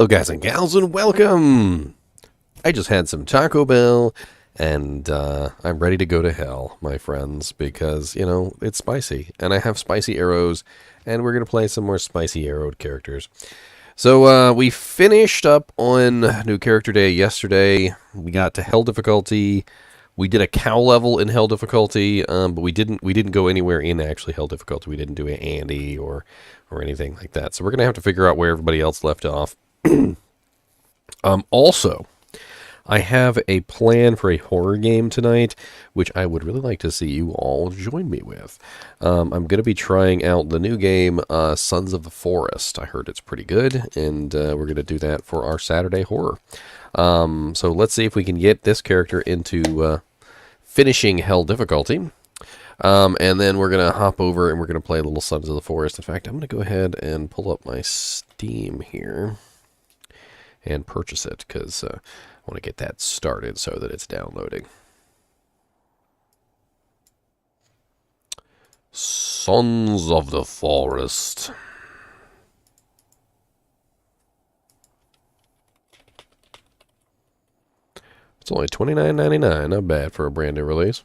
Hello guys and gals and welcome! I just had some Taco Bell and I'm ready to go to hell, my friends, because, you know, it's spicy. And I have spicy arrows and we're going to play some more spicy arrowed characters. So we finished up on New Character Day yesterday. We got to Hell difficulty. We did a cow level in Hell difficulty, but we didn't go anywhere in actually Hell difficulty. We didn't do an Andy or anything like that. So we're going to have to figure out where everybody else left off. Also, I have a plan for a horror game tonight, which I would really like to see you all join me with. I'm going to be trying out the new game, Sons of the Forest. I heard it's pretty good, and we're going to do that for our Saturday horror. So let's see if we can get this character into finishing Hell difficulty. And then we're going to hop over and we're going to play a little Sons of the Forest. In fact, I'm going to go ahead and pull up my Steam here and purchase it because I want to get that started so that it's downloading. Sons of the Forest. It's only $29.99, not bad for a brand new release.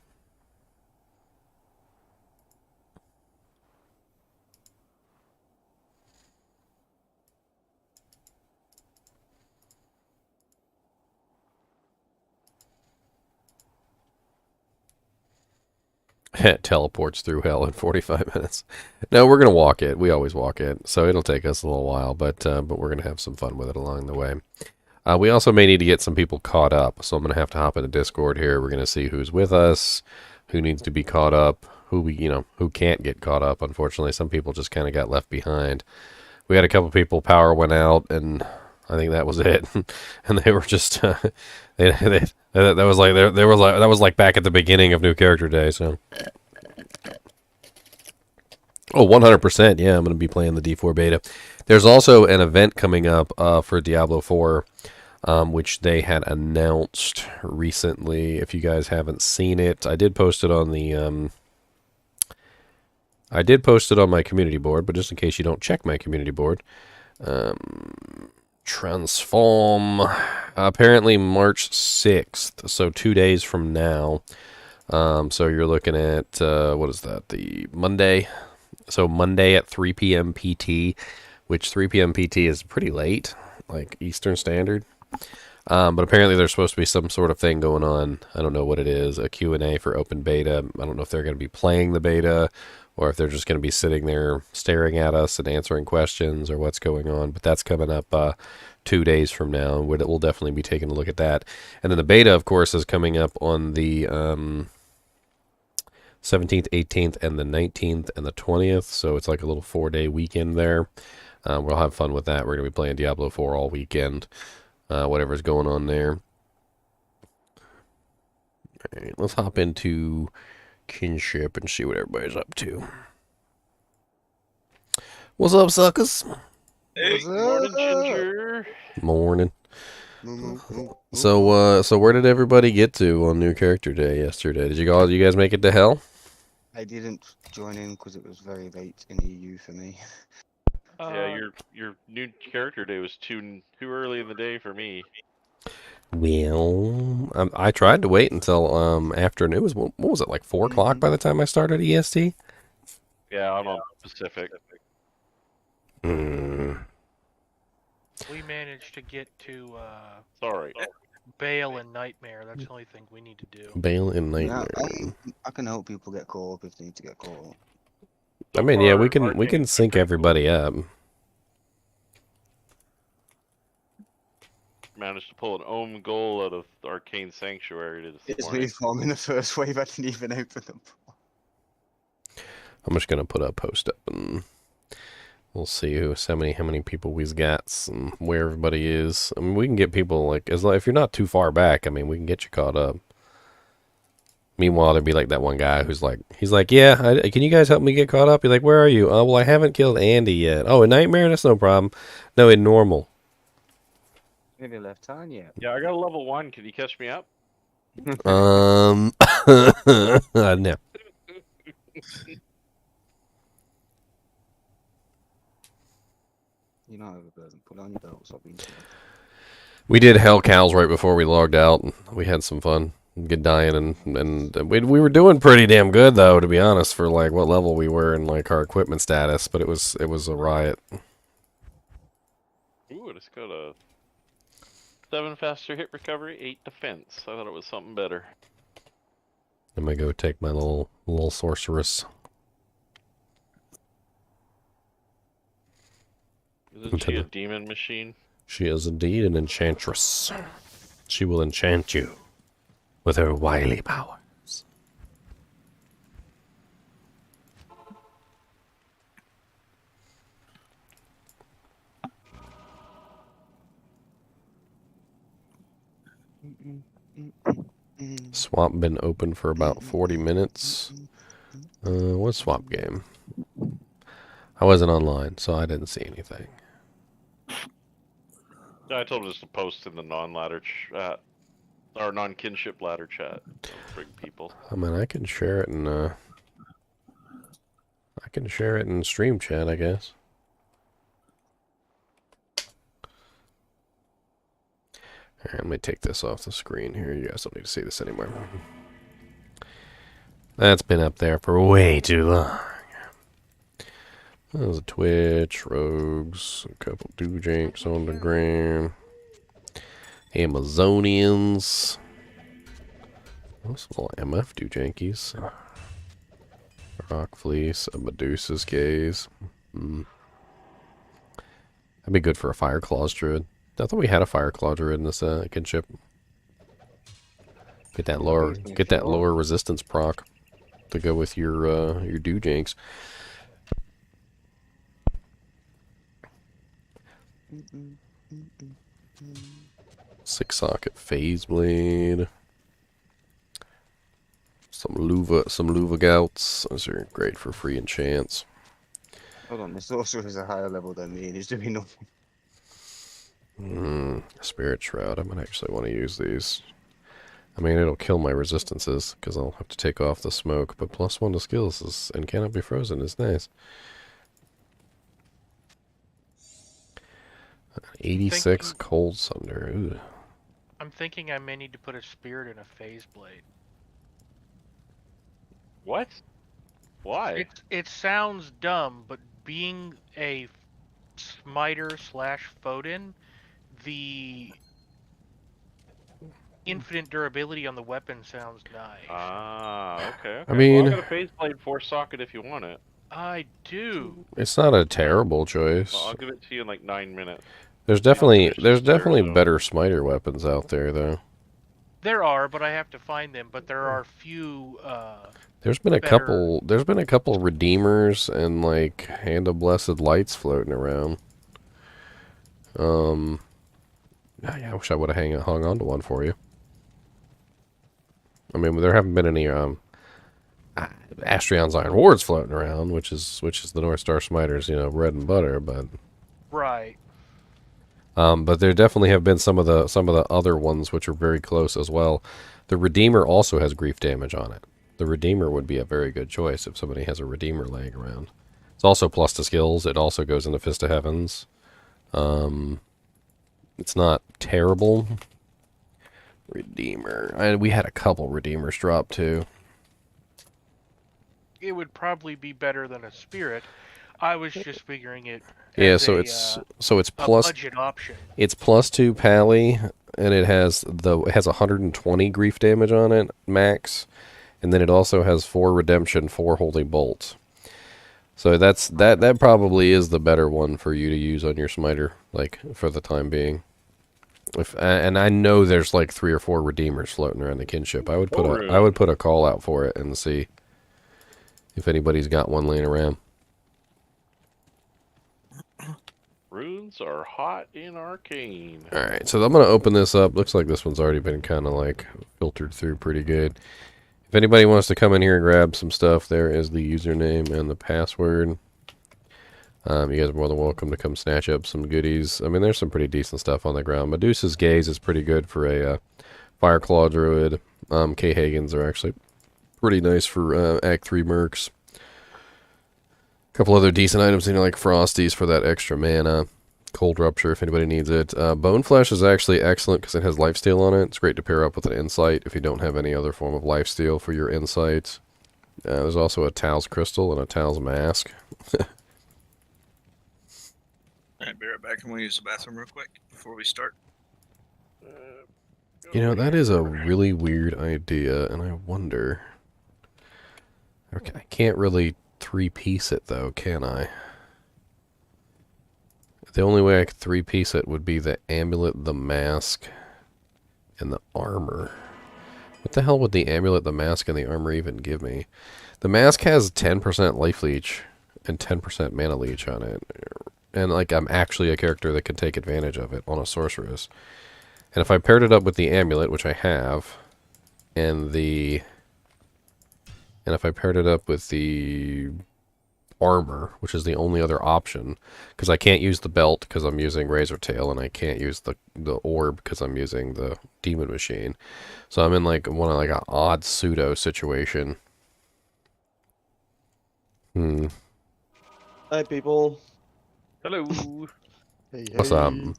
It teleports through hell in 45 minutes. No, we're going to walk it. We always walk it, so it'll take us a little while, but we're going to have some fun with it along the way. We also may need to get some people caught up, so I'm going to have to hop into Discord here. We're going to see who's with us, who needs to be caught up, who can't get caught up. Unfortunately, some people just kind of got left behind. We had a couple people, power went out, and I think that was it. And they were just that was like back at the beginning of New Character Day. So, oh, 100%. Yeah, I'm going to be playing the D4 beta. There's also an event coming up for Diablo 4. Which they had announced recently. If you guys haven't seen it, I did post it on the my community board, but just in case you don't check my community board, transform apparently March 6th, so 2 days from now. So you're looking at what is that, the Monday? So Monday at 3 p.m. PT, which 3 p.m. PT is pretty late, like Eastern Standard. But apparently there's supposed to be some sort of thing going on. I don't know what it is, a Q&A for open beta. I don't know if they're going to be playing the beta or if they're just going to be sitting there staring at us and answering questions or what's going on. But that's coming up 2 days from now. We'll definitely be taking a look at that. And then the beta, of course, is coming up on the 17th, 18th, and the 19th and the 20th. So it's like a little 4-day weekend there. We'll have fun with that. We're going to be playing Diablo 4 all weekend. Whatever's going on there. All right, let's hop into Kinship and see what everybody's up to. What's up, suckers? Hey, morning, Ginger. Morning. So where did everybody get to on New Character Day yesterday? Did you guys make it to hell? I didn't join in because it was very late in EU for me. Yeah, your new character day was too early in the day for me. Well, I tried to wait until afternoon. What was it, like 4 o'clock by the time I started EST? Yeah, I'm on Pacific. Hmm. We managed to get to Sorry. Bale and Nightmare. That's the only thing we need to do. Bale and Yeah, Nightmare. I can help people get caught up if they need to get caught up. I mean, yeah, we can sync everybody up. Managed to pull an own goal out of Arcane Sanctuary this It's morning. me forming the first wave. I didn't even open them. I'm just gonna put a post up and we'll see how many people we've got and where everybody is. I mean, we can get people like if you're not too far back. I mean, we can get you caught up. Meanwhile, there'd be like that one guy who's like, yeah, can you guys help me get caught up? You're like, where are you? Oh, well, I haven't killed Andy yet. Oh, in Nightmare, that's no problem. No, in normal. Maybe left hand yet. Yeah, I got a level 1. Can you catch me up? No. You're not overburdened. down your belt. Stop being silly. We did hell cows right before we logged out. We had some fun. Good dying, and we were doing pretty damn good though, to be honest, for like what level we were and like our equipment status. But it was a riot. Ooh, it's got a 7 faster hit recovery, 8 defense. I thought it was something better. I'm gonna go take my little sorceress. Isn't she a demon machine? She is indeed an enchantress. She will enchant you with her wily powers. Swap been open for about 40 minutes. What swap game? I wasn't online, so I didn't see anything. I told him just to post in the non-ladder chat, or non-kinship ladder chat. Bring people. I mean, I can share it in stream chat, I guess. All right, let me take this off the screen here. You guys don't need to see this anymore. That's been up there for way too long. That was a Twitch, Rogues, a couple Dujinks on the gram, Amazonians, some little MF Dujankies, Rock Fleece, a Medusa's Gaze. That'd be good for a Fire Claws Druid. I thought we had a Fire Claw Druid in this kinship. Get that lower resistance proc to go with your Dujinks. Six socket phase blade. Some luva gouts. Those are great for free enchants. Hold on, the sorcerer is a higher level than me and he's doing nothing. Spirit Shroud. I might actually want to use these. I mean, it'll kill my resistances because I'll have to take off the smoke, but +1 to skills and cannot be frozen is nice. 86 Cold Sunder. Ooh. I'm thinking I may need to put a spirit in a phase blade. What? Why? It sounds dumb, but being a smiter / Foden, the infinite durability on the weapon sounds nice. Ah, okay. I mean, well, I got a phase blade 4 socket if you want it. I do. It's not a terrible choice. Well, I'll give it to you in like 9 minutes. There's definitely better smiter weapons out there, though. There are, but I have to find them. But there are few. There's been a couple redeemers and like Hand of Blessed Lights floating around. I wish I would have hung on to one for you. I mean, there haven't been any Astrion's Iron Wards floating around, which is the North Star Smiter's, bread and butter, but right. But there definitely have been some of the other ones which are very close as well. The Redeemer also has grief damage on it. The Redeemer would be a very good choice if somebody has a Redeemer laying around. It's also plus to skills. It also goes into Fist of Heavens. It's not terrible. Redeemer. We had a couple Redeemers drop too. It would probably be better than a spirit. I was just figuring it. Yeah, as it's plus budget option. It's +2 pally, and it has 120 grief damage on it max, and then it also has 4 redemption, 4 holy bolts. So that probably is the better one for you to use on your smiter, like for the time being. And I know there's like 3 or 4 redeemers floating around the kinship. I would put a call out for it and see if anybody's got one laying around. Runes are hot in Arcane. Alright, so I'm going to open this up. Looks like this one's already been kind of like filtered through pretty good. If anybody wants to come in here and grab some stuff, there is the username and the password. You guys are more than welcome to come snatch up some goodies. I mean, there's some pretty decent stuff on the ground. Medusa's Gaze is pretty good for a Fireclaw Druid. K-Hagans are actually pretty nice for Act 3 mercs. Couple other decent items, like Frosties for that extra mana. Cold Rupture if anybody needs it. Bone Flesh is actually excellent because it has lifesteal on it. It's great to pair up with an Insight if you don't have any other form of lifesteal for your Insight. There's also a Tao's Crystal and a Tao's Mask. Alright, be right back. I'm gonna use the bathroom real quick before we start. You know, that is a really weird idea, and I wonder... Okay, I can't really three-piece it, though, can I? The only way I could three-piece it would be the amulet, the mask, and the armor. What the hell would the amulet, the mask, and the armor even give me? The mask has 10% life leech and 10% mana leech on it. And, like, I'm actually a character that can take advantage of it on a sorceress. And if I paired it up with the amulet, which I have, and if I paired it up with the armor, which is the only other option, because I can't use the belt because I'm using Razor Tail, and I can't use the orb because I'm using the Demon Machine. So I'm in like an odd pseudo situation. Hi, people. Hello. Hey, What's hey. up? Let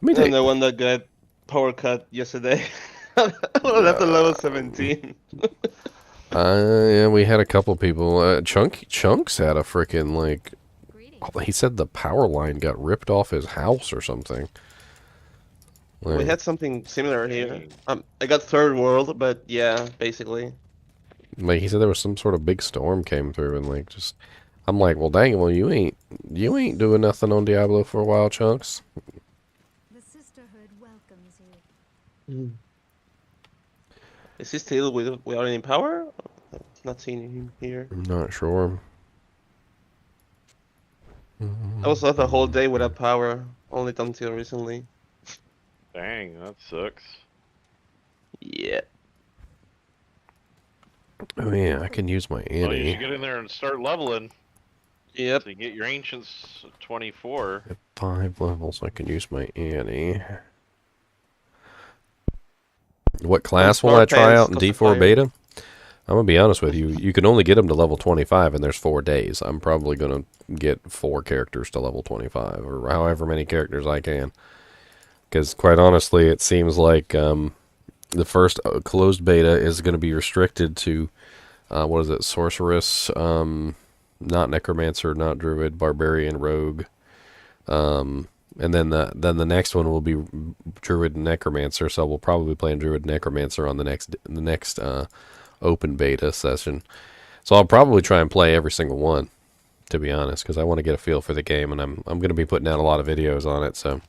me I'm the one that got power cut yesterday. I was at the level 17. Yeah, we had a couple people. Chunks had a freaking, like, he said the power line got ripped off his house or something. We had something similar here. I got third world, but yeah, basically. Like, he said there was some sort of big storm came through, and like, just, I'm like, well, dang, well, you ain't doing nothing on Diablo for a while, Chunks. The sisterhood welcomes you. Is he still without any power? I've not seen him here. I'm not sure. I was left a whole day without power, only until recently. Dang, that sucks. Yeah. Oh yeah, I can use my Well, you should Annie. get in there and start leveling. Yep. So you get your ancients 24. At 5 levels, I can use my Annie. What class will I try out in D4 beta? I'm gonna be honest with you. You can only get them to level 25, and there's 4 days. I'm probably gonna get 4 characters to level 25, or however many characters I can. Because quite honestly, it seems like the first closed beta is going to be restricted to what is it? Sorceress, not necromancer, not druid, barbarian, rogue, and then the next one will be druid and necromancer. So we'll probably be playing druid and necromancer on the next open beta session. So I'll probably try and play every single one, to be honest, because I want to get a feel for the game, and I'm going to be putting out a lot of videos on it. So.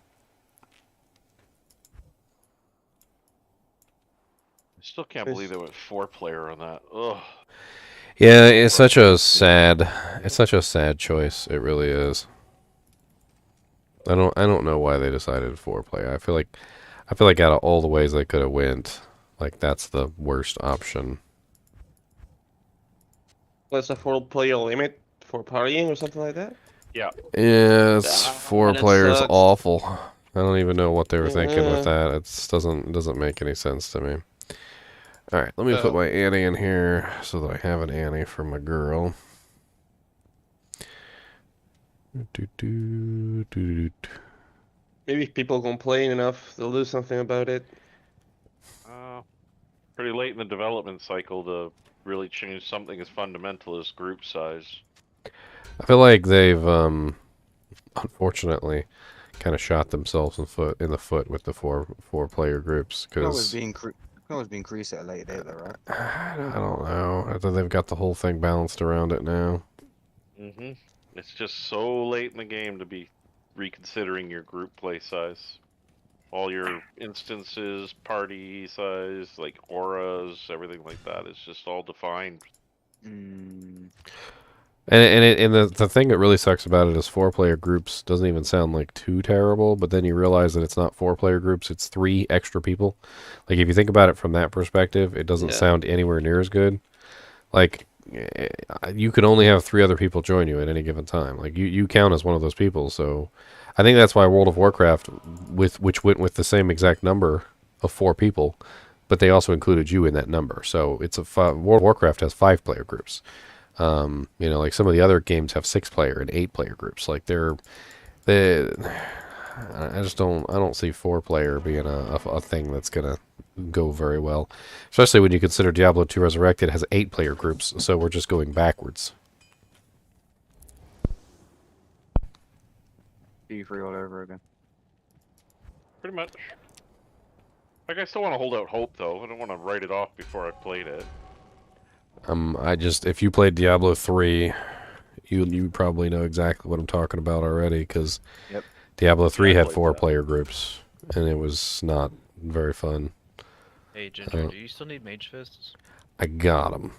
I still can't believe they went 4-player on that. Ugh. Yeah, it's such a sad choice. It really is. I don't know why they decided 4-player. I feel like out of all the ways they could have went, like that's the worst option. There's a 4-player limit for partying or something like that? Yeah. Yeah, it's 4 that players sucks. awful. I don't even know what they were thinking Yeah. with that. It doesn't make any sense to me. All right, let me put my Annie in here so that I have an Annie for my girl. Maybe if people complain enough, they'll do something about it. Pretty late in the development cycle to really change something as fundamental as group size. I feel like they've unfortunately kind of shot themselves in the foot with the four player groups, Can because always be increased at a later date, though, right? I don't know. I think they've got the whole thing balanced around it now. Mm-hmm. It's just so late in the game to be reconsidering your group play size. All your instances, party size, like auras, everything like that is just all defined. Mm, And the thing that really sucks about it is 4-player groups doesn't even sound like too terrible, but then you realize that it's not 4-player groups, it's 3 extra people. Like, if you think about it from that perspective, it doesn't sound anywhere near as good. Like, you can only have 3 other people join you at any given time. Like, you count as one of those people, so I think that's why World of Warcraft, which went with the same exact number of 4 people, but they also included you in that number. So it's World of Warcraft has 5-player groups. You know, like some of the other games have 6-player and 8-player groups. Like they're I just don't. I don't see 4-player being a thing that's gonna go very well, especially when you consider Diablo 2 Resurrected has 8-player groups. So we're just going backwards. D3 all over again. Pretty much. Like, I still want to hold out hope, though. I don't want to write it off before I've played it. If you played Diablo 3, you probably know exactly what I'm talking about already, because Yep. Diablo 3 Yeah, I had played 4-player groups, and it was not very fun. Hey Ginger, do you still need mage fists? I got them.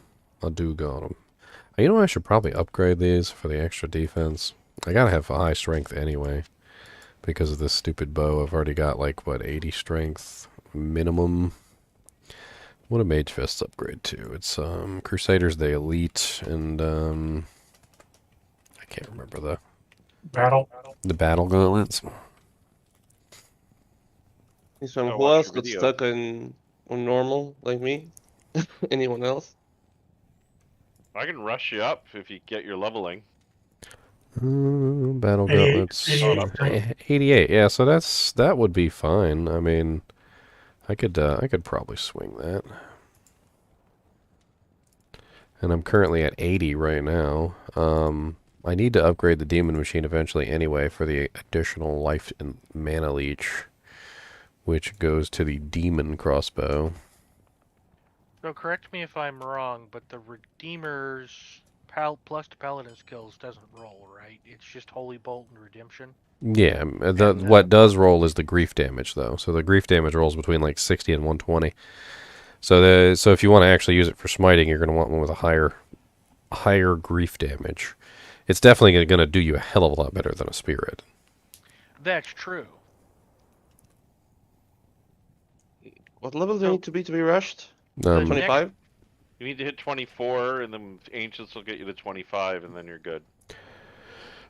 I do got them. You know, I should probably upgrade these for the extra defense. I gotta have a high strength anyway, because of this stupid bow. I've already got, like, what, 80 strength minimum. What a mage fists upgrade to? It's Crusaders the Elite, and I can't remember the battle gauntlets. So Oh, who watch else your got video. stuck on normal like me? Anyone else? I can rush you up if you get your leveling. Battle gauntlets. 88. Yeah, so that would be fine. I mean, I could probably swing that. And I'm currently at 80 right now. I need to upgrade the demon machine eventually anyway for the additional life and mana leech, which goes to the demon crossbow. So correct me if I'm wrong, but the Redeemer's plus to Paladin skills doesn't roll, right? It's just Holy Bolt and Redemption. Yeah, what does roll is the grief damage, though. So the grief damage rolls between like 60 and 120. So if you want to actually use it for smiting, you're going to want one with a higher grief damage. It's definitely going to do you a hell of a lot better than a spirit. That's true. What level do you need to be rushed? The 25? You need to hit 24, and then Ancients will get you to 25, and then you're good.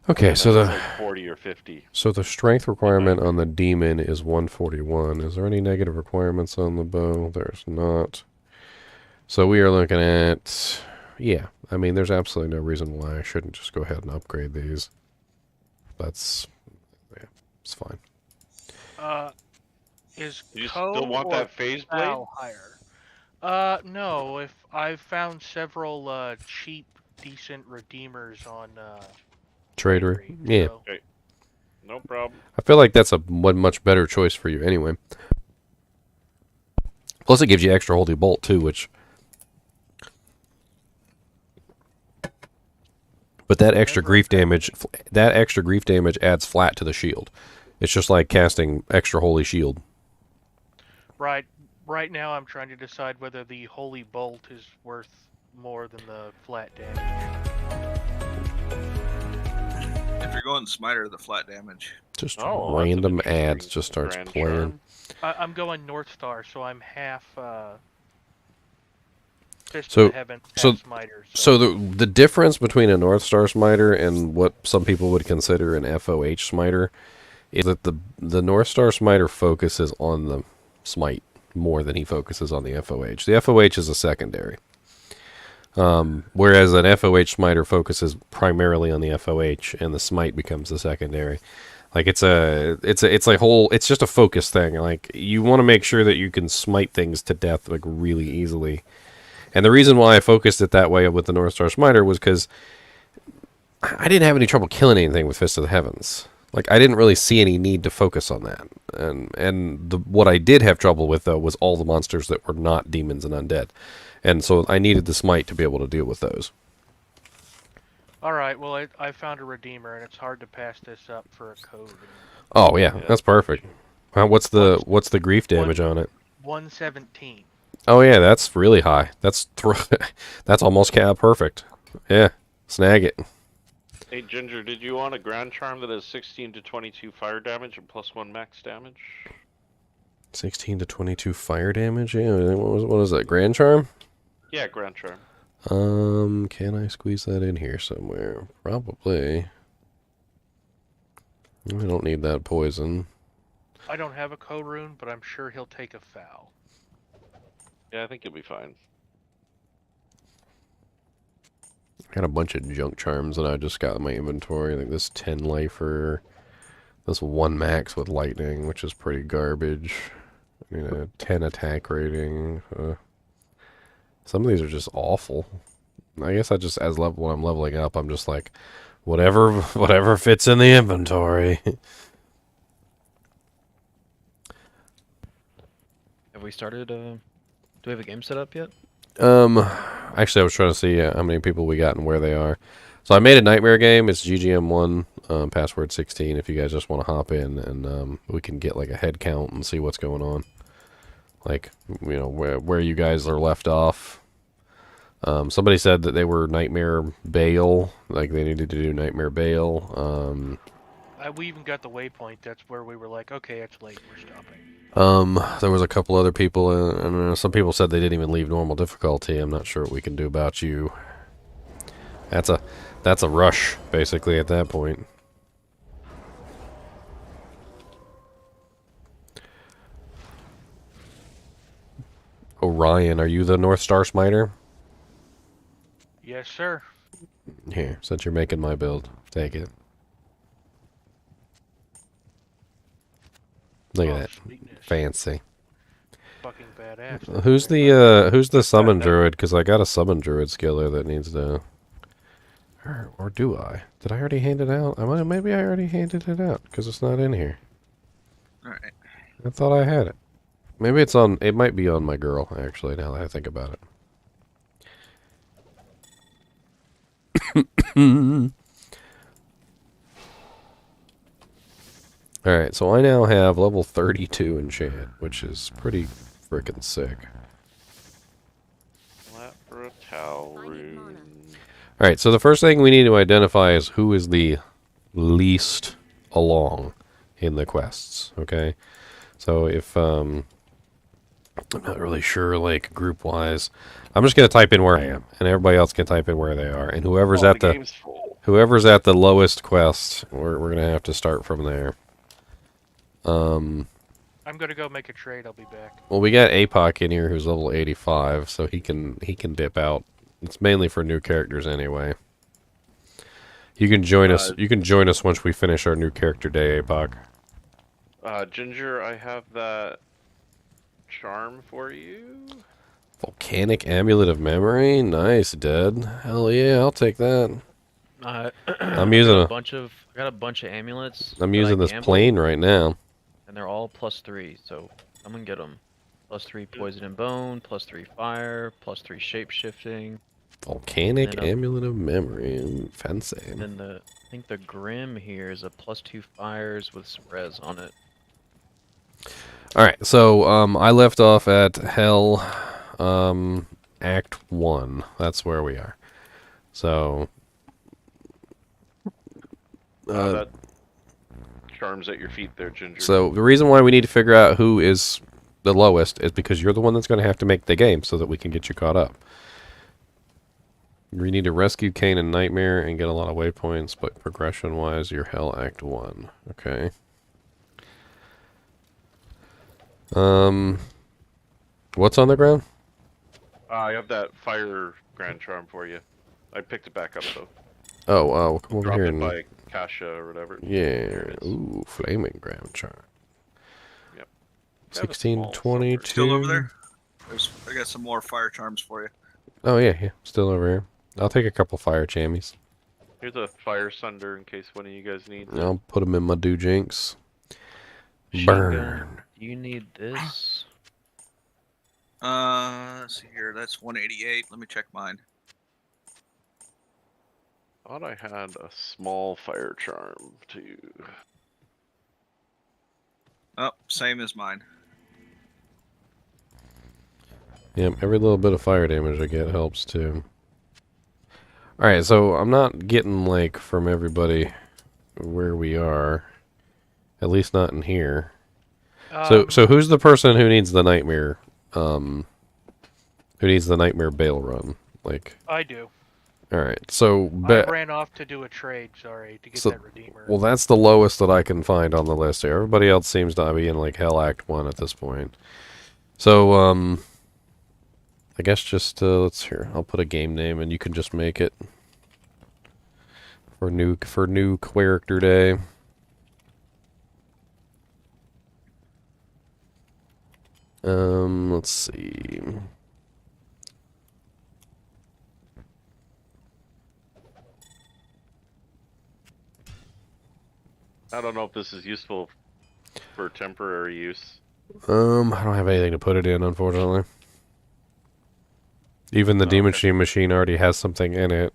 Okay, And so then the it's like 40 or 50. so the strength requirement on the demon is 141. Is there any negative requirements on the bow? There's not. So we are looking at, yeah. I mean, there's absolutely no reason why I shouldn't just go ahead and upgrade these. It's fine. Is You Co still want or that phase blade? Val higher? No. If I've found several cheap, decent Redeemers on Trader, Tradery, yeah. so- No problem. I feel like that's a much better choice for you anyway. Plus, it gives you extra holy bolt too, which. But that extra grief damage adds flat to the shield. It's just like casting extra holy shield. Right. Right now, I'm trying to decide whether the Holy Bolt is worth more than the flat damage. If you're going smiter, the flat damage. Just Oh, that's an random interesting ads just starts grand playing. charm. I'm going North Star, so I'm half Fist So- of Heaven, so- half Smiter. So the difference between a North Star Smiter and what some people would consider an FOH Smiter is that the North Star Smiter focuses on the smite more than he focuses on the FOH. The FOH is a secondary. Whereas an FOH Smiter focuses primarily on the FOH and the smite becomes the secondary. Like it's just a focus thing. Like you want to make sure that you can smite things to death like really easily. And the reason why I focused it that way with the North Star Smiter was because I didn't have any trouble killing anything with Fist of the Heavens. Like I didn't really see any need to focus on that. And what I did have trouble with though was all the monsters that were not demons and undead. And so I needed the smite to be able to deal with those. All right. Well, I found a Redeemer, and it's hard to pass this up for a code. Oh yeah, that's perfect. What's the grief damage on it? 117. Oh yeah, that's really high. That's almost perfect. Yeah, snag it. Hey, Ginger, did you want a Grand Charm that has 16 to 22 fire damage and +1 max damage? 16 to 22 fire damage. Yeah, what is that? Grand Charm? Yeah, Grand Charm. Can I squeeze that in here somewhere? Probably. I don't need that poison. I don't have a code rune, but I'm sure he'll take a foul. Yeah, I think you'll be fine. I got a bunch of junk charms that I just got in my inventory. Like this 10 lifer. This 1 max with lightning, which is pretty garbage. 10 attack rating. Some of these are just awful. I guess I just, when I'm leveling up, I'm just like, whatever fits in the inventory. Have we started? Do we have a game set up yet? Actually, I was trying to see how many people we got and where they are. So I made a nightmare game. It's GGM1, password 16. If you guys just want to hop in and we can get like a head count and see what's going on. Like, where you guys are left off. Somebody said that they were Nightmare Bale, like they needed to do Nightmare Bale. We even got the waypoint. That's where we were like, okay, it's late. We're stopping. There was a couple other people, and some people said they didn't even leave normal difficulty. I'm not sure what we can do about you. That's a rush, basically, at that point. Orion, are you the North Star Smiter? Yes, sir. Here, since you're making my build, take it. Look at that. Sweetness. Fancy. Fucking badass. Who's the summon druid? Because I got a summon druid skiller that needs to... Or do I? Did I already hand it out? Maybe I already handed it out, because it's not in here. Alright. I thought I had it. Maybe it's on... It might be on my girl, actually, now that I think about it. Alright, so I now have level 32 enchant, which is pretty freaking sick. Flat for a towel room. Alright, so the first thing we need to identify is who is the least along in the quests, okay? So if, I'm not really sure, like, group-wise, I'm just going to type in where I am, and everybody else can type in where they are, and whoever's at the lowest quest, we're going to have to start from there. I'm gonna go make a trade. I'll be back. Well, we got APOC in here who's level 85, so he can dip out. It's mainly for new characters anyway. You can join us. You can join us once we finish our new character day, APOC. Ginger, I have that charm for you. Volcanic Amulet of Memory, nice, Dead. Hell yeah, I'll take that. I'm using I got a bunch of amulets. I'm using this plane right now. And they're all +3, so I'm gonna get them. +3 poison and bone, +3 fire, +3 shape shifting. Volcanic Amulet of Memory, fancy. And then I think the Grim here is a +2 fires with some res on it. All right, so I left off at Hell, Act 1. That's where we are. So. That charm's at your feet there, Ginger. So the reason why we need to figure out who is the lowest is because you're the one that's going to have to make the game so that we can get you caught up. We need to rescue Kane and Nightmare and get a lot of waypoints, but progression-wise, you're Hell Act 1. Okay. What's on the ground? I have that fire grand charm for you. I picked it back up though. Oh, come over Dropped here it and... by Kasha or whatever. Yeah. Ooh, flaming ground charm. Yep. 1622. Still over there? I got some more fire charms for you. Oh yeah, still over here. I'll take a couple fire chammies. Here's a fire sunder in case one of you guys needs it. I'll put them in my dojinks. Burn. You need this. Let's see here. That's 188. Let me check mine. I thought I had a small fire charm too. Oh, same as mine. Yep, every little bit of fire damage I get helps too. Alright, so I'm not getting, like, from everybody where we are. At least not in here. So who's the person who needs the nightmare, who needs the nightmare bail run? Like... I do. Alright, so... I ran off to do a trade, sorry, to get that Redeemer. Well, that's the lowest that I can find on the list here. Everybody else seems to be in, like, Hell Act 1 at this point. So, I guess just, let's hear. I'll put a game name and you can just make it. For new character day. Let's see. I don't know if this is useful for temporary use. I don't have anything to put it in, unfortunately. Even the Okay. machine already has something in it.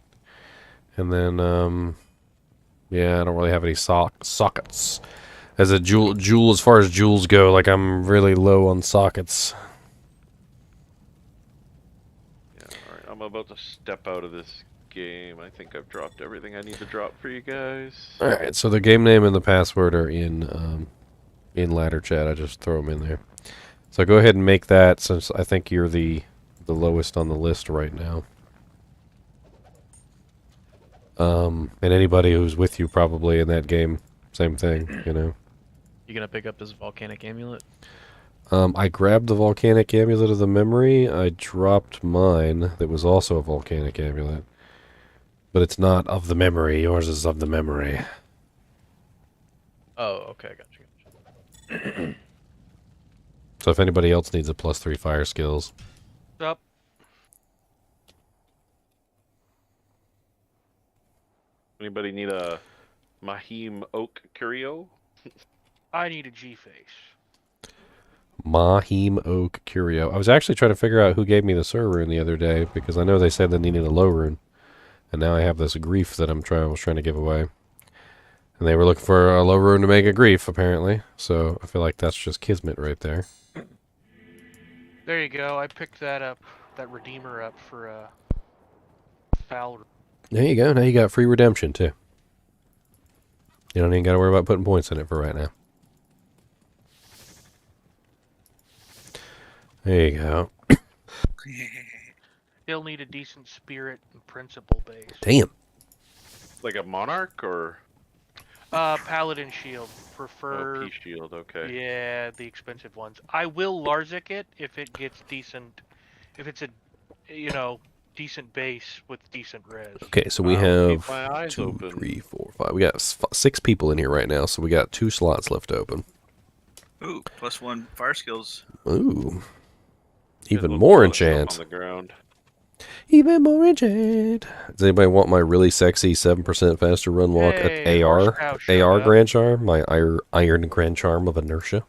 And then, yeah, I don't really have any sockets. As a jewel, as far as jewels go, like, I'm really low on sockets. Yeah, alright. I'm about to step out of this game. I think I've dropped everything I need to drop for you guys. Alright, so the game name and the password are in ladder chat. I just throw them in there. So go ahead and make that, since I think you're the lowest on the list right now. And anybody who's with you probably in that game, same thing, you know. You gonna pick up this volcanic amulet? I grabbed the volcanic amulet of the memory. I dropped mine that was also a volcanic amulet. But it's not of the memory. Yours is of the memory. Oh, okay, gotcha. So if anybody else needs a +3 fire skills. Up. Anybody need a Mahim Oak Curio? I need a G-face. Mahim Oak Curio. I was actually trying to figure out who gave me the Sur rune the other day, because I know they said they needed a low rune. And now I have this grief that I was trying to give away. And they were looking for a low rune to make a grief, apparently. So I feel like that's just kismet right there. There you go. I picked that up, that Redeemer up for foul. There you go. Now you got free redemption, too. You don't even got to worry about putting points in it for right now. There you go. Still need a decent spirit and principle base. Damn. Like a Monarch or Paladin shield. oh, Prefer. P-Shield? Okay. Yeah, the expensive ones. I will Larzik it if it gets decent. If it's a, decent base with decent res. Okay, so we I'll have keep my eyes 2, open. 3, 4, 5. We got 6 people in here right now, so we got 2 slots left open. Ooh, +1 fire skills. Ooh. It Even looks more like something enchant. on the ground. Even more enchant. Does anybody want my really sexy 7% faster run walk at Hey, AR? Horsecow showed AR up. Grand Charm? My iron Grand Charm of inertia?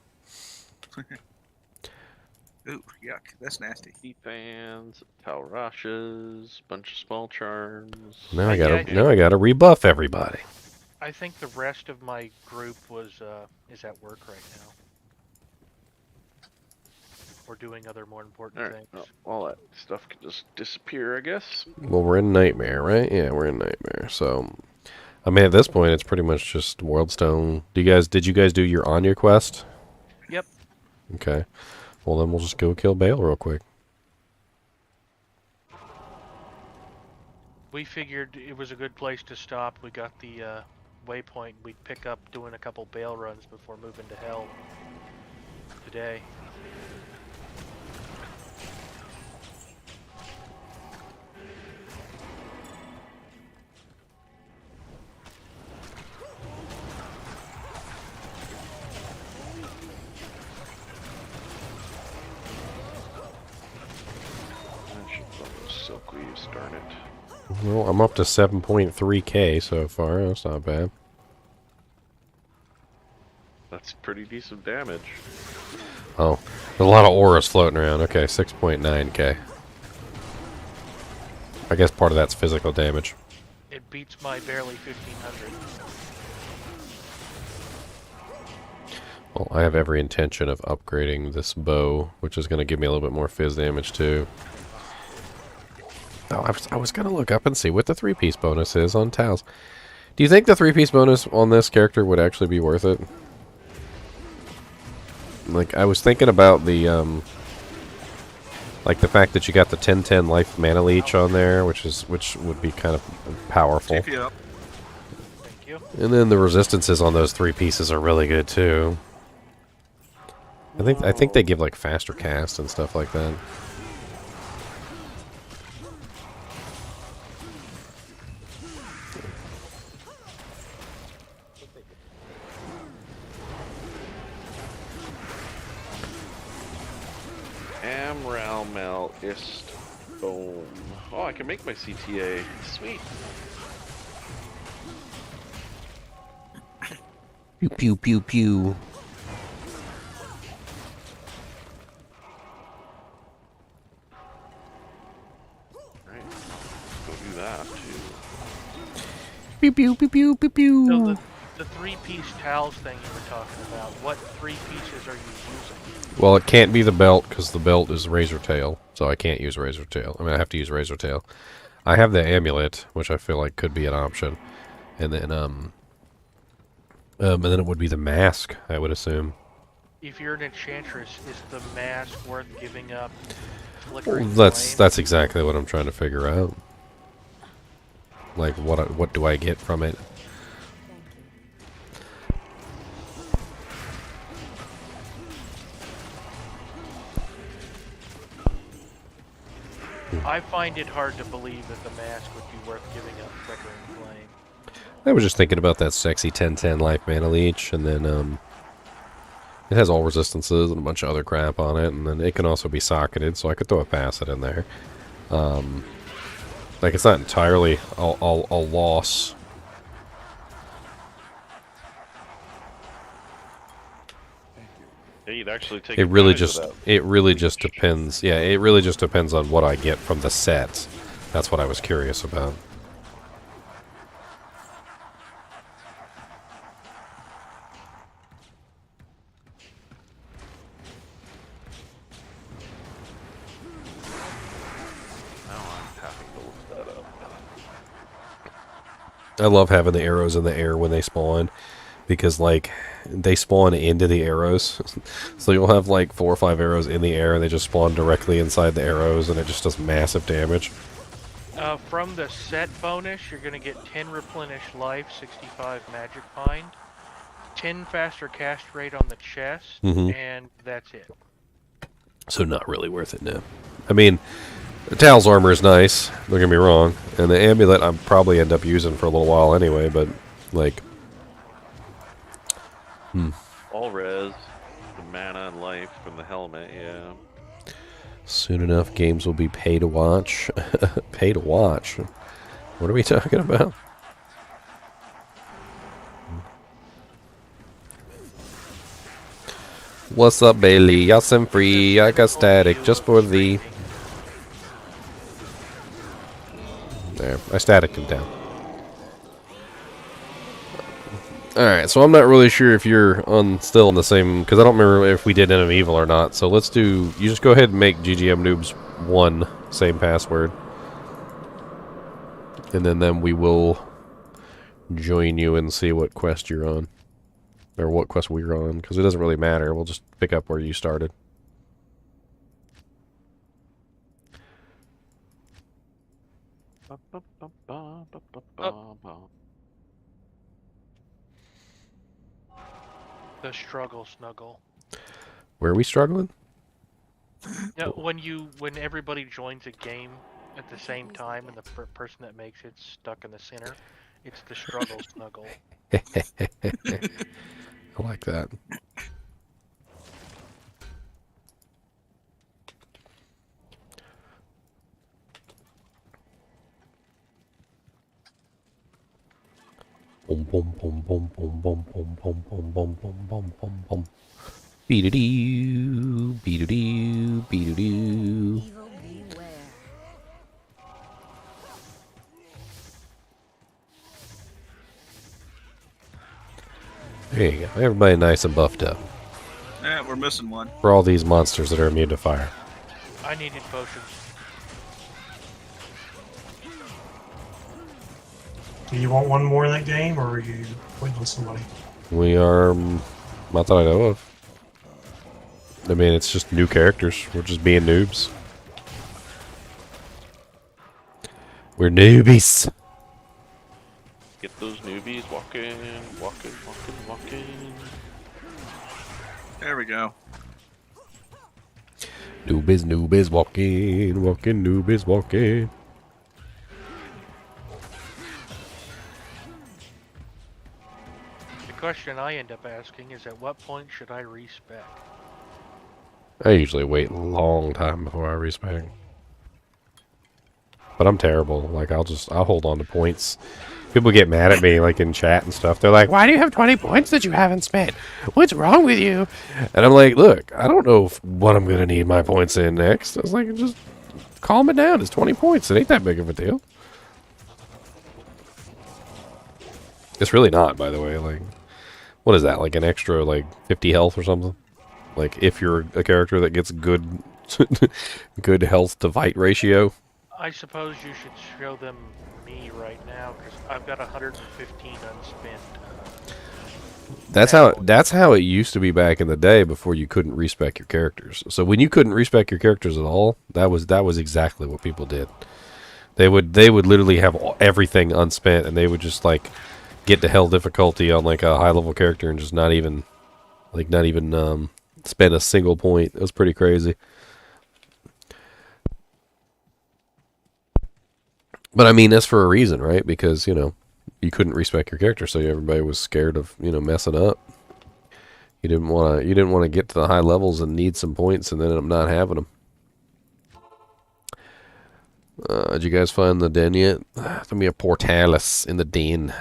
Ooh, yuck, that's nasty. Heat fans, Talrashas, bunch of small charms. Now I Yeah, gotta rebuff everybody. I think the rest of my group is at work right now. We're doing other more important Alright, things. well, all that stuff can just disappear, I guess. Well, we're in Nightmare, right? Yeah, we're in Nightmare. So, I mean, at this point, it's pretty much just Worldstone. Did you guys do your Anya quest? Yep. Okay. Well, then we'll just go kill Bale real quick. We figured it was a good place to stop. We got the waypoint. We'd pick up doing a couple bail runs before moving to hell today. I should put those silkweaves, darn it. Well, I'm up to 7.3k so far. That's not bad. That's pretty decent damage. Oh, there's a lot of auras floating around. Okay, 6.9k. I guess part of that's physical damage. It beats my barely 1500. Well, I have every intention of upgrading this bow, which is going to give me a little bit more fizz damage too. Oh, I was going to look up and see what the 3-piece bonus is on Tals. Do you think the 3-piece bonus on this character would actually be worth it? Like, I was thinking about the, like the fact that you got the 10/10 life mana leech on there, which would be kind of powerful. TP up. Thank you. And then the resistances on those 3 pieces are really good too. I think they give like faster cast and stuff like that. Mal ist Boom. Oh, I can make my CTA. Sweet. Pew pew pew pew. Right. Go do that too. Pew pew pew pew pew pew. So the three-piece towels thing you were talking about, what three pieces are you using? Well, it can't be the belt because the belt is razor tail, so I can't use razor tail. I mean, I have to use razor tail. I have the amulet, which I feel like could be an option, and then and then it would be the mask, I would assume. If you're an Enchantress, is the mask worth giving up? Well, Flickering that's flame? exactly what I'm trying to figure out. Like, what do I get from it? I find it hard to believe that the mask would be worth giving up flickering flame. I was just thinking about that sexy 10/10 life mana leech, and then it has all resistances and a bunch of other crap on it, and then it can also be socketed, so I could throw a Facet in there. Like, it's not entirely a loss. Yeah, you'd actually take It really advantage of just that. it really just depends. Yeah, it really just depends on what I get from the set. That's what I was curious about. Now I'm having to look that up. I love having the arrows in the air when they spawn, because like they spawn into the arrows. So you'll have like 4 or 5 arrows in the air and they just spawn directly inside the arrows, and it just does massive damage. From the set bonus, you're going to get 10 replenished life, 65 magic find, 10 faster cast rate on the chest, and that's it. So not really worth it now. I mean, the Tal's armor is nice, don't get me wrong, and the amulet I'll probably end up using for a little while anyway, but like All res, the mana and life from the helmet, yeah. soon enough games will be pay to watch. Pay to watch. What are we talking about? What's up, Bailey? Y'all send free. I got static just for thee. There, I static him down. Alright, so I'm not really sure if you're still on the same, because I don't remember if we did End of Evil or not, so let's do, you just go ahead and make GGM Noobs 1, same password. And then we will join you and see what quest you're on. Or what quest we're on, because it doesn't really matter, we'll just pick up where you started. The struggle snuggle. Where are we struggling? Yeah, when everybody joins a game at the same time and the person that makes it's stuck in the center, it's the struggle snuggle. I like that. Boom boom boom boom boom boom boom boom boom boom boom boom boom boom. Beedoo beedoo beedoo. Evil beware. There you go. Everybody nice and buffed up. Yeah, we're missing one. For all these monsters that are immune to fire. I needed potions. Do you want one more in that game, or are you waiting on somebody? We are, not that I know of. I mean, it's just new characters. We're just being noobs. We're newbies. Get those newbies walking, walking, walking, walking. There we go. Newbies walking, walking, newbies walking. The question I end up asking is, at what point should I respec? I usually wait a long time before I respec. But I'm terrible. Like, I'll hold on to points. People get mad at me, like, in chat and stuff. They're like, why do you have 20 points that you haven't spent? What's wrong with you? And I'm like, look, I don't know what I'm going to need my points in next. I was like, just calm it down. It's 20 points. It ain't that big of a deal. It's really not, by the way. Like, what is that? Like, an extra, like, 50 health or something? Like, if you're a character that gets good good health to fight ratio. I suppose you should show them me right now, because I've got 115 unspent. That's how it used to be back in the day before you couldn't respec your characters. So when you couldn't respec your characters at all, that was exactly what people did. They would literally have everything unspent, and they would just like get to hell difficulty on like a high level character and just not even spend a single point. It was pretty crazy. But I mean, that's for a reason, right? Because, you know, you couldn't respec your character, so everybody was scared of, you know, messing up. You didn't want to get to the high levels and need some points and then end up not having them. Did you guys find the den yet? There's gonna be a portalis in the den.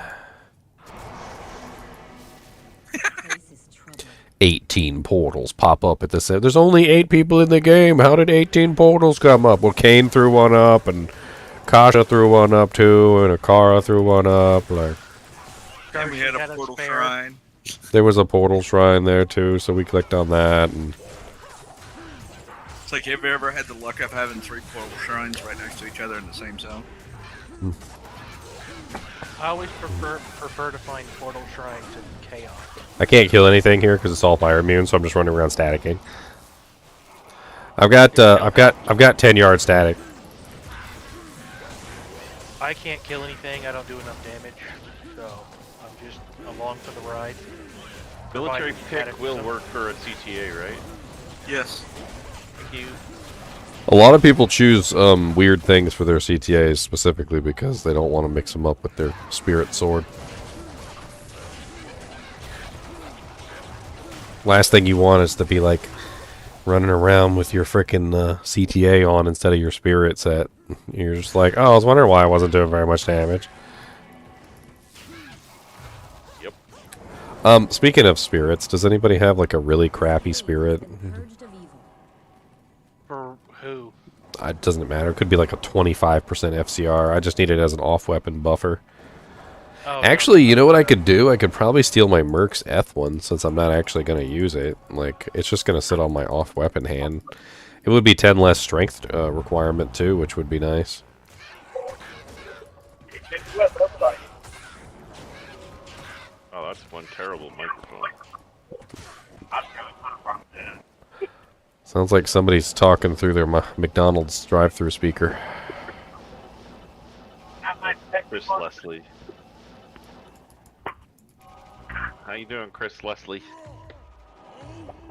18 portals pop up at the set. There's only 8 people in the game. How did 18 portals come up? Well, Kane threw one up, and Kasha threw one up too, and Akara threw one up. Like, And we had a portal shrine. there was a portal shrine there too, so we clicked on that. And It's like, have you ever had the luck of having 3 portal shrines right next to each other in the same zone? I always prefer to find portal shrines in chaos. I can't kill anything here because it's all fire immune, so I'm just running around staticking. I've got 10 yard static. I can't kill anything. I don't do enough damage, so I'm just along for the ride. Military Providing pick static will stuff. work for a CTA, right? Yes. Thank you. A lot of people choose weird things for their CTAs specifically because they don't want to mix them up with their spirit sword. Last thing you want is to be like running around with your frickin' CTA on instead of your spirit set. You're just like, oh, I was wondering why I wasn't doing very much damage. Yep. Speaking of spirits, does anybody have like a really crappy spirit? For who? It doesn't matter. It could be like a 25% FCR. I just need it as an off-weapon buffer. Oh, Actually, you know what I could do? I could probably steal my Merc's Eth one since I'm not actually going to use it. Like, it's just going to sit on my off-weapon hand. It would be 10 less strength requirement too, which would be nice. Oh, that's one terrible microphone. Sounds like somebody's talking through their McDonald's drive-through speaker. Chris Leslie. How you doing, Chris Leslie?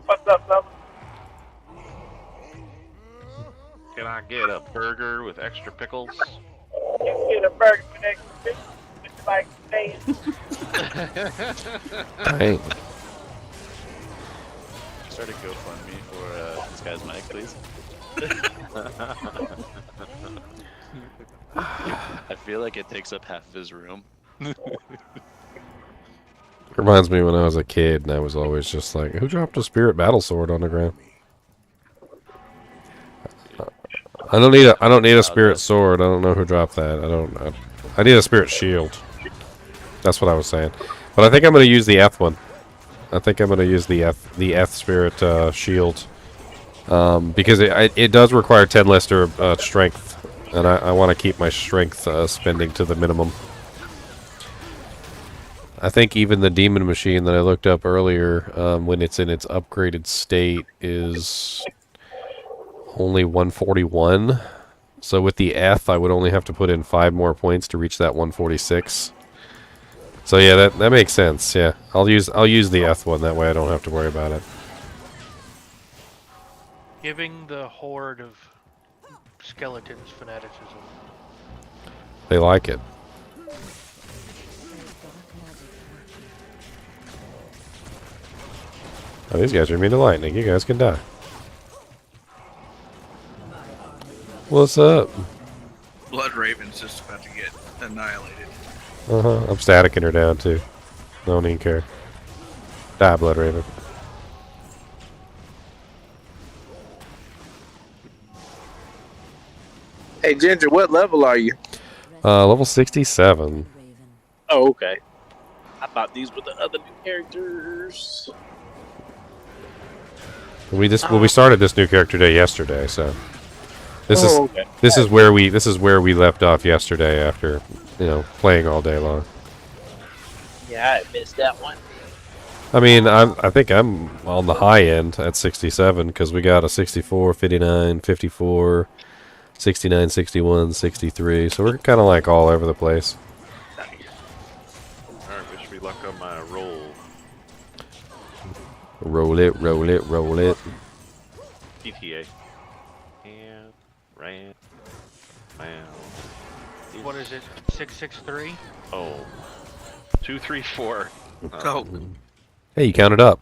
What's up, fella? Can I get a burger with extra pickles? You can get a burger with extra fish, just like saying. Dang. Start a GoFundMe for this guy's mic, please. I feel like it takes up half of his room. Reminds me when I was a kid and I was always just like, who dropped a spirit battle sword on the ground? I don't need a spirit sword. I don't know who dropped that. I need a spirit shield. That's what I was saying. But I think I'm going to use the F one. I think I'm going to use the F spirit shield. Because it does require 10 less strength. And I want to keep my strength spending to the minimum. I think even the demon machine that I looked up earlier, when it's in its upgraded state, is only 141. So with the F, I would only have to put in 5 more points to reach that 146. So yeah, that makes sense. Yeah, I'll use the F one. That way I don't have to worry about it. Giving the horde of skeletons fanaticism. They like it. Oh, these guys are immune to lightning. You guys can die. What's up? Blood Raven's just about to get annihilated. I'm staticking her down too. Don't even care. Die, Blood Raven. Hey, Ginger, what level are you? Level 67. Oh, okay. I thought these were the other new characters. We started this new character day yesterday, so this okay. is where we left off yesterday after, playing all day long. Yeah, I missed that one. I mean, I think I'm on the high end at 67 because we got a 64, 59, 54, 69, 61, 63. So we're kind of like all over the place. Alright, wish me luck on my roll. Roll it, roll it, roll it. PTA. And ran. Wow. What is it? 663? Oh. 2, 3, 4. Oh. Hey, you counted up.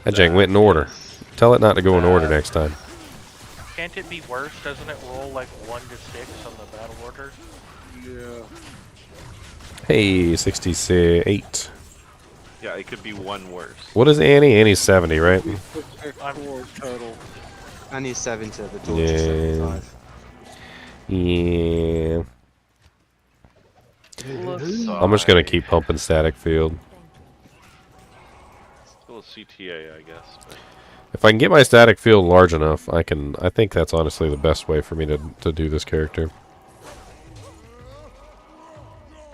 That jank went in order. Tell it not to go in order next time. Can't it be worse? Doesn't it roll like 1 to 6 on the battle order? Yeah. Hey, 68. Yeah, it could be one worse. What is Annie? Annie's 70, right? I'm total. And he's 70, the torch Yeah. is 75. Yeah. I'm just gonna keep pumping static field. Still a CTA, I guess. But... If I can get my static field large enough, I think that's honestly the best way for me to do this character.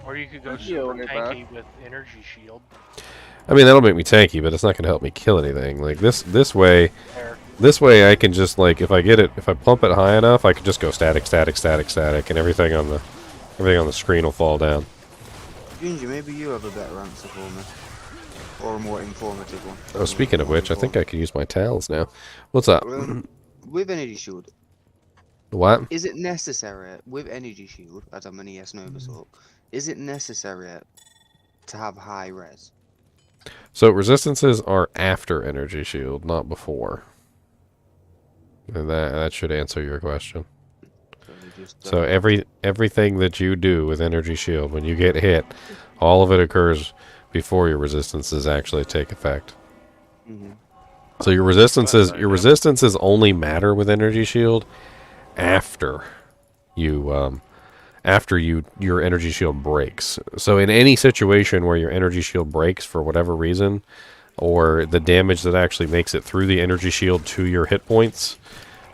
Or you could go super tanky with energy shield. I mean, that'll make me tanky, but it's not gonna help me kill anything. Like this way I can just like if I pump it high enough, I can just go static, static, static, static, and everything on the screen will fall down. Ginger, maybe you have a better answer for me. Or a more informative one. Oh, speaking of which, I think I can use my towels now. What's up? With Energy Shield, What? is it necessary, with Energy Shield, as I'm an ES Nova sort, is it necessary to have high res? So resistances are after energy shield, not before. And that should answer your question. So everything that you do with energy shield, when you get hit, all of it occurs before your resistances actually take effect. So your resistances only matter with energy shield after your energy shield breaks. So in any situation where your energy shield breaks for whatever reason, or the damage that actually makes it through the energy shield to your hit points,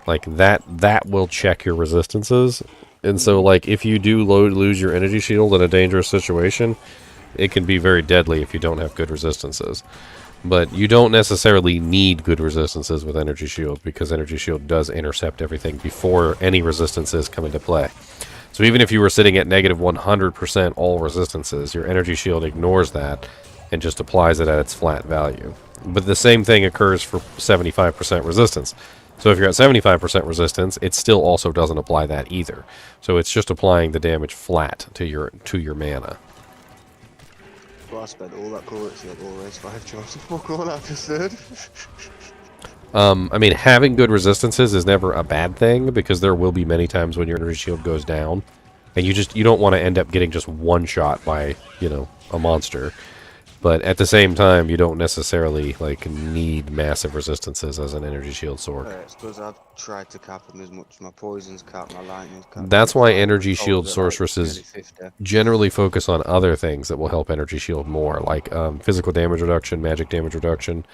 like that will check your resistances. And so like if you do lose your energy shield in a dangerous situation, it can be very deadly if you don't have good resistances. But you don't necessarily need good resistances with energy shield, because energy shield does intercept everything before any resistances come into play. So even if you were sitting at negative 100% all resistances, your energy shield ignores that and just applies it at its flat value. But the same thing occurs for 75% resistance. So if you're at 75% resistance, it still also doesn't apply that either. So it's just applying the damage flat to your mana. Well, I spent all that currency on all race 5 jobs to fuck all that episode. I mean, having good resistances is never a bad thing, because there will be many times when your energy shield goes down, and you don't want to end up getting just one shot by, a monster. But at the same time, you don't necessarily need massive resistances as an energy shield sword. It's because I've tried to cap them as much. My poison's capped, my lightning's capped. That's why energy shield sorceresses generally focus on other things that will help energy shield more, like physical damage reduction, magic damage reduction,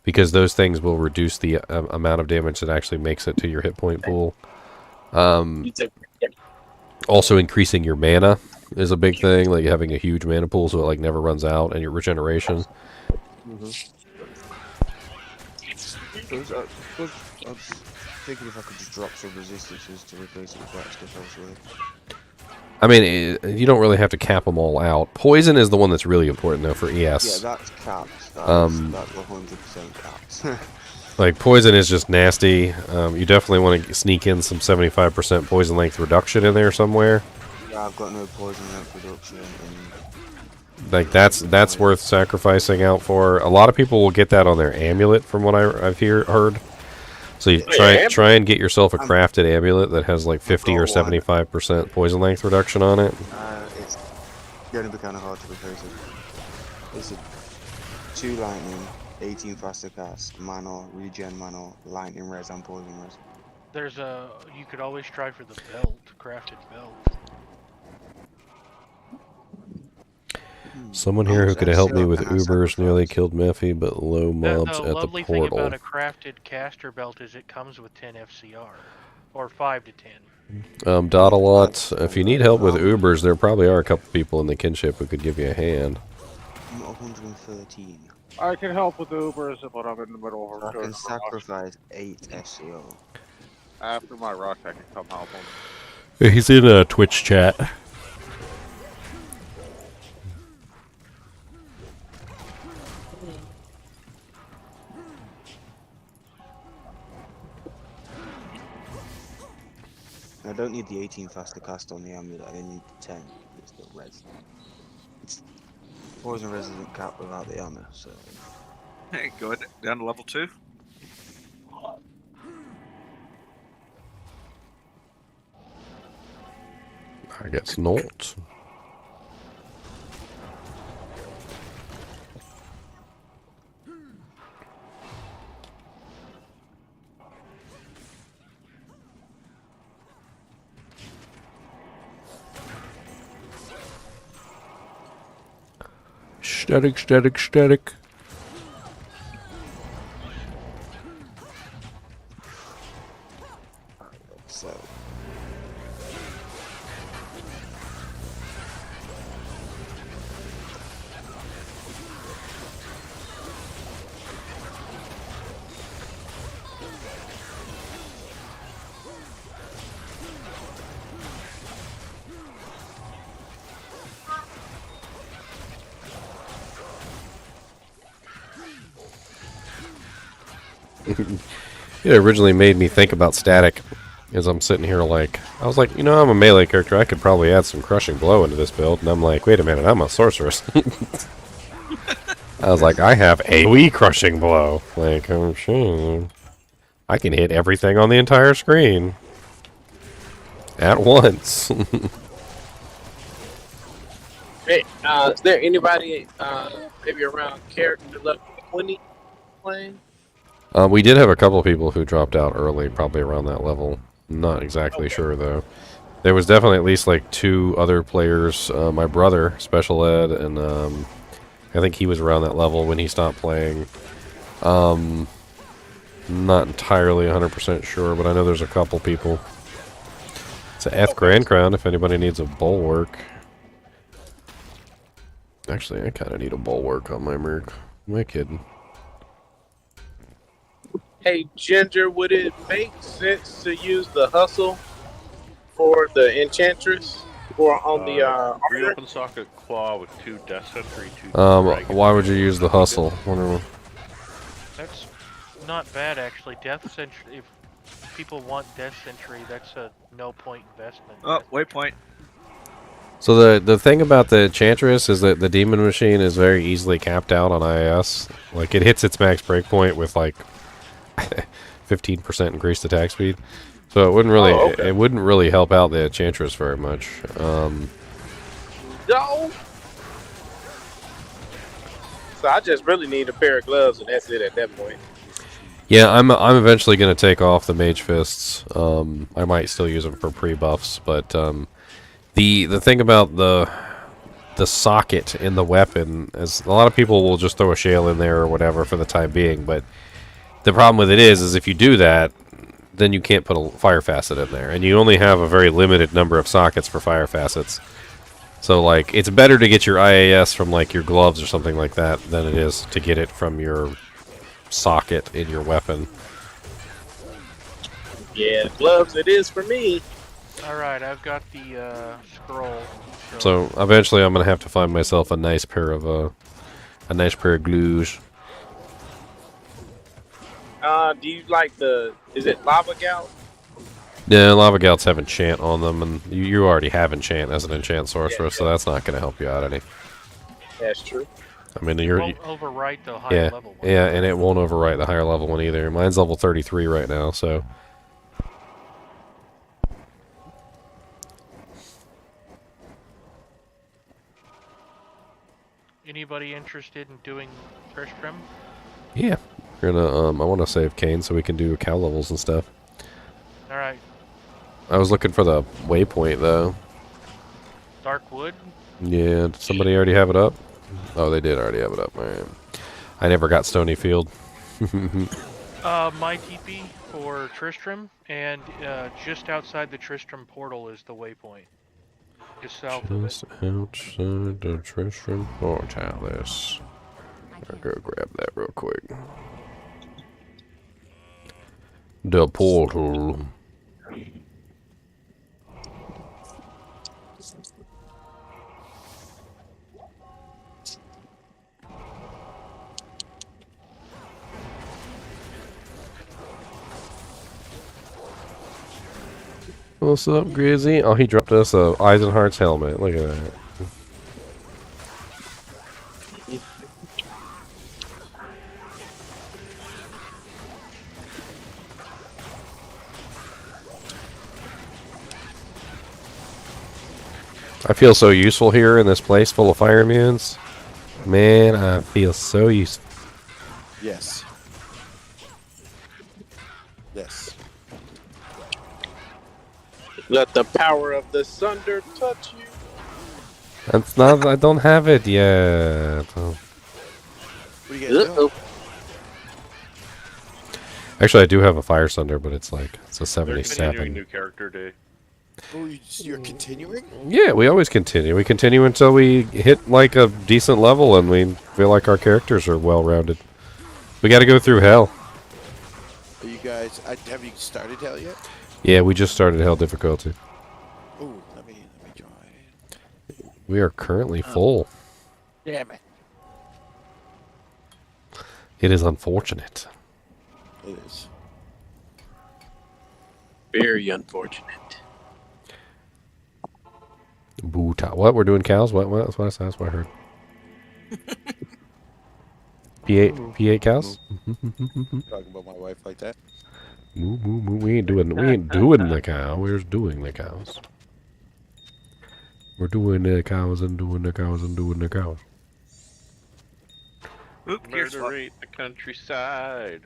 because those things will reduce the amount of damage that actually makes it to your hit point pool. Also, increasing your mana is a big thing, like having a huge mana pool so it never runs out, and your regeneration. I was thinking if I could just drop some resistances to replace it with that stuff elsewhere. I mean, you don't really have to cap them all out. Poison is the one that's really important, though, for ES. Yeah, that's capped. That's 100% capped. Like, poison is just nasty. You definitely want to sneak in some 75% poison length reduction in there somewhere. Yeah, I've got no poison length reduction. Like, that's worth sacrificing out for. A lot of people will get that on their amulet, from what I've heard. So you try and get yourself a crafted amulet that has like 50 or 75% poison length reduction on it. It's gonna be kind of hard to replace it. It's a 2 lightning, 18 faster cast, mana, regen mana, lightning res, and poison res. There's a. You could always try for the belt, crafted belt. Someone here who could have helped me with Ubers nearly killed Mephi, but low mobs The at the lovely thing portal. about a crafted caster belt is it comes with 10 FCR, or 5 to 10. Dot a lot. If you need help with Ubers, there probably are a couple people in the kinship who could give you a hand. I'm 113. I can help with Ubers, but I'm in the middle of I can sacrifice 8 SCO. After my rush, I can come help him. He's in a Twitch chat. I don't need the 18 faster cast on the amulet, I need the 10. It's the res. Poison res isn't capped without the armor, so. Hey, go ahead, down to level 2. I guess not. Static, static, static. So. It originally made me think about static as I'm sitting here like, I was like, you know, I'm a melee character, I could probably add some crushing blow into this build, and I'm like, wait a minute, I'm a sorceress. I was like, I have AoE crushing blow. Like, oh shit. I can hit everything on the entire screen. At once. Hey, is there anybody maybe around character level 20 playing? We did have a couple of people who dropped out early, probably around that level. Not exactly sure, though. There was definitely at least, like, 2 other players. My brother, Special Ed, and I think he was around that level when he stopped playing. Not entirely 100% sure, but I know there's a couple people. It's a F Grand Crown if anybody needs a bulwark. Actually, I kind of need a bulwark on my merc. Am I kidding? Hey, Ginger, would it make sense to use the hustle for the Enchantress or on the armor? Reopen socket claw with 2 death sentry, 2 dragon. Why would you use the hustle? That's not bad, actually. Death Sentry, if people want Death Sentry, that's a no-point investment. Oh, waypoint. So the thing about the Enchantress is that the Demon Machine is very easily capped out on IAS. Like, it hits its max breakpoint with, like, 15% increased attack speed, so it wouldn't really it wouldn't really help out the Enchantress very much. No. So I just really need a pair of gloves, and that's it at that point. Yeah, I'm eventually going to take off the Mage Fists. I might still use them for pre-buffs, but the thing about the socket in the weapon is a lot of people will just throw a shale in there or whatever for the time being, but the problem with it is if you do that, then you can't put a fire facet in there, and you only have a very limited number of sockets for fire facets. So, like, it's better to get your IAS from, like, your gloves or something like that than it is to get it from your socket in your weapon. Yeah, gloves it is for me. Alright, I've got the scroll. So, eventually I'm going to have to find myself a nice pair of glues. Do you like is it Lava Gout? Yeah, Lava Gouts have enchant on them, and you already have enchant as an enchant sorceress, so that's not going to help you out any. That's true. I mean, It you're won't overwrite the higher yeah, level one. yeah, and it won't overwrite the higher level one either. Mine's level 33 right now, so. Anybody interested in doing Tristram? Yeah, we're gonna. I want to save Kane so we can do cow levels and stuff. All right. I was looking for the waypoint though. Darkwood. Yeah, did somebody already have it up? Oh, they did already have it up. All right. I never got Stony Field. My TP for Tristram, and just outside the Tristram portal is the waypoint. Just south of it. Just outside the Tristram portals. I'll go grab that real quick. The portal. What's up, Grizzy? Oh, he dropped us a Eisenhardt's helmet. Look at that. I feel so useful here in this place full of fire immunes. Man, I feel so useful. Yes. Yes. Let the power of the Sunder touch you. That's not. I don't have it yet. Oh. What are you guys doing? Actually, I do have a Fire Sunder, but it's like it's a They're continuing 77. new character day. Oh, you're continuing? Yeah, we always continue. We continue until we hit like a decent level and we feel like our characters are well-rounded. We got to go through hell. Are you guys? Have you started hell yet? Yeah, we just started hell difficulty. Oh, let me join. We are currently full. Damn it! It is unfortunate. It is very unfortunate. Boota. What? We're doing cows? What? That's what I heard. P8 cows? talking about my wife like that. Moo, moo, moo. We ain't doing the cow. We're just doing the cows. We're doing the cows and doing the cows and doing the cows. Oop, here's what. Murderate the countryside.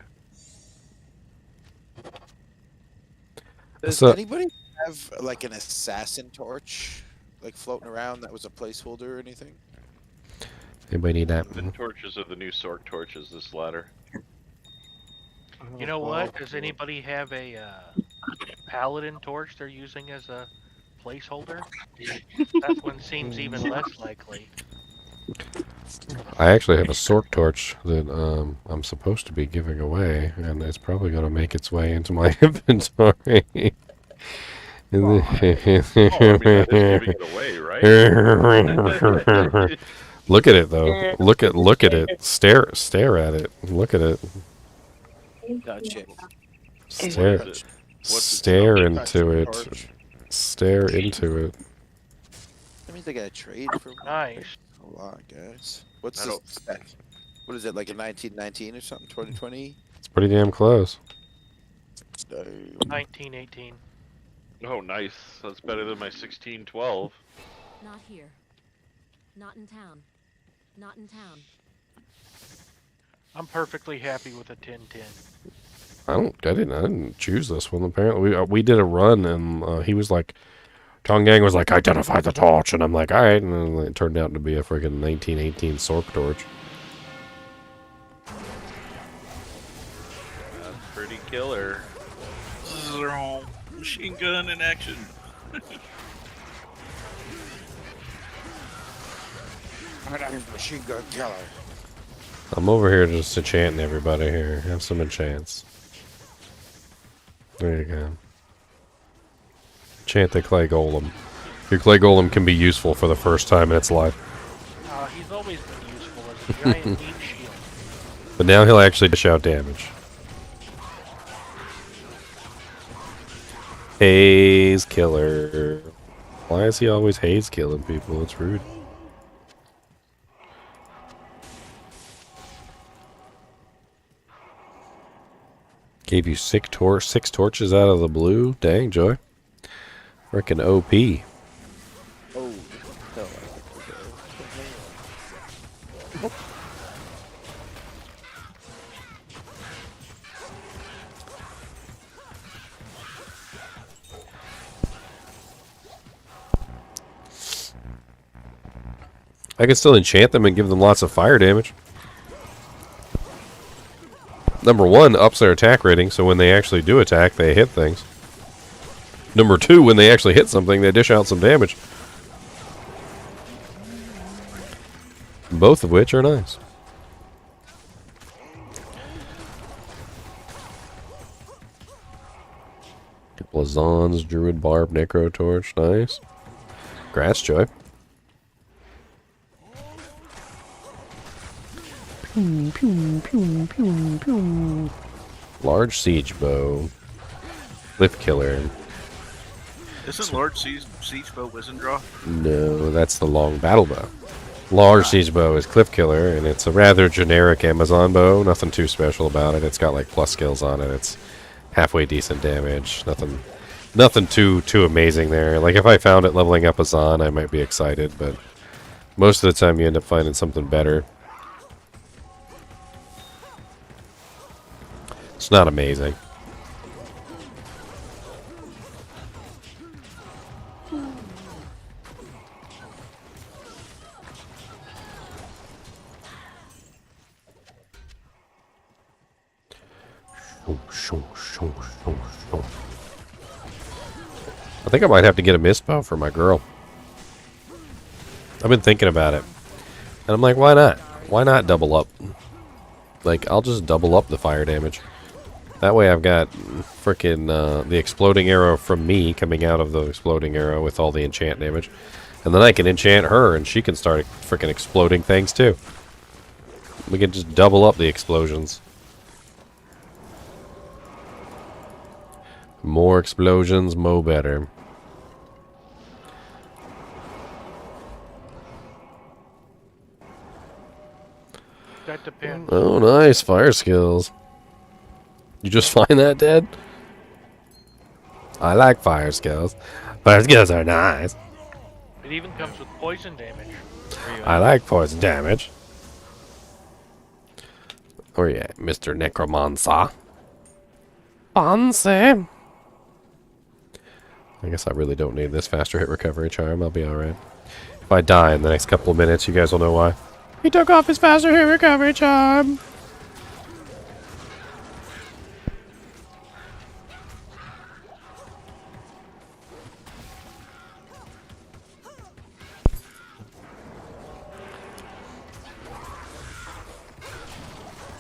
Does So- anybody have like an assassin torch, like floating around that was a placeholder or anything? Anybody need that? The torches are the new Sork torches, this ladder. You know what? Does anybody have a paladin torch they're using as a placeholder? That one seems even less likely. I actually have a Sork torch that I'm supposed to be giving away, and it's probably going to make its way into my inventory. Oh, I mean, that is giving it away, right? Look at it though. Look at it. Stare at it. Look at it. Gotcha. Stare into it. Stare into it. That means I got a trade for Nice. a lot, guys. What's this spec? What is it, like a 1919 or something? 2020? It's pretty damn close. 1918. Oh, nice. That's better than my 1612. Not here. Not in town. Not in town. I'm perfectly happy with a 1010. I didn't choose this one. Apparently, we did a run, and he was like, Tongang was like, identify the torch, and I'm like, all right, and then it turned out to be a freaking 1918 Sork torch. That's pretty killer. Machine gun in action. Machine gun killer. I'm over here just enchanting everybody here. Have some enchants. There you go. Enchant the clay golem. Your clay golem can be useful for the first time in its life. He's always been useful as a giant deep shield. But now he'll actually dish out damage. Haze killer. Why is he always haze killing people? It's rude. Gave you six torches out of the blue. Dang, Joy. Freaking OP. Oh, no. I can still enchant them and give them lots of fire damage. Number 1, ups their attack rating, so when they actually do attack, they hit things. Number 2, when they actually hit something, they dish out some damage. Both of which are nice. Couple of Zons, Druid Barb, Necro Torch, nice. Grass Joy. Pew, pew, pew, pew, pew. Large Siege Bow. Cliff Killer. Isn't large siege bow Wizen draw? No, that's the long battle bow. Large Siege Bow is Cliff Killer, and it's a rather generic Amazon bow. Nothing too special about it. It's got like plus skills on it. It's halfway decent damage. Nothing too amazing there. Like if I found it leveling up a Zon, I might be excited, but most of the time you end up finding something better. It's not amazing. I think I might have to get a mist bow for my girl. I've been thinking about it. And I'm like, why not? Why not double up? Like, I'll just double up the fire damage. That way I've got frickin' the exploding arrow from me coming out of the exploding arrow with all the enchant damage. And then I can enchant her and she can start frickin' exploding things too. We can just double up the explosions. More explosions, mo better. That depends. Oh, nice. Fire skills. You just find that, Dad? I like fire skills. Fire skills are nice. It even comes with poison damage. I like poison damage. Oh yeah, Mr. Necromancer. Fancy. I guess I really don't need this faster hit recovery charm. I'll be alright. If I die in the next couple of minutes, you guys will know why. He took off his faster hit recovery charm.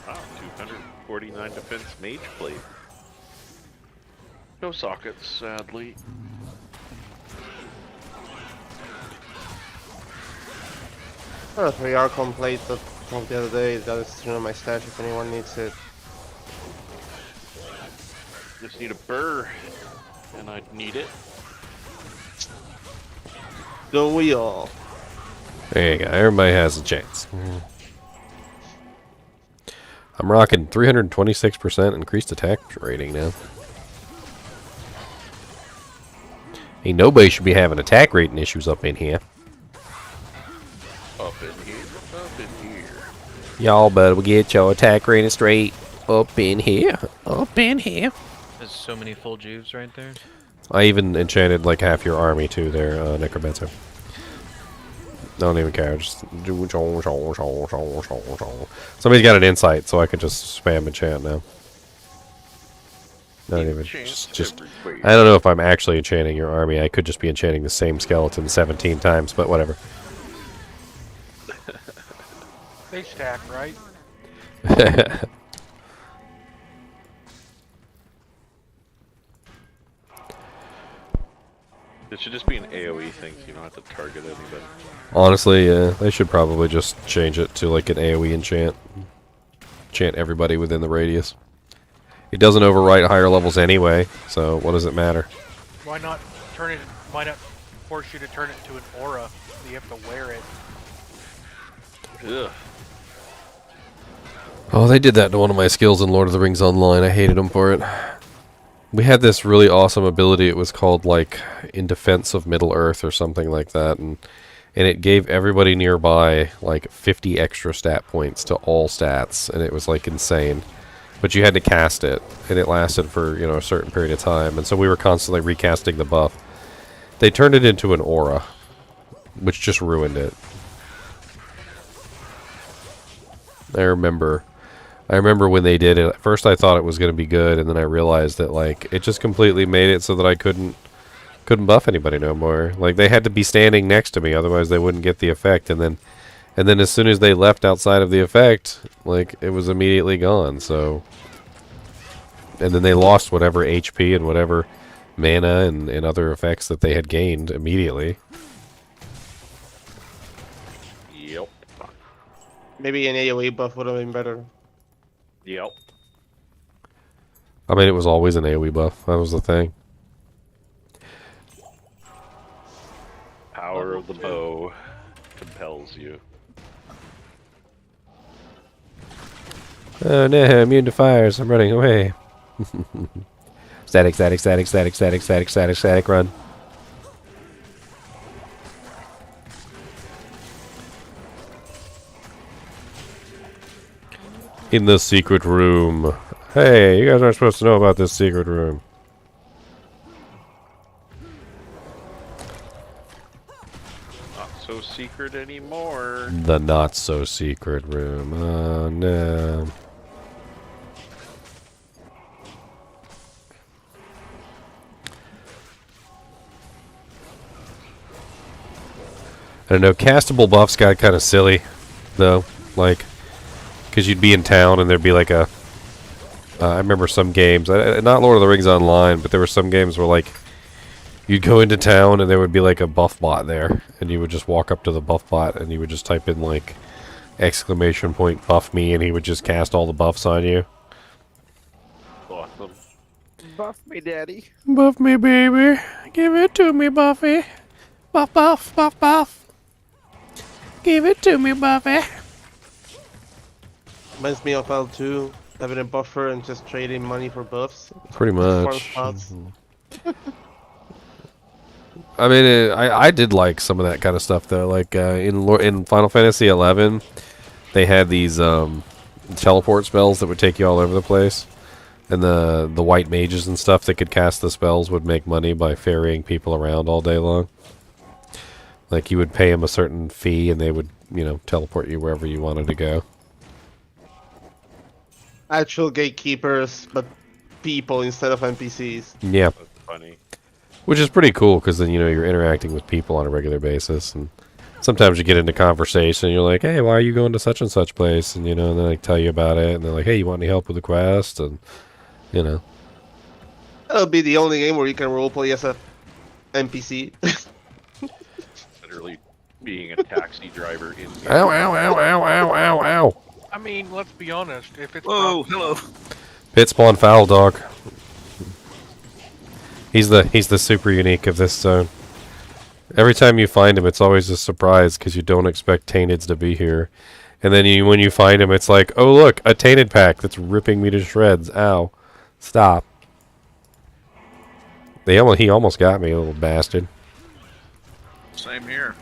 Wow, 249 defense mage blade. No sockets, sadly. Oh, 3R complete from the other day. That is still on my stash if anyone needs it. Just need a burr, and I need it. Don't we all? There you go. Everybody has a chance. I'm rocking 326% increased attack rating now. Ain't nobody should be having attack rating issues up in here. Up in here, up in here. Y'all better get your attack rating straight. Up in here, up in here. There's so many full juves right there. I even enchanted like half your army too there, Necromancer. Don't even care. Just do. Somebody's got an insight, so I can just spam enchant now. Not even. Just. I don't know if I'm actually enchanting your army. I could just be enchanting the same skeleton 17 times, but whatever. They stack, right? It should just be an AoE thing, so you don't have to target anybody. Honestly, yeah, they should probably just change it to like an AoE enchant. Enchant everybody within the radius. It doesn't overwrite higher levels anyway, so what does it matter? Why not turn it? Why not force you to turn it to an aura? So you have to wear it. Ugh. Oh, they did that to one of my skills in Lord of the Rings Online. I hated them for it. We had this really awesome ability. It was called, like, In Defense of Middle-earth or something like that, and it gave everybody nearby, like, 50 extra stat points to all stats, and it was, like, insane. But you had to cast it, and it lasted for, you know, a certain period of time, and so we were constantly recasting the buff. They turned it into an aura, which just ruined it. I remember when they did it. At first I thought it was going to be good, and then I realized that, like, it just completely made it so that I couldn't buff anybody no more. Like, they had to be standing next to me, otherwise they wouldn't get the effect, and then as soon as they left outside of the effect, like, it was immediately gone, so... And then they lost whatever HP and whatever mana and other effects that they had gained immediately. Yep. Maybe an AoE buff would have been better. Yep. I mean, it was always an AoE buff. That was the thing. Power of the bow compels you. Oh no, immune to fires. I'm running away. Static, static, static, static, static, static, static, static, run. In the secret room. Hey, you guys aren't supposed to know about this secret room. Not so secret anymore. The not so secret room. Oh no. I don't know, castable buffs got kind of silly, though. Like, because you'd be in town and there'd be like a... I remember some games, not Lord of the Rings Online, but there were some games where, like, you'd go into town and there would be like a buff bot there, and you would just walk up to the buff bot and you would just type in, like, exclamation point buff me, and he would just cast all the buffs on you. Awesome. Buff me, daddy. Buff me, baby. Give it to me, Buffy. Buff, buff, buff, buff. Give it to me, Buffy. Reminds me of L2, having a buffer and just trading money for buffs. Pretty much. Spots. I mean, I did like some of that kind of stuff, though. Like, in Final Fantasy XI, they had these teleport spells that would take you all over the place. And the white mages and stuff that could cast the spells would make money by ferrying people around all day long. Like, you would pay them a certain fee, and they would, you know, teleport you wherever you wanted to go. Actual gatekeepers, but people instead of NPCs. Yeah. That's funny. Which is pretty cool, because then, you know, you're interacting with people on a regular basis, and sometimes you get into conversation, and you're like, hey, why are you going to such and such place? And, you know, and then they tell you about it, and they're like, hey, you want any help with the quest? And, you know. That'll be the only game where you can roleplay as a NPC. Literally being a taxi driver in. Ow, ow, ow, ow, ow, ow, ow. I mean, let's be honest. If it's Whoa, hello. Pit spawn foul dog. He's the super unique of this zone. Every time you find him, it's always a surprise because you don't expect Tainteds to be here. And then when you find him, it's like, oh look, a Tainted pack that's ripping me to shreds. Ow. Stop. He almost got me, a little bastard. Same here.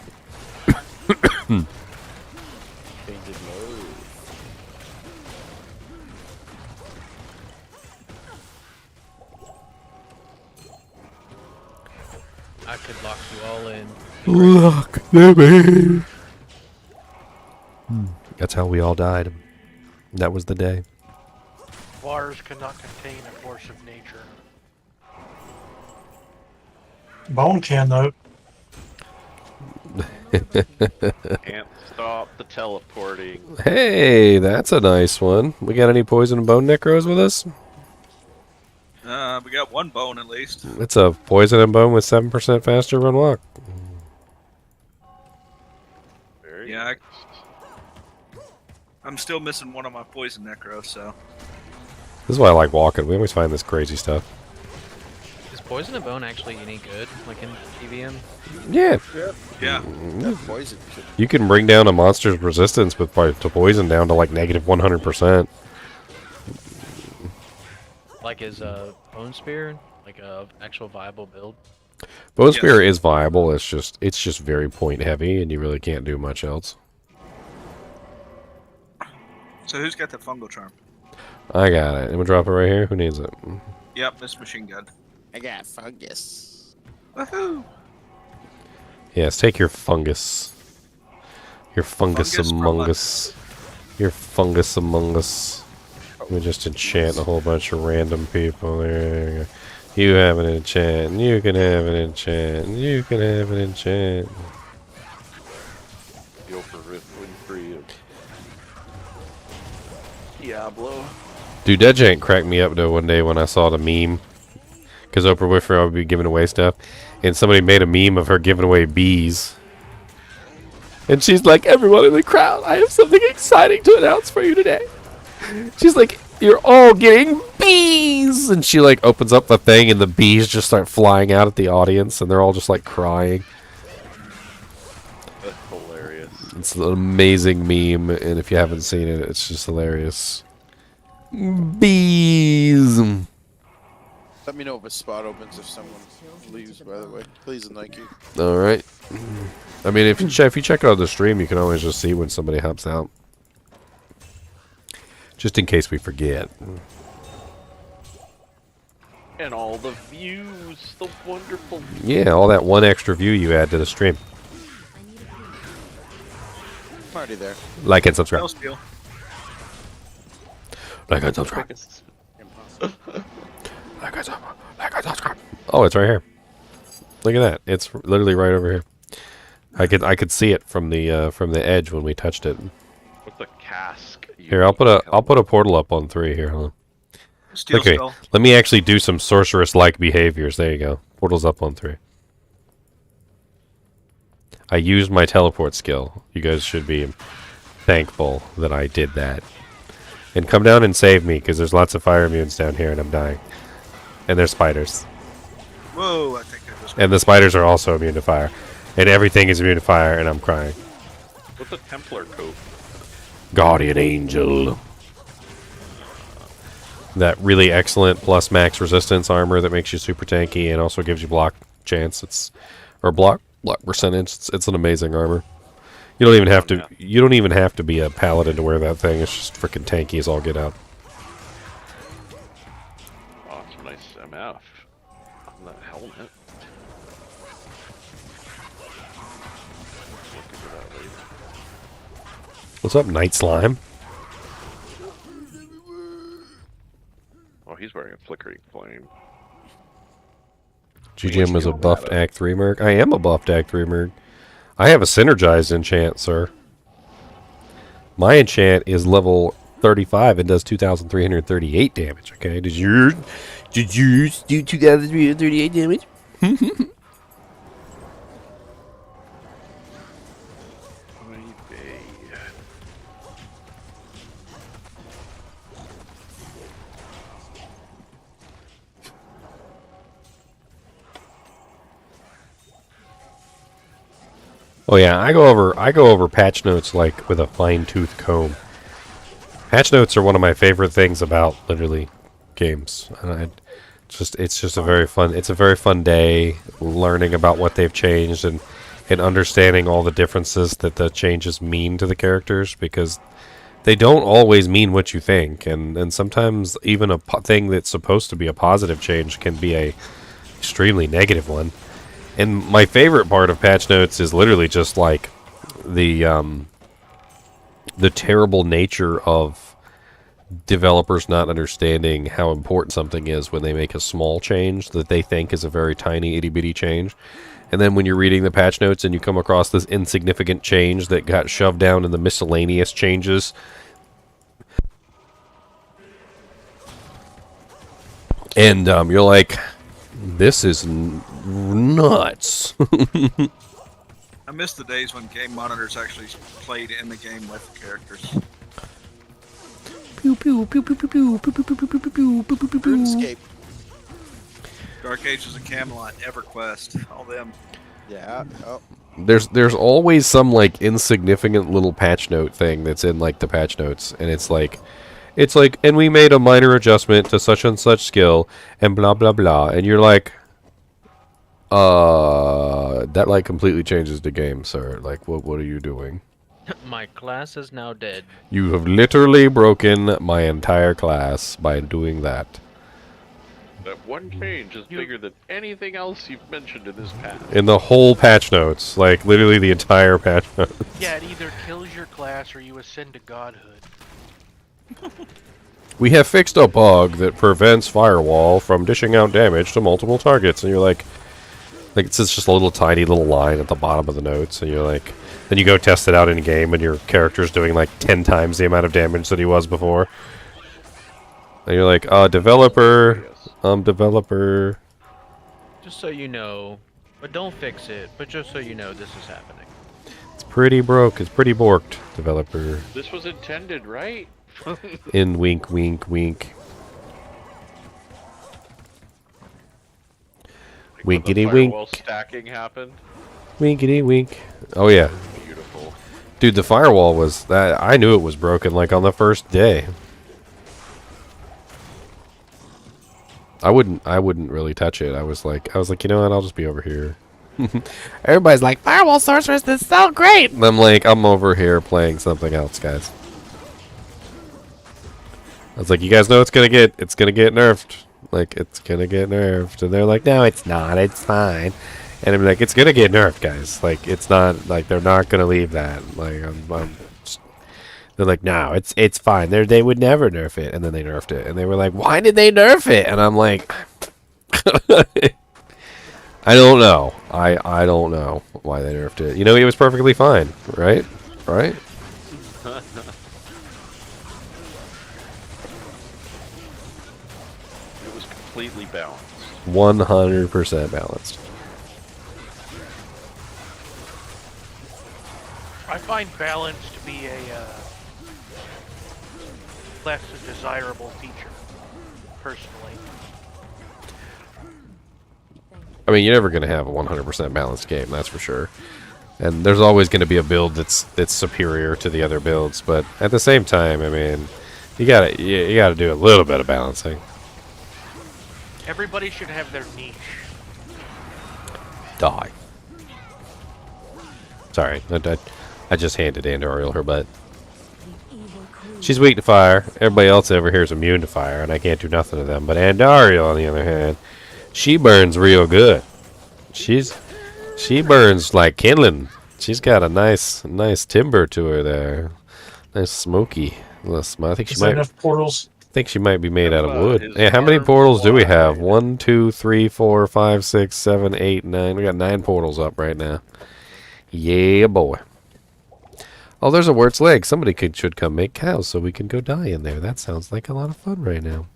I could lock you all in. Lock them in. That's how we all died. That was the day. Waters cannot contain a force of nature. Bone can, though. Can't stop the teleporting. Hey, that's a nice one. We got any poison and bone necros with us? We got one bone at least. It's a poison and bone with 7% faster run walk. Yeah, I'm still missing one of my poison necros, so. This is why I like walking. We always find this crazy stuff. Is poison and bone actually any good, like in PVM? Yeah. Yeah. Poison. You can bring down a monster's resistance to poison down to like -100%. Like is bone spear like a actual viable build? Bone Spear is viable. It's just very point heavy, and you really can't do much else. So who's got the fungal charm? I got it. I'm gonna drop it right here. Who needs it? Yep, this machine gun. I got fungus. Woohoo! Yes, take your fungus. Your fungus among us. Your fungus among us. Let me just enchant a whole bunch of random people. There you go. You have an enchant. You can have an enchant. You can have an enchant. Go for Winfrey of Diablo. Dude, that jank cracked me up though one day when I saw the meme. Because Oprah Winfrey would be giving away stuff. And somebody made a meme of her giving away bees. And she's like, everyone in the crowd, I have something exciting to announce for you today. She's like, you're all getting bees! And she like opens up the thing and the bees just start flying out at the audience. And they're all just like crying. That's hilarious. It's an amazing meme. And if you haven't seen it, it's just hilarious. Bees! Let me know if a spot opens if someone leaves, by the way. Please and thank you. Alright. I mean, if you check out the stream, you can always just see when somebody hops out. Just in case we forget. And all the views, the wonderful views. Yeah, all that one extra view you add to the stream. I'm already there. Like and subscribe. No steal. Like and subscribe. Like and subscribe. Oh, it's right here. Look at that. It's literally right over here. I could see it from the edge when we touched it. With the cask. Here, I'll put a portal up on 3 here. Hold on. Steal Okay, spell. let me actually do some sorceress-like behaviors. There you go. Portal's up on 3. I used my teleport skill. You guys should be thankful that I did that. And come down and save me, because there's lots of fire immunes down here, and I'm dying. And there's spiders. Whoa, I think I just... And the spiders are also immune to fire. And everything is immune to fire, and I'm crying. What's a Templar coat? Guardian Angel. That really excellent plus max resistance armor that makes you super tanky and also gives you block chance. Or block percentage. It's an amazing armor. You don't even have to. You don't even have to be a paladin to wear that thing. It's just freaking tanky as all get out. Oh, it's a nice MF on that helmet. Look into that later. What's up, Night Slime? Oh, he's wearing a flickering flame. GGM is a buffed Act 3 merc. I am a buffed Act 3 merc. I have a synergized enchant, sir. My enchant is level 35 and does 2,338 damage. Okay, did you do 2,338 damage? Oh yeah, I go over patch notes like with a fine-tooth comb. Patch notes are one of my favorite things about literally games. It's just a very fun day learning about what they've changed and understanding all the differences that the changes mean to the characters, because they don't always mean what you think, and sometimes even a thing that's supposed to be a positive change can be a extremely negative one. And my favorite part of patch notes is literally just like the terrible nature of developers not understanding how important something is when they make a small change that they think is a very tiny itty-bitty change. And then when you're reading the patch notes and you come across this insignificant change that got shoved down in the miscellaneous changes, and you're like, this is nuts. I miss the days when game monitors actually played in the game with the characters. Pew pew pew pew pew pew pew pew pew pew pew pew pew pew. RuneScape. Dark Ages of Camelot, EverQuest, all them. Yeah. Oh. There's always some like insignificant little patch note thing that's in like the patch notes, and it's like, and we made a minor adjustment to such and such skill, and blah blah blah, and you're like, that like completely changes the game, sir. Like, what are you doing? My class is now dead. You have literally broken my entire class by doing that. That one change is bigger than anything else you've mentioned in this past. In the whole patch notes, like literally the entire patch notes. Yeah, it either kills your class or you ascend to godhood. We have fixed a bug that prevents Firewall from dishing out damage to multiple targets, and you're like it's just a little tiny little line at the bottom of the notes, and you're like, then you go test it out in game, and your character's doing like 10 times the amount of damage that he was before. And you're like, developer, developer. Just so you know, but don't fix it. But just so you know, this is happening. It's pretty broke. It's pretty borked, developer. This was intended, right? In wink, wink, wink. Winkety wink. Stacking happened. Winkety wink. Oh yeah. Beautiful. Dude, the firewall was that. I knew it was broken like on the first day. I wouldn't really touch it. I was like, you know what? I'll just be over here. Everybody's like, Firewall Sorceress is so great. And I'm like, I'm over here playing something else, guys. I was like, you guys know it's gonna get nerfed. Like, it's gonna get nerfed. And they're like, no, it's not. It's fine. And I'm like, it's gonna get nerfed, guys. Like, it's not, like, they're not gonna leave that. Like, they're like, no, it's fine. They would never nerf it. And then they nerfed it. And they were like, why did they nerf it? And I'm like, I don't know. I don't know why they nerfed it. You know, it was perfectly fine, right? Right? It was completely balanced. 100% balanced. I find balance to be a less desirable feature, personally. I mean, you're never going to have a 100% balanced game, that's for sure. And there's always going to be a build that's superior to the other builds, but at the same time, I mean, you gotta do a little bit of balancing. Everybody should have their niche. Die. Sorry, I just handed Andoriel her butt. She's weak to fire. Everybody else over here is immune to fire, and I can't do nothing to them. But Andoriel, on the other hand, she burns real good. She burns like kindling. She's got a nice timber to her there. Nice smoky. I think she might. Enough portals. I think she might be made out of wood. Yeah, how many portals do we have? 1, 2, 3, 4, 5, 6, 7, 8, 9. We got 9 portals up right now. Yeah, boy. Oh, there's a Wirt's leg. Somebody should come make cows so we can go die in there. That sounds like a lot of fun right now.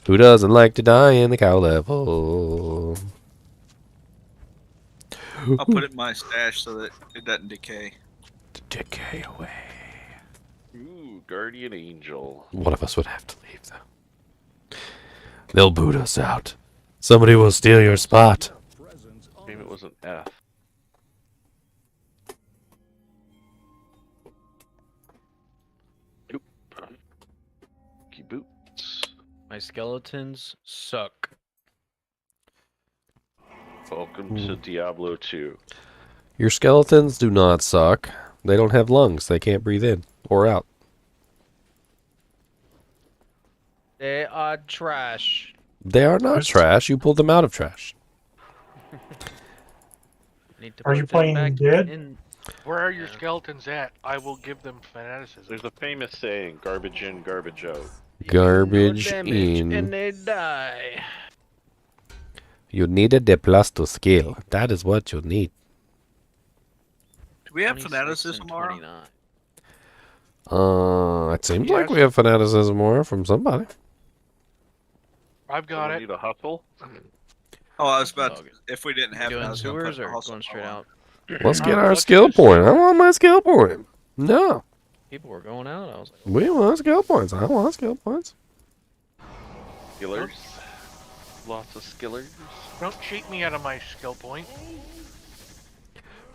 Who doesn't like to die in the cow level? I'll put it in my stash so that it doesn't decay. Decay away. Ooh, Guardian Angel. One of us would have to leave, though. They'll boot us out. Somebody will steal your spot. Maybe it was an F. Oop. Key boots. My skeletons suck. Welcome to Diablo 2. Your skeletons do not suck. They don't have lungs. They can't breathe in or out. They are trash. They are not trash. You pulled them out of trash. Are you playing dead? Where are your skeletons at? I will give them fanaticism. There's a famous saying, garbage in, garbage out. Garbage in. And they die. You needed the plus to skill. That is what you need. Do we have fanaticism tomorrow? It seems like we have fanaticism more from somebody. I've got it. Need a hustle? Oh, I was about to, if we didn't have Doing it, I was gonna sewers put the or hustle going straight out? Let's get our skill point. I want my skill point. No. People were going out. I was like, We want skill points. I want skill points. Skillers. Lots of skillers. Don't cheat me out of my skill point.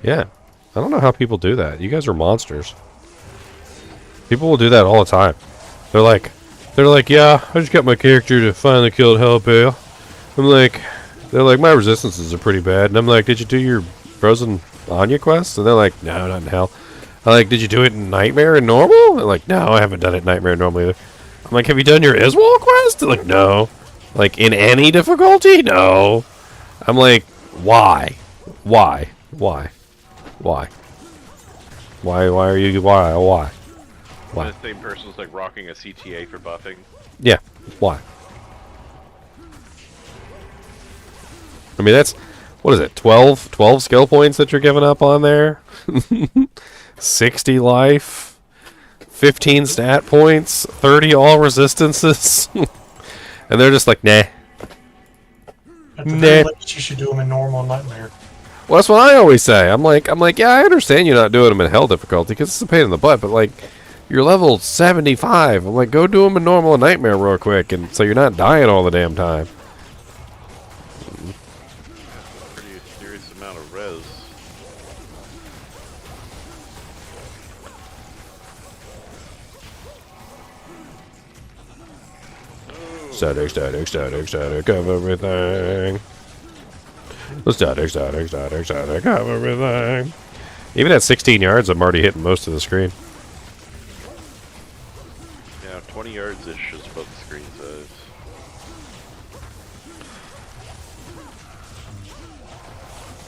Yeah. I don't know how people do that. You guys are monsters. People will do that all the time. They're like, yeah, I just got my character to finally kill Hellpale. They're like, my resistances are pretty bad. And I'm like, did you do your Frozen Anya quest? And they're like, no, not in Hell. I'm like, did you do it in Nightmare and Normal? They're like, no, I haven't done it in Nightmare and Normal either. I'm like, have you done your Iswal quest? They're like, no. Like, in any difficulty? No. I'm like, why? Why? Why? Why? Why are you, why? Why? The same person's like rocking a CTA for buffing. Yeah, why? I mean, that's, what is it, 12 skill points that you're giving up on there? 60 life, 15 stat points, 30 all resistances. And they're just like, nah. At the very least, you should do them in normal and nightmare. Well, that's what I always say. I'm like, yeah, I understand you're not doing them in hell difficulty because it's a pain in the butt, but like, you're level 75. I'm like, go do them in normal and nightmare real quick, and so you're not dying all the damn time. Pretty serious amount of res. Static of everything. Static of everything. Even at 16 yards, I'm already hitting most of the screen. Yeah, 20 yards-ish is about the screen size.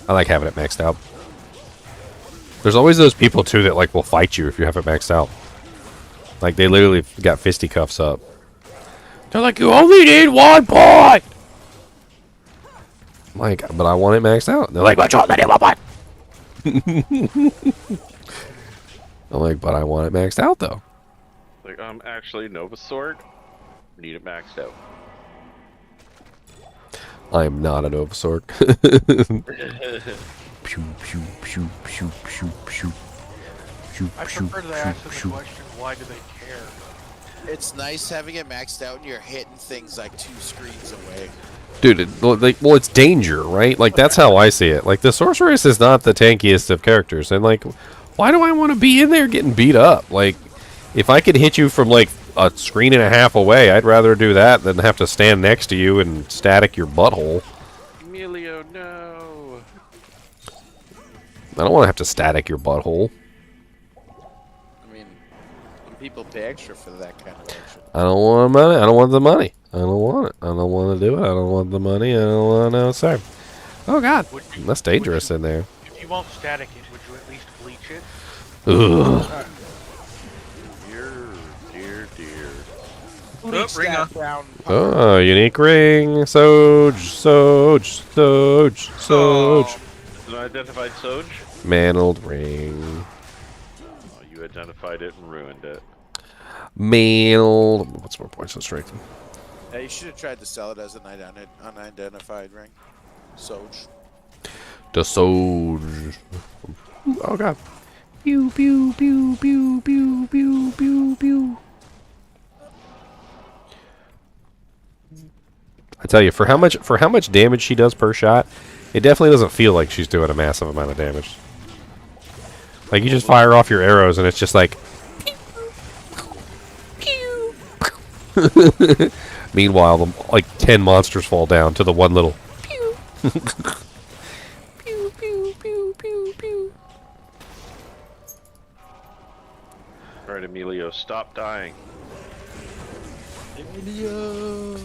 I like having it maxed out. There's always those people, too, that like will fight you if you have it maxed out. Like, they literally got fisticuffs up. They're like, you only need 1 point! I'm like, but I want it maxed out. They're like, but you only need 1 point! I'm like, but I want it maxed out, though. Like, actually, Nova Sword, need it maxed out. I am not a Nova Sword. Pew, pew, pew, pew, pew, pew. I prefer to ask them the question, why do they care? It's nice having it maxed out and you're hitting things like 2 screens away. Dude, well, it's danger, right? Like, that's how I see it. Like, the Sorceress is not the tankiest of characters. And, like, why do I want to be in there getting beat up? Like, if I could hit you from, like, a screen and a half away, I'd rather do that than have to stand next to you and static your butthole. Emilio, no! I don't want to have to static your butthole. I mean, some people pay extra for that kind of action. I don't want money. I don't want the money. I don't want it. I don't want to do it. I don't want the money. I don't want to know. Sorry. Oh, God. That's dangerous in there. If you won't static it, would you at least bleach it? Ugh. Dear. Bleach that brown part. Oh, unique ring. Soj. Unidentified Soj? Mantled ring. Oh, you identified it and ruined it. Mantled. What's more points on strength? Yeah, you should have tried to sell it as an unidentified ring. Soj. The Soj. Oh, God. Pew, pew, pew, pew, pew, pew, pew, pew. I tell you, for how much damage she does per shot, it definitely doesn't feel like she's doing a massive amount of damage. Like, you just fire off your arrows and it's just like... Pew, pew. Meanwhile, like 10 monsters fall down to the one little... Pew. Pew, pew, pew, pew, pew. Alright, Emilio, stop dying. Emilio.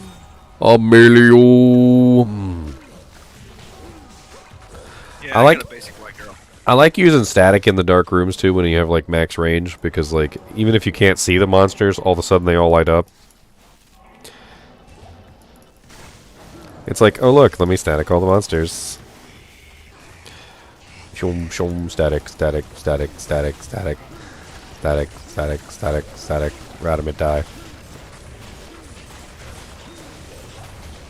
Yeah, I like got a basic white girl. I like using static in the dark rooms too when you have like max range, because like even if you can't see the monsters, all of a sudden they all light up. It's like, oh look, let me static all the monsters. Shum shum static. Radamit die.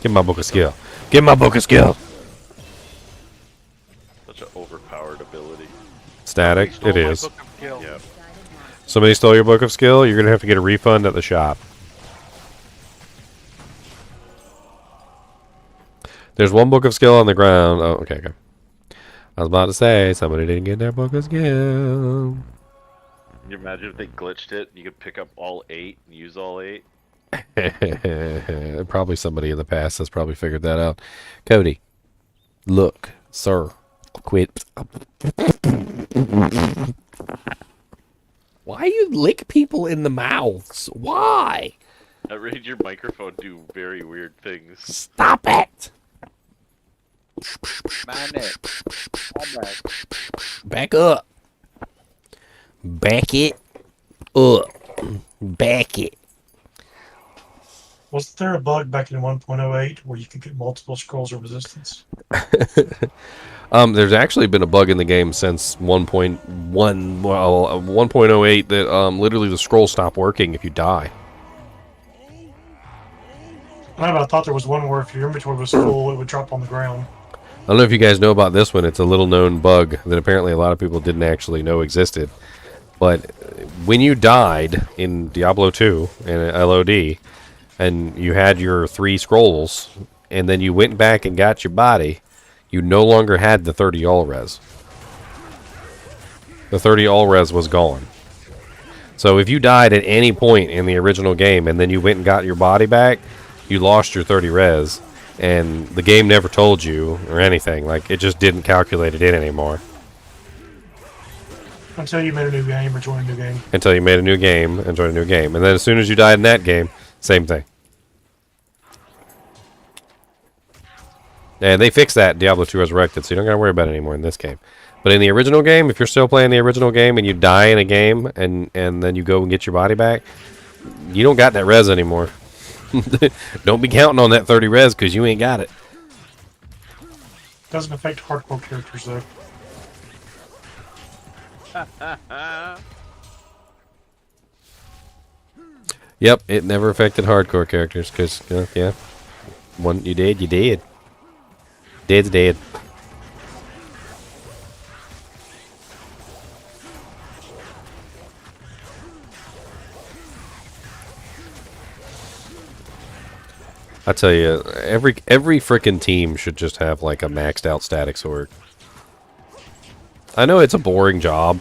Give my book a skill. Give my book a skill. Such an overpowered ability. Static, it is. Yep. Somebody stole your book of skill, you're gonna have to get a refund at the shop. There's one book of skill on the ground. Oh, okay, okay. I was about to say somebody didn't get their book of skill. Can you imagine if they glitched it? You could pick up all 8 and use all 8. Probably somebody in the past has probably figured that out. Cody, look, sir, quit. Why you lick people in the mouths? Why? That made your microphone do very weird things. Stop it! Back up. Back it up. Back it. Was there a bug back in 1.08 where you could get multiple scrolls of resistance? There's actually been a bug in the game since 1.1, well, 1.08 that literally the scrolls stop working if you die. I thought there was one where if your inventory was full, it would drop on the ground. I don't know if you guys know about this one. It's a little known bug that apparently a lot of people didn't actually know existed. But when you died in Diablo 2 and LOD, and you had your 3 scrolls, and then you went back and got your body, you no longer had the 30 all res. The 30 all res was gone. So if you died at any point in the original game and then you went and got your body back, you lost your 30 res, and the game never told you or anything. Like, it just didn't calculate it in anymore. Until you made a new game or joined a new game. Until you made a new game and joined a new game. And then as soon as you died in that game, same thing. And they fixed that in Diablo 2 Resurrected, so you don't gotta worry about it anymore in this game. But in the original game, if you're still playing the original game and you die in a game and then you go and get your body back, you don't got that res anymore. Don't be counting on that 30 res because you ain't got it. Doesn't affect hardcore characters though. Yep, it never affected hardcore characters because, yeah, one you did, you did. Dead's dead. I tell you, every frickin' team should just have like a maxed out static sword. I know it's a boring job,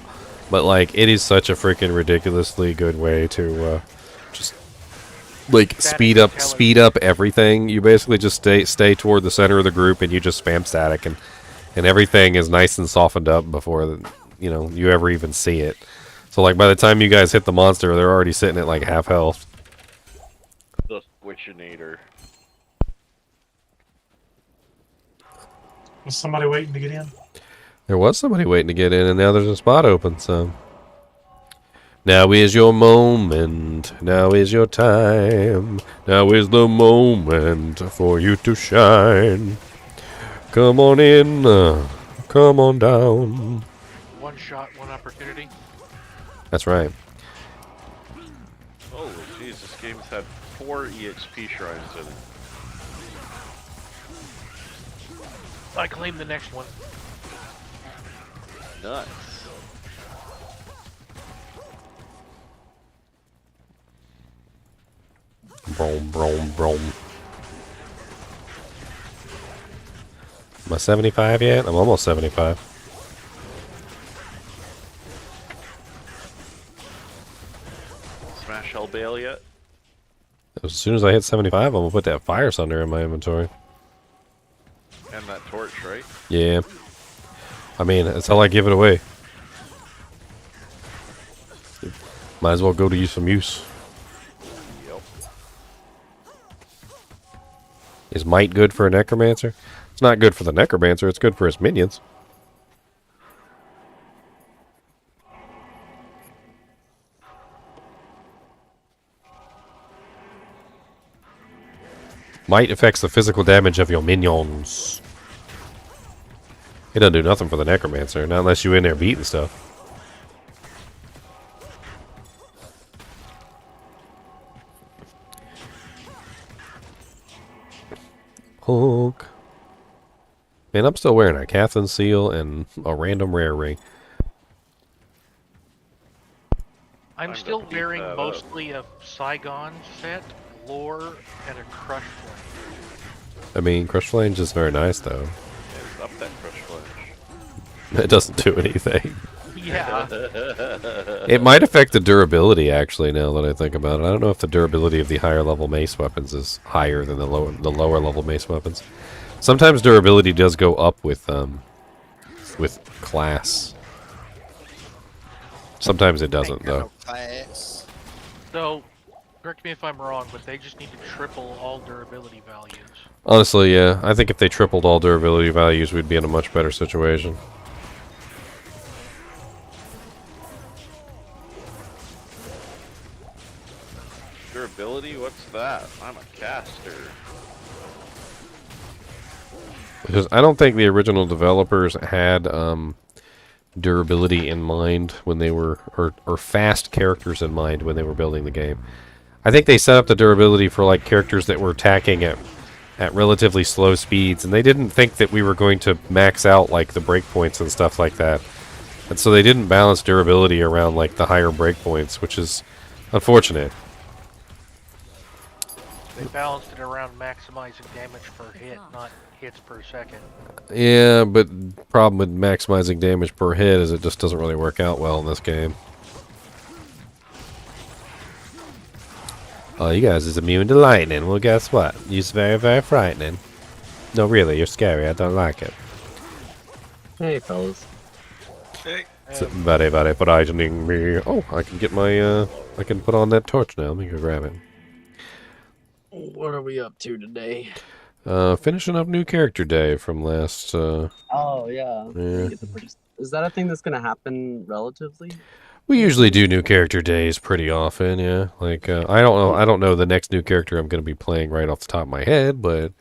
but like it is such a freaking ridiculously good way to just like speed up everything. You basically just stay toward the center of the group and you just spam static, and everything is nice and softened up before you ever even see it. So like by the time you guys hit the monster, they're already sitting at like half health. The Squishinator. Was somebody waiting to get in? There was somebody waiting to get in, and now there's a spot open, so... Now is your moment. Now is your time. Now is the moment for you to shine. Come on in. Come on down. One shot, one opportunity. That's right. Holy jeez, this game's had 4 EXP shrines in it. I claim the next one. Nuts. Brom, brom, brom. Am I 75 yet? I'm almost 75. Smash Hellbale yet? As soon as I hit 75, I'm gonna put that Fire Sunder in my inventory. And that torch, right? Yeah. I mean, that's how I give it away. Might as well go to use some use. Yep. Is Might good for a Necromancer? It's not good for the Necromancer, it's good for his minions. Might affects the physical damage of your minions. It doesn't do nothing for the Necromancer, not unless you're in there beating stuff. Hulk. Man, I'm still wearing a Catherine seal and a random rare ring. I'm still wearing mostly a Saigon set, lore, and a crush flame. I mean, Crush Flange is very nice, though. Yeah, up that Crush Flange. It doesn't do anything. Yeah. It might affect the durability, actually, now that I think about it. I don't know if the durability of the higher level mace weapons is higher than the lower level mace weapons. Sometimes durability does go up with class. Sometimes it doesn't, though. Class. So, correct me if I'm wrong, but they just need to triple all durability values. Honestly, yeah. I think if they tripled all durability values, we'd be in a much better situation. Durability? What's that? I'm a caster. Because I don't think the original developers had durability in mind when they were, or fast characters in mind when they were building the game. I think they set up the durability for like characters that were attacking at relatively slow speeds, and they didn't think that we were going to max out like the breakpoints and stuff like that. And so they didn't balance durability around like the higher breakpoints, which is unfortunate. They balanced it around maximizing damage per hit, not hits per second. Yeah, but problem with maximizing damage per hit is it just doesn't really work out well in this game. Oh, you guys is immune to lightning. Well, guess what? You're very, very frightening. No, really, you're scary. I don't like it. Hey, fellas. Hey. Very, very frightening me. Oh, I can get my, I can put on that torch now. Let me go grab it. What are we up to today? Finishing up new character day from last, Oh, yeah. Yeah. Is that a thing that's gonna happen relatively? We usually do new character days pretty often, yeah. Like, I don't know the next new character I'm going to be playing right off the top of my head, but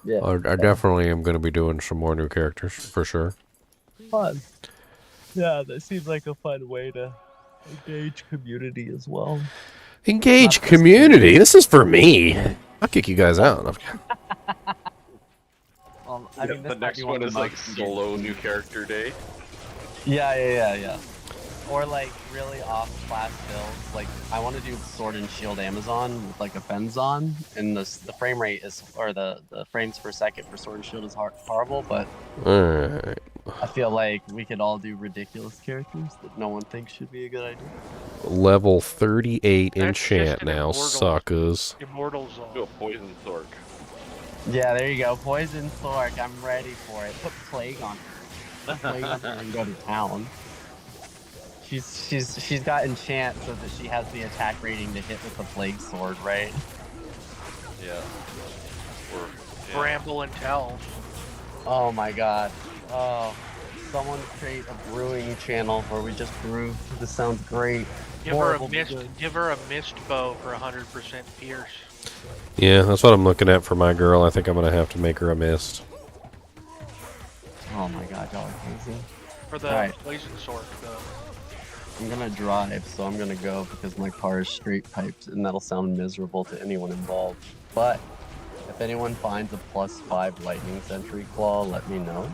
Yeah. I definitely am going to be doing some more new characters, for sure. Fun. Yeah, that seems like a fun way to engage community as well. Engage community? This is for me. I'll kick you guys out. I mean, The next one is like solo new character day. Yeah. Or like really off-class builds. Like I want to do Sword and Shield Amazon with like a Fenzon, and the frame rate is, or the frames per second for Sword and Shield is horrible. But Alright. I feel like we could all do ridiculous characters that no one thinks should be a good idea. Level 38 That's enchant just an now, immortal- suckers. Immortal Zone. Do a poison Thork. Yeah, there you go. Poison Thork. I'm ready for it. Put Plague on her. Put Plague on her and go to town. She's got enchant so that she has the attack rating to hit with the Plague Sword, right? Yeah. Or, Bramble and Tell. Oh my god. Oh, someone create a brewing channel where we just brew. This sounds great. Give her a mist bow for 100% pierce. Yeah, that's what I'm looking at for my girl. I think I'm going to have to make her a mist. Oh my god, y'all are crazy. For the Alright. poison sword, though. I'm gonna drive, so I'm gonna go because my car is straight piped, and that'll sound miserable to anyone involved. But if anyone finds a +5 lightning sentry claw, let me know.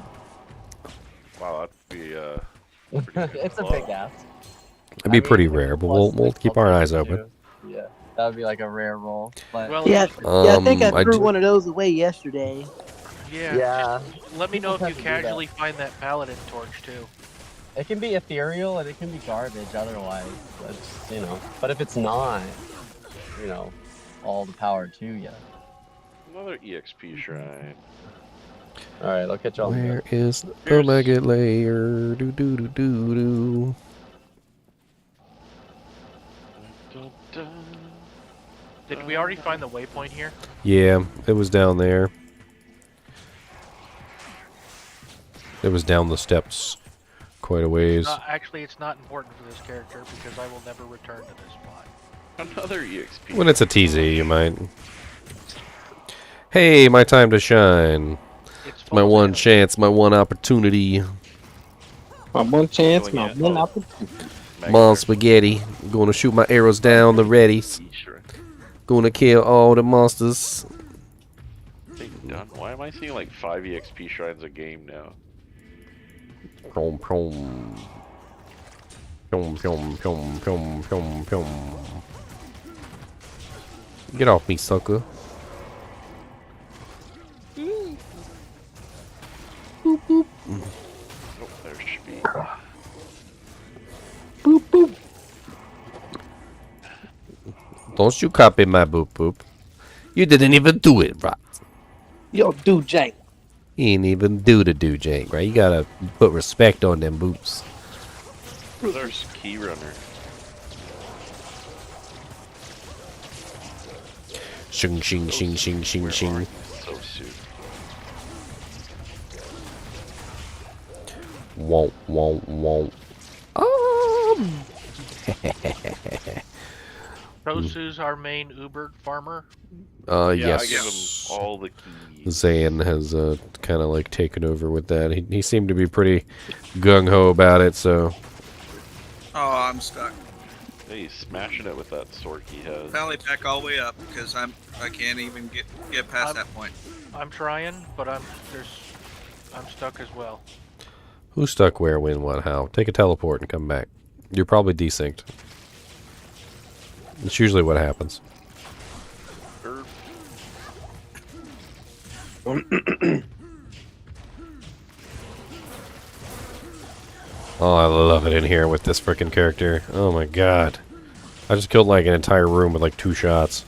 wow, that'd be It's a big ask. It'd be pretty rare, but we'll keep our eyes open. Yeah, that would be like a rare roll. But Well, Yeah, I think I I threw d- one of those away yesterday. Yeah. yeah, Let me know People if you tend to do that. casually find that paladin torch too. it can be ethereal and it can be garbage otherwise. That's, you know. But if it's not, you know, all the power to you. another EXP shrine. All right, I'll catch y'all. in a Where bit. is the Mega Layer? Do do do do do. Did we already find the waypoint here? Yeah, it was down there. It was down the steps quite a ways. Actually, it's not important for this character because I will never return to this spot. Another EXP. When it's a TZ, you might. Hey, my time to shine. It's My full one of chance, my one opportunity. My one chance, Doing my it. one opportunity. Mom spaghetti. Gonna shoot my arrows down the readies. Gonna kill all the monsters. Done. Why am I seeing like 5 EXP shrines a game now? Prom prom. Prom prom prom prom prom prom. Get off me, sucker. Don't you copy my boop boop. You didn't even do it right. Yo, do jank. You ain't even do the do jank, right? You gotta put respect on them boops. Where's our key runner? Shing, shing, shing, shing, shing, shing. So soon. Won't, won't, won't. Tosu's our main Uber farmer. Yeah, Yes. I give him all the keys. Zayn has kind of like taken over with that. He seemed to be pretty gung ho about it. So Oh, I'm stuck. Hey, he's smashing it with that sword he has. Pally back all the way up because I can't even get past that point. I'm trying, but I'm stuck as well. who's stuck where, when, what, how? Take a teleport and come back. You're probably desynced. It's usually what happens. Oh, I love it in here with this frickin' character. Oh my god. I just killed like an entire room with like 2 shots.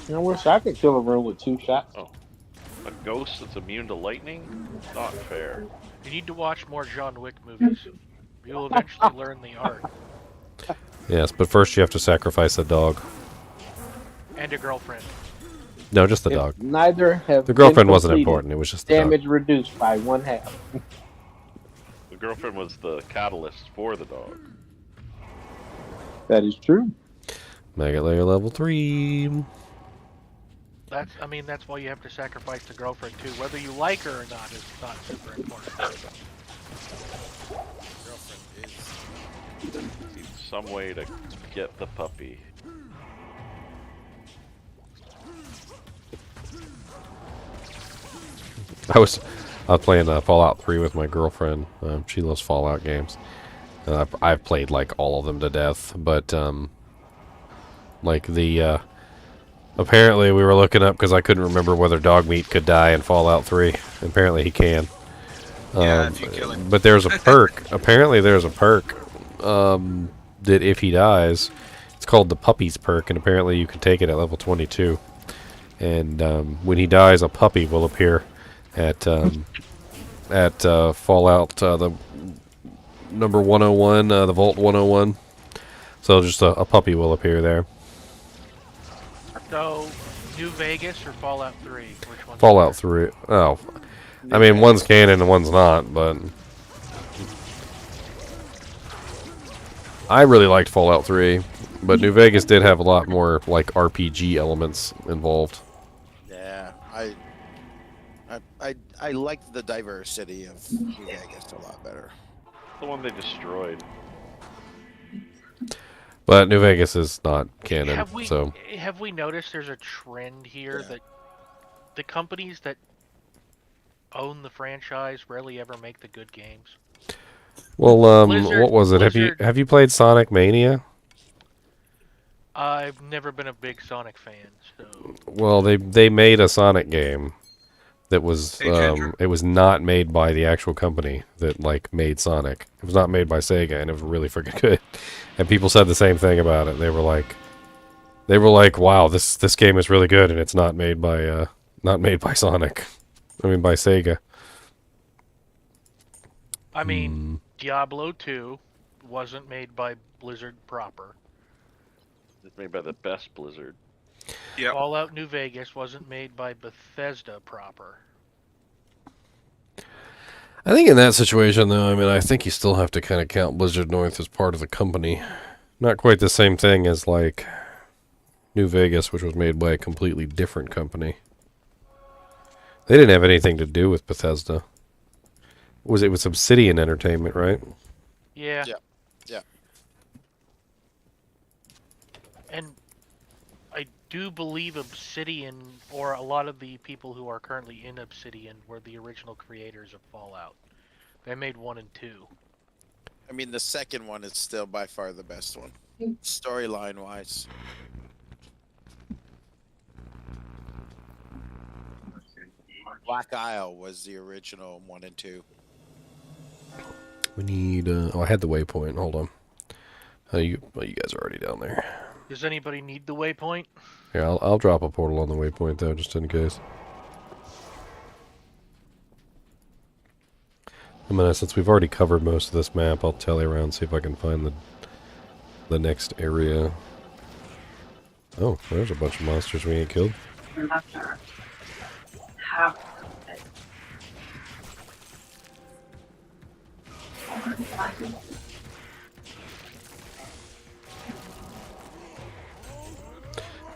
I wish I could kill a room with 2 shots. Oh. A ghost that's immune to lightning? Not fair. You need to watch more John Wick movies. You'll eventually learn the art. Yes, but first you have to sacrifice a dog. And a girlfriend. No, just the If dog. Neither have The girlfriend been wasn't completed, important, it was just the dog. damage reduced by 1/2. The girlfriend was the catalyst for the dog. That is true. Mega Layer level 3. That's why you have to sacrifice the girlfriend too. Whether you like her or not is not super important. Need some way to get the puppy. I was playing Fallout 3 with my girlfriend. She loves Fallout games. I've played like all of them to death, but like the apparently we were looking up because I couldn't remember whether dog meat could die in Fallout 3. Apparently he can. Yeah, if you kill him. But there's a perk. Apparently there's a perk that if he dies, it's called the Puppies perk, and apparently you can take it at level 22. And when he dies, a puppy will appear at Fallout the number 101, the Vault 101. So just a puppy will appear there. So, New Vegas or Fallout 3? Which one's Fallout 3. Oh, I mean one's canon and one's not, but I really liked Fallout 3, but New Vegas did have a lot more like RPG elements involved. Yeah, I liked the diversity of New Vegas a lot better. The one they destroyed. But New Vegas is not canon, Have we noticed there's a trend here that the companies that own the franchise rarely ever make the good games? Well, Blizzard, what was it? Have you played Sonic Mania? I've never been a big Sonic fan, so. Well, they made a Sonic game that was it was not made by the actual company that like made Sonic. It was not made by Sega, and it was really freaking good. And people said the same thing about it. They were like, "Wow, this game is really good," and it's not made by Sonic. I mean, by Sega. I mean, Diablo 2 wasn't made by Blizzard proper. It's made by the best Blizzard. Yep. Fallout New Vegas wasn't made by Bethesda proper. I think in that situation, though, I mean, I think you still have to kind of count Blizzard North as part of the company. Not quite the same thing as, like, New Vegas, which was made by a completely different company. They didn't have anything to do with Bethesda. It was Obsidian Entertainment, right? Yeah. Yeah. And I do believe Obsidian, or a lot of the people who are currently in Obsidian, were the original creators of Fallout. They made 1 and 2. I mean, the second one is still by far the best one, storyline-wise. Black Isle was the original 1 and 2. We need... oh, I had the waypoint. Hold on. You guys are already down there. Does anybody need the waypoint? Here, I'll drop a portal on the waypoint though, just in case. I'm gonna, since we've already covered most of this map, I'll tally around, see if I can find the next area. Oh, there's a bunch of monsters we ain't killed.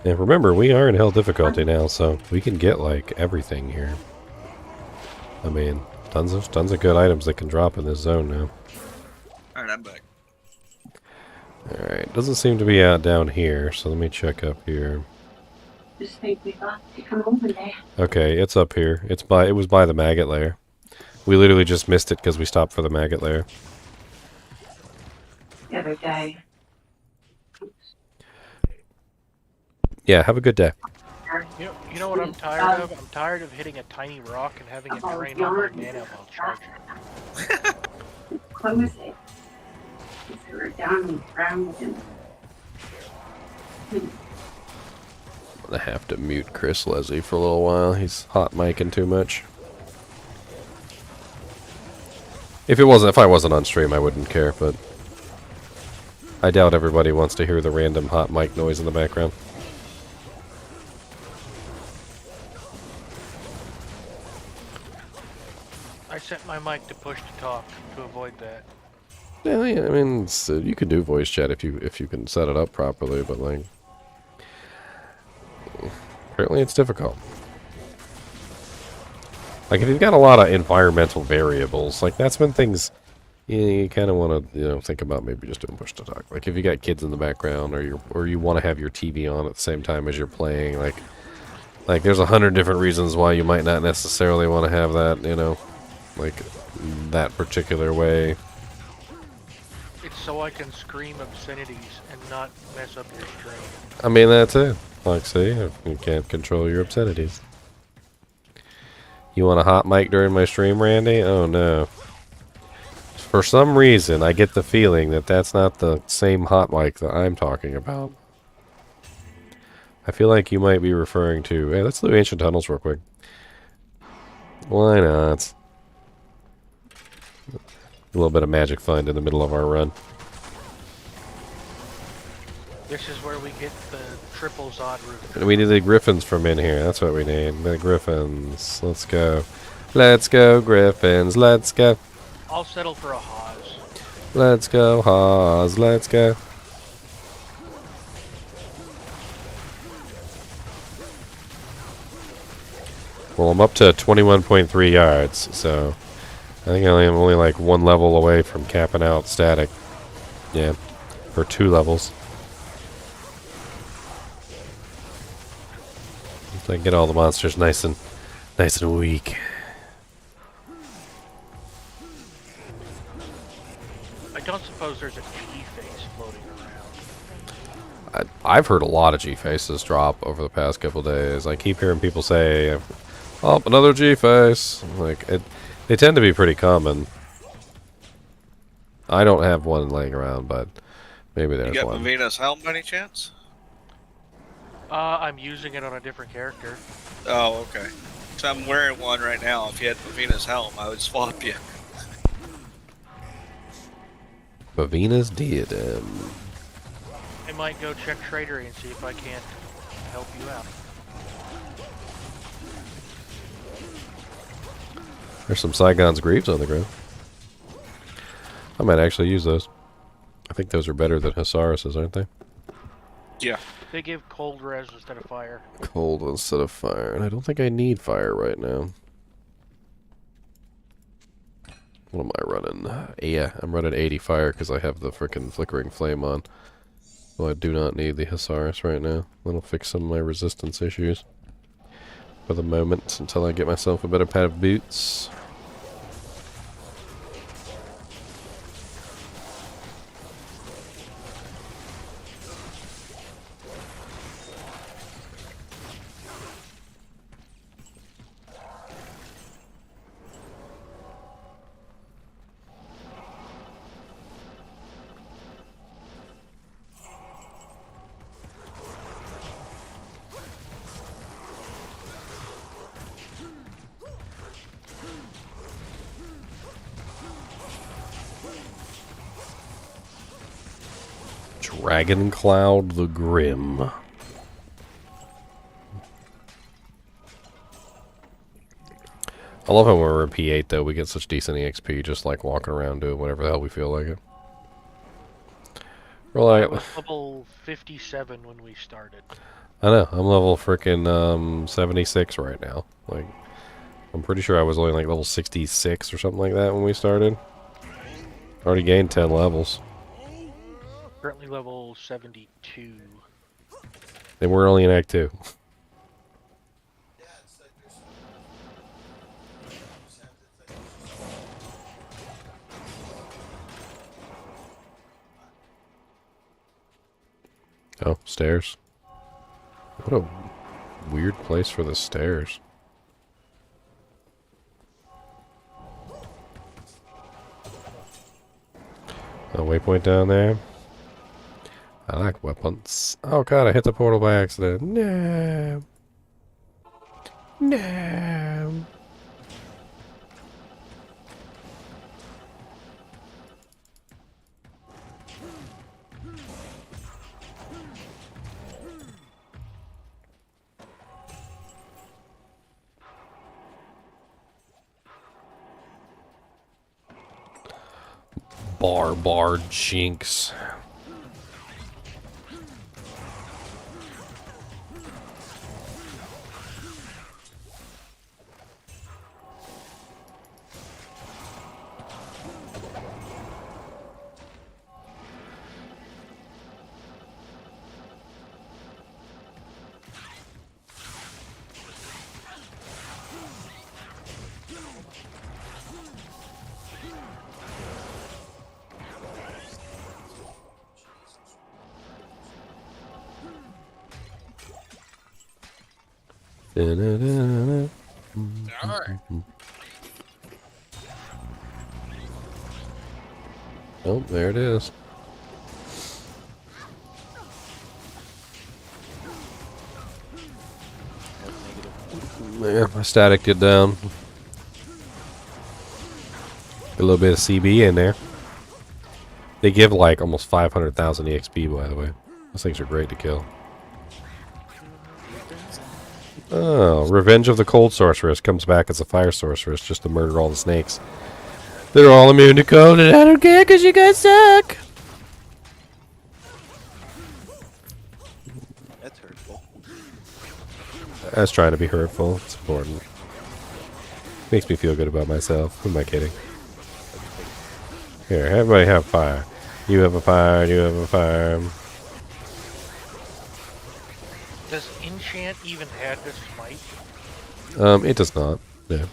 And remember, we are in hell difficulty now, so we can get like everything here. I mean, tons of good items that can drop in this zone now. Alright, I'm back. Alright, doesn't seem to be out down here, so let me check up here. Okay, it's up here. It was by the maggot layer. We literally just missed it because we stopped for the maggot layer. The other day. Yeah, have a good day. You know what I'm tired of? I'm tired of hitting a tiny rock and having it drain all my mana while charging. Close it. We were down on the ground and I'm gonna have to mute Chris Leslie for a little while. He's hot micing too much. If I wasn't on stream, I wouldn't care, but I doubt everybody wants to hear the random hot mic noise in the background. I set my mic to push to talk to avoid that. Yeah, I mean, you can do voice chat if you can set it up properly, but like, apparently it's difficult. Like if you've got a lot of environmental variables, like that's when things you kind of want to think about maybe just doing push to talk. Like if you got kids in the background, or you want to have your TV on at the same time as you're playing, like there's 100 different reasons why you might not necessarily want to have that, like that particular way. It's so I can scream obscenities and not mess up your stream. I mean, that's it. Like, see, you can't control your obscenities. You want a hot mic during my stream, Randy? Oh, no. For some reason, I get the feeling that that's not the same hot mic that I'm talking about. I feel like you might be referring to... Hey, let's do Ancient Tunnels real quick. Why not? A little bit of magic find in the middle of our run. This is where we get the triple Zod route. We need the griffins from in here. That's what we need. The griffins. Let's go. Let's go, griffins. Let's go. I'll settle for a Haas. Let's go, Haas. Let's go. Well, I'm up to 21.3 yards, so I think I am only like one level away from capping out static. Yeah, or 2 levels. So I can get all the monsters nice and weak. I don't suppose there's a G-face floating around. I've heard a lot of G-faces drop over the past couple days. I keep hearing people say, "Oh, another G-face." Like they tend to be pretty common. I don't have one laying around, but maybe there's one. You got one. Mavina's helm by any chance? I'm using it on a different character. Oh, okay. So I'm wearing one right now. If you had Mavina's helm, I would swap you. Mavina's diadem. I might go check Tradery and see if I can't help you out. There's some Saigon's Greaves on the ground. I might actually use those. I think those are better than Hasaris's, aren't they? Yeah. They give cold res instead of fire. Cold instead of fire. And I don't think I need fire right now. What am I running? Yeah, I'm running 80 fire because I have the frickin' flickering flame on. So I do not need the Hasaris right now. That'll fix some of my resistance issues. For the moment, until I get myself a better pair of boots. Dragon Cloud the Grim. I love how when we're in P8 though, we get such decent EXP just like walking around doing whatever the hell we feel like it. We're I like, was level 57 when we started. I know, I'm level frickin' 76 right now. Like, I'm pretty sure I was only like level 66 or something like that when we started. Already gained 10 levels. Currently level 72. And we're only in Act 2. Oh, stairs. What a weird place for the stairs. A waypoint down there. I like weapons. Oh god, I hit the portal by accident. No. No. Bar jinx. Oh, there it is. Yeah, my static did down. A little bit of CB in there. They give like almost 500,000 EXP, by the way. Those things are great to kill. Oh, Revenge of the Cold Sorceress comes back as a fire sorceress just to murder all the snakes. They're all immune to cold and I don't care because you guys suck! That's hurtful. I was trying to be hurtful. It's important. Makes me feel good about myself. Who am I kidding? Here, everybody have fire. You have a fire, you have a fire. Does enchant even have this smite? It does not. Yeah.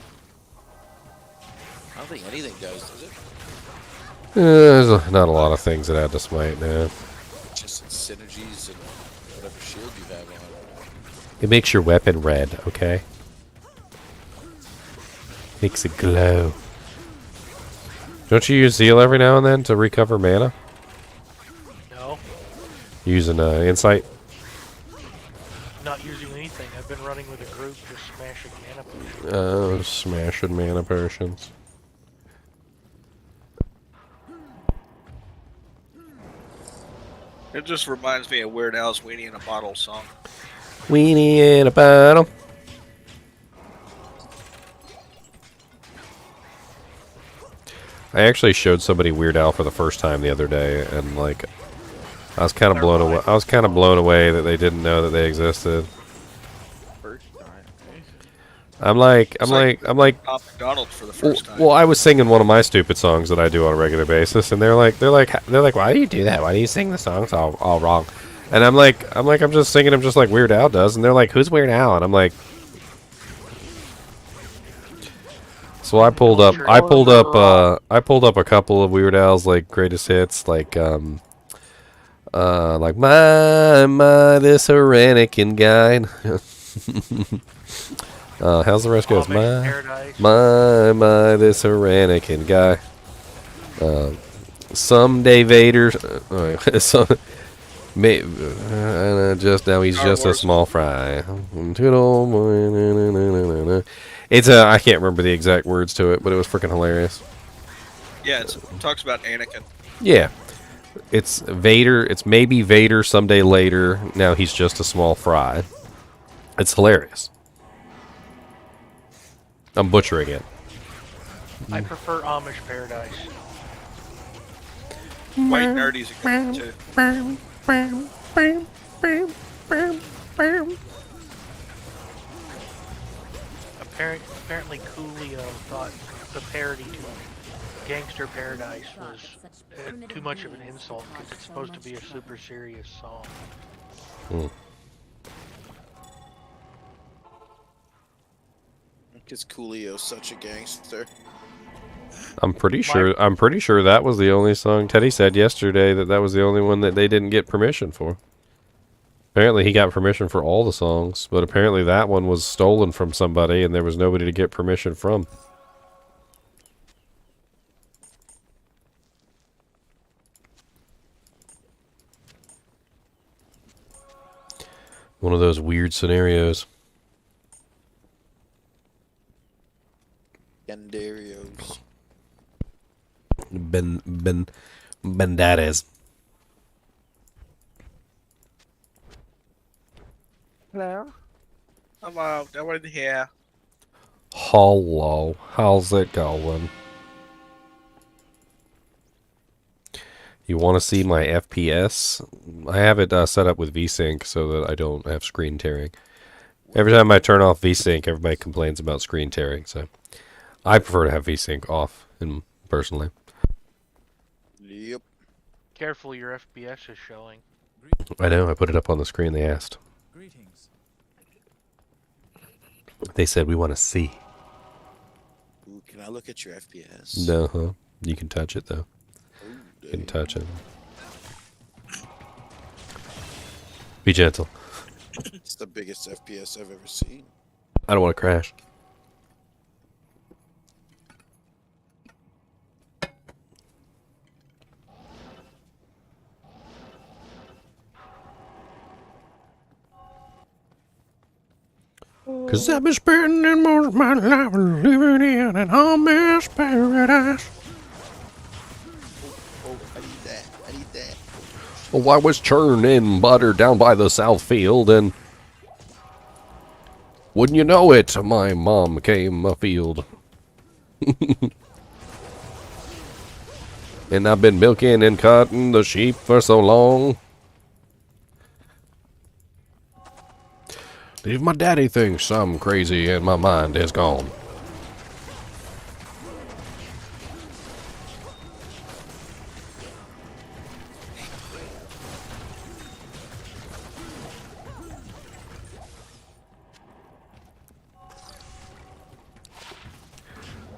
I don't think anything does it? There's not a lot of things that add to smite now. Just synergies and whatever shield you have on. It makes your weapon red, okay? Makes it glow. Don't you use Zeal every now and then to recover mana? No. Using Insight? Not using anything. I've been running with a group just smashing mana potions. Oh, smashing mana potions. It just reminds me of Weird Al's Weenie in a Bottle song. Weenie in a bottle. I actually showed somebody Weird Al for the first time the other day, and like, I was kind of blown away. I was kind of blown away that they didn't know that they existed. I'm like, Pop McDonald for the first time. well, I was singing one of my stupid songs that I do on a regular basis, and they're like, why do you do that? Why do you sing the songs all wrong? And I'm just singing them just like Weird Al does, and they're like, who's Weird Al? And I'm like, so I pulled up a couple of Weird Al's like greatest hits, like my this Iranican guy. How's the rest goes? My this Iranican guy. Someday Vader. Just now he's just a small fry. It's I can't remember the exact words to it, but it was freaking hilarious. Yeah, it talks about Anakin. Yeah, It's Vader. It's maybe Vader someday later. Now he's just a small fry. It's hilarious. I'm butchering it. I prefer Amish Paradise. White Nerdy's a good one too. Apparently Coolio thought the parody to Gangster Paradise was too much of an insult because it's supposed to be a super serious song. Because Coolio's such a gangster. I'm pretty sure that was the only song Teddy said yesterday that was the only one that they didn't get permission for. Apparently he got permission for all the songs, but apparently that one was stolen from somebody and there was nobody to get permission from. One of those weird scenarios. Gendarios. Bendares. Hello. Hello, no one here. Hello, how's it going? You want to see my FPS? I have it set up with VSync so that I don't have screen tearing. Every time I turn off VSync, everybody complains about screen tearing, so I prefer to have VSync off, personally. Yep. Careful, your FPS is showing. I know, I put it up on the screen they asked. Greetings. They said we want to see. Ooh, can I look at your FPS? No, you can touch it though. You can touch it. Be gentle. It's the biggest FPS I've ever seen. I don't want to crash. Cause I've been spending most of my life living in an Amish paradise. Oh, I need that. I need that. Well, I was churning butter down by the south field, and wouldn't you know it, my mom came afield. And I've been milking and cutting the sheep for so long. If my daddy thinks I'm crazy and my mind is gone.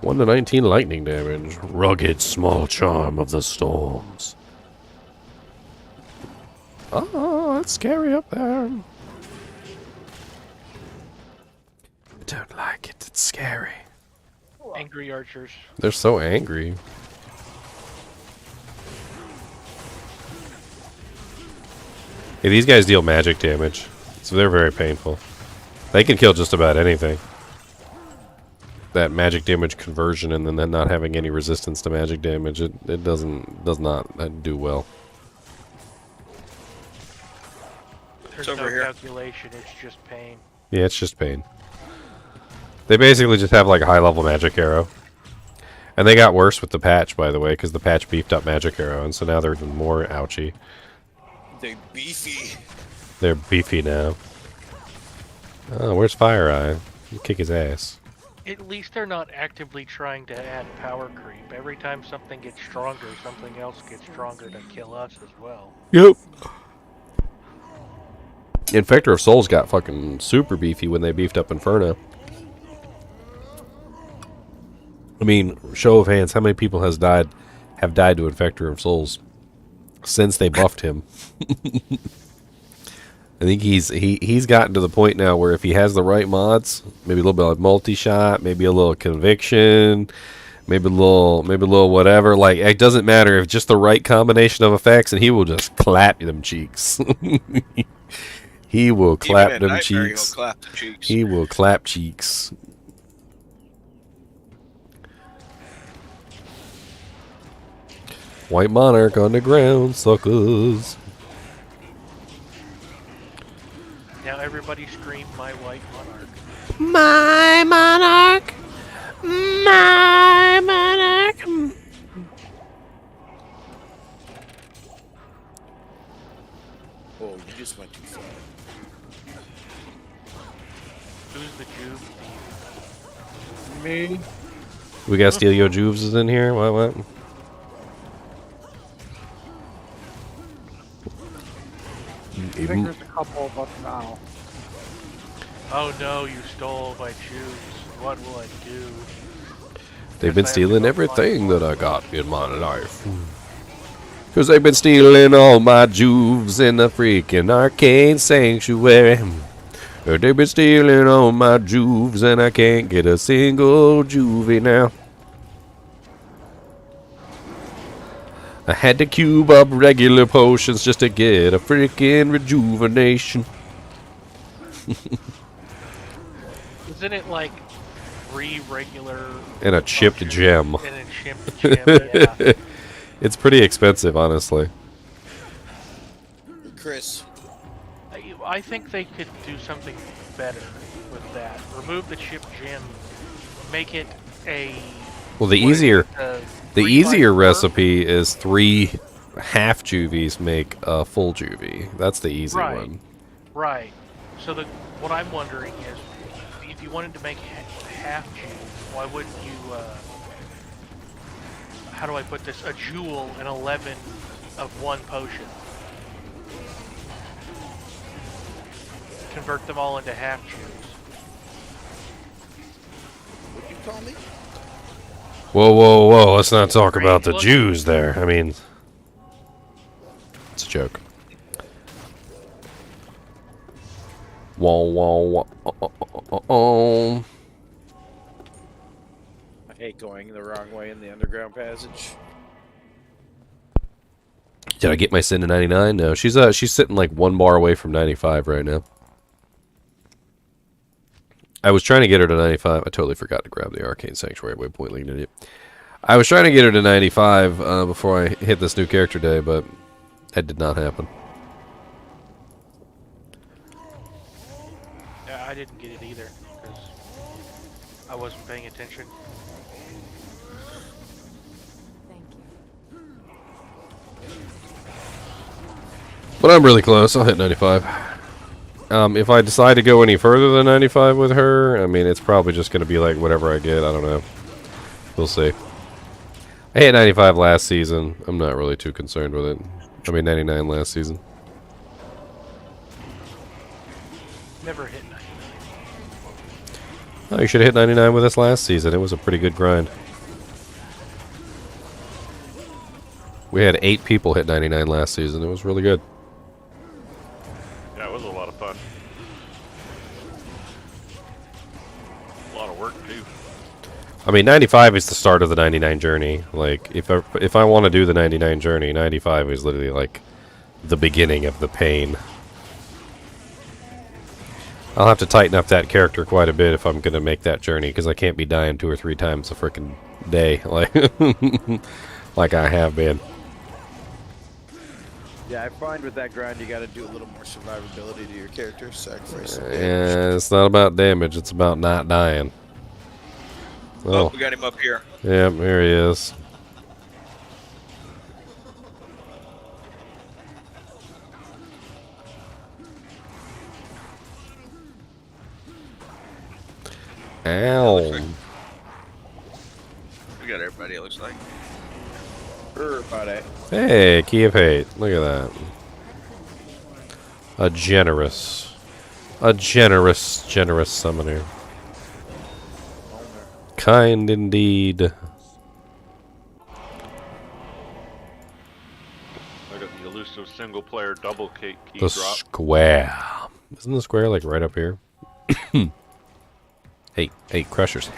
One to 19 lightning damage. Rugged small charm of the storms. Oh, it's scary up there. I don't like it. It's scary. Angry archers. They're so angry. Hey, these guys deal magic damage, so they're very painful. They can kill just about anything. That magic damage conversion and then not having any resistance to magic damage, it does not do well. There's no calculation, it's just pain. Yeah, it's just pain. They basically just have like a high-level magic arrow. And they got worse with the patch, by the way, because the patch beefed up magic arrow, and so now they're even more ouchy. They're beefy. They're beefy now. Oh, where's Fire Eye? You kick his ass. At least they're not actively trying to add power creep. Every time something gets stronger, something else gets stronger to kill us as well. Yep. Infector of Souls got fucking super beefy when they beefed up Inferno. I mean, show of hands, how many people have died to Infector of Souls since they buffed him? I think he's gotten to the point now where if he has the right mods, maybe a little bit of multi-shot, maybe a little conviction, maybe a little whatever, like it doesn't matter, if just the right combination of effects, and he will just clap them cheeks. He will clap them cheeks. He will clap cheeks. White Monarch on the ground, suckers. Now everybody scream my white monarch. My monarch! My monarch! Oh, you just went too far. Who's the Jew? Me. We got Steal Your Juves in here? What? I think there's a couple of us now. Oh no, you stole my Jews. What will I do? They've been stealing everything that I got in my life. Cause they've been stealing all my juves in the freaking arcane sanctuary. They've been stealing all my juves and I can't get a single juvie now. I had to cube up regular potions just to get a freaking rejuvenation. Isn't it like 3 regular And a chipped gem. and a chipped gem? Yeah. It's pretty expensive, honestly. Chris. I think they could do something better with that. Remove the chipped gem. Make it a. Well, the easier recipe is 3 half juvies make a full juvie. That's the easy one. Right. So what I'm wondering is, if you wanted to make half juve, why wouldn't you? How do I put this? A jewel and 11 of 1 potion. Convert them all into half juves. What'd you call me? Whoa. Let's not talk about the Jews there. I mean, it's a joke. Whoa. I hate going the wrong way in the underground passage. Did I get my sin to 99? No, she's sitting like 1 bar away from 95 right now. I was trying to get her to 95. I totally forgot to grab the Arcane Sanctuary waypoint link, idiot. I was trying to get her to 95 before I hit this new character day, but that did not happen. Yeah, I didn't get it either because I wasn't paying attention. But I'm really close. I'll hit 95. If I decide to go any further than 95 with her, I mean, it's probably just going to be like whatever I get. I don't know. We'll see. I hit 95 last season. I'm not really too concerned with it. I mean, 99 last season. Never hit 99. Oh, you should have hit 99 with us last season. It was a pretty good grind. We had 8 people hit 99 last season. It was really good. Yeah, it was a lot of fun. A lot of work too. I mean, 95 is the start of the 99 journey. Like, if I want to do the 99 journey, 95 is literally like the beginning of the pain. I'll have to tighten up that character quite a bit if I'm gonna make that journey, because I can't be dying 2 or 3 times a frickin' day, like I have been. Yeah, I find with that grind you gotta do a little more survivability to your character, sacrifice some damage. Yeah, it's not about damage, it's about not dying. Oh, we got him up here. Yep, here he is. Ow. We got everybody, it looks like. Everybody. Hey, Key of Hate. Look at that. A generous summoner. Kind indeed. I got the elusive single player double key The drop. square. Isn't the square like right up here? Hey, crushers.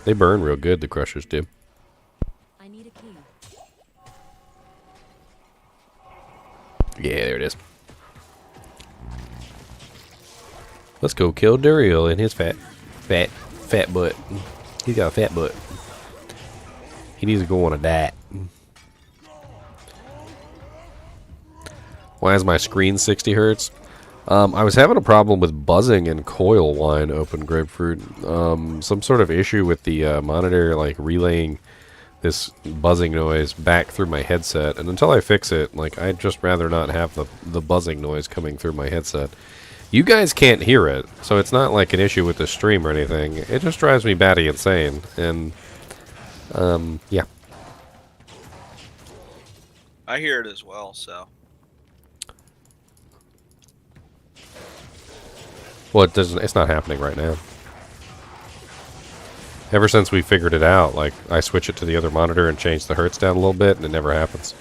They burn real good, the crushers do. I need a key. Yeah, there it is. Let's go kill Duriel and his fat butt. He got a fat butt. He needs to go on a diet. Why is my screen 60 hertz? I was having a problem with buzzing and coil wine open grapefruit. Some sort of issue with the monitor, like relaying this buzzing noise back through my headset. And until I fix it, like, I'd just rather not have the buzzing noise coming through my headset. You guys can't hear it, so it's not like an issue with the stream or anything. It just drives me batty insane. And, yeah. I hear it as well, so. Well, it doesn't. It's not happening right now. Ever since we figured it out, like, I switch it to the other monitor and change the hertz down a little bit, and it never happens.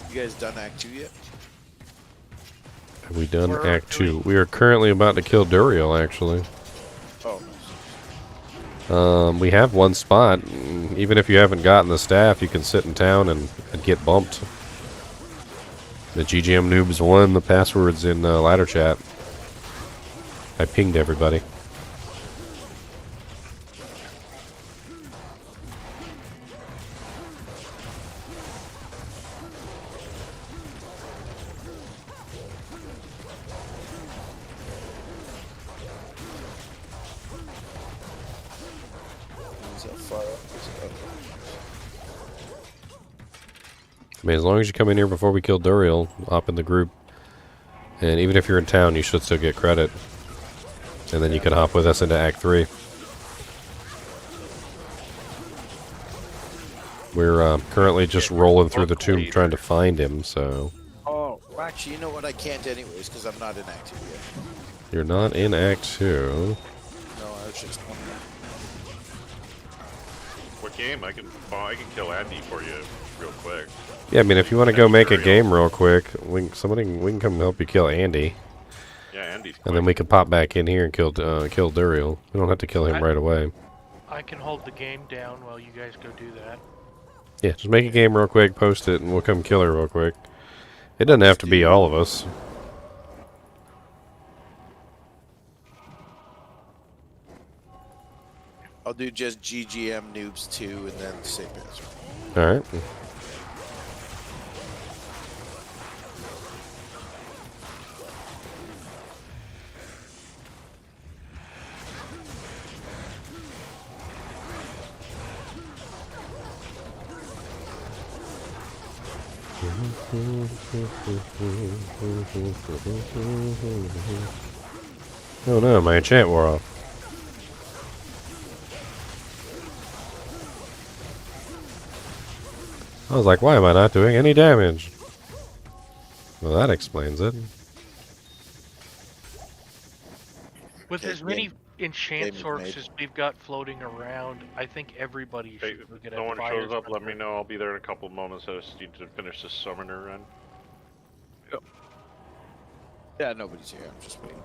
You guys done Act 2 yet? Have we done Act 2? We are currently about to kill Duriel, actually. Oh. We have one spot. Even if you haven't gotten the staff, you can sit in town and get bumped. The GGM noobs won. The password's in ladder chat. I pinged everybody. I mean, as long as you come in here before we kill Duriel, hop in the group. And even if you're in town, you should still get credit. And then you can hop with us into Act 3. We're currently just rolling through the tomb trying to find him, so... Oh, well, actually, you know what? I can't anyways, because I'm not in Act 2 yet. You're not in Act 2. No, I was just wondering. What game? I can kill Andy for you real quick. Yeah, I mean, if you want to go make a game real quick, we can come help you kill Andy. Yeah, Andy's quick. And then we can pop back in here and kill Duriel. We don't have to kill him right away. I can hold the game down while you guys go do that. Yeah, just make a game real quick, post it, and we'll come kill her real quick. It doesn't have to be all of us. I'll do just GGM Noobs 2 and then Saint Patrick. Alright. Oh no, my enchant wore off. I was like, why am I not doing any damage? Well, that explains it. With as many enchant sorts as we've got floating around, I think everybody should look at If no one shows up, let me know. I'll be there in a couple of moments. I just need to finish this summoner run. Yep. Yeah, nobody's here. I'm just waiting.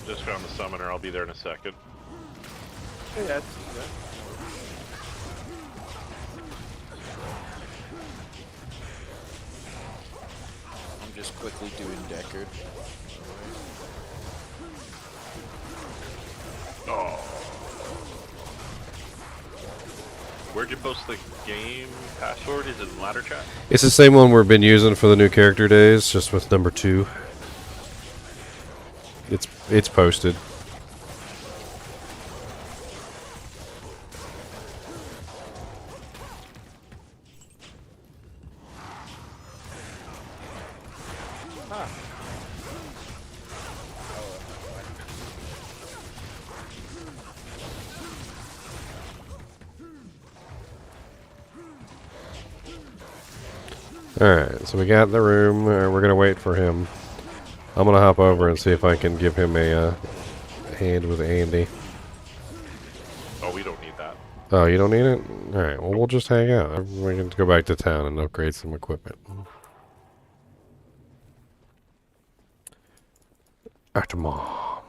Just found the summoner. I'll be there in a second. Hey, that's I'm just quickly doing Deckard. Oh. Where'd you post the game password? Is it in ladder chat? It's the same one we've been using for the new character days, just with number 2. It's posted. Alright, so we got the room. We're going to wait for him. I'm going to hop over and see if I can give him a hand with Andy. Oh, we don't need that. Oh, you don't need it? Alright, well, we'll just hang out. We're going to go back to town and upgrade some equipment. Atma.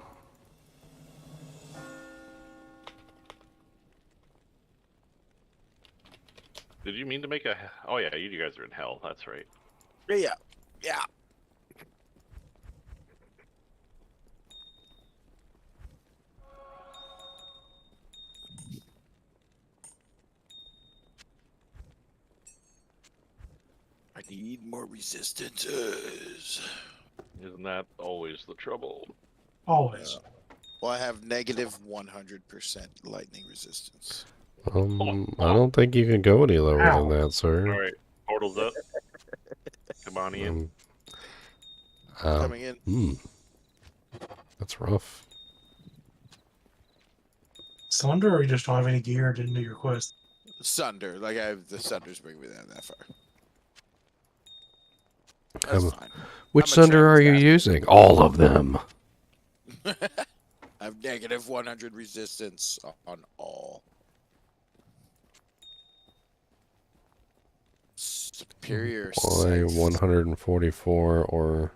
Did you mean to make a? Oh yeah, you guys are in hell. That's right. Yeah. Yeah. I need more resistances. Isn't that always the trouble? Always. Well, I have negative 100% lightning resistance. I don't think you can go any lower than that, sir. All right, portals up. Come on in. Coming in. That's rough. Sunder, or you just don't have any gear, didn't do your quest? Sunder. Like, I have the Sunders bring me that far. Which Sunder are you using? All of them. I have negative 100 resistance on all. Superior Why 144 or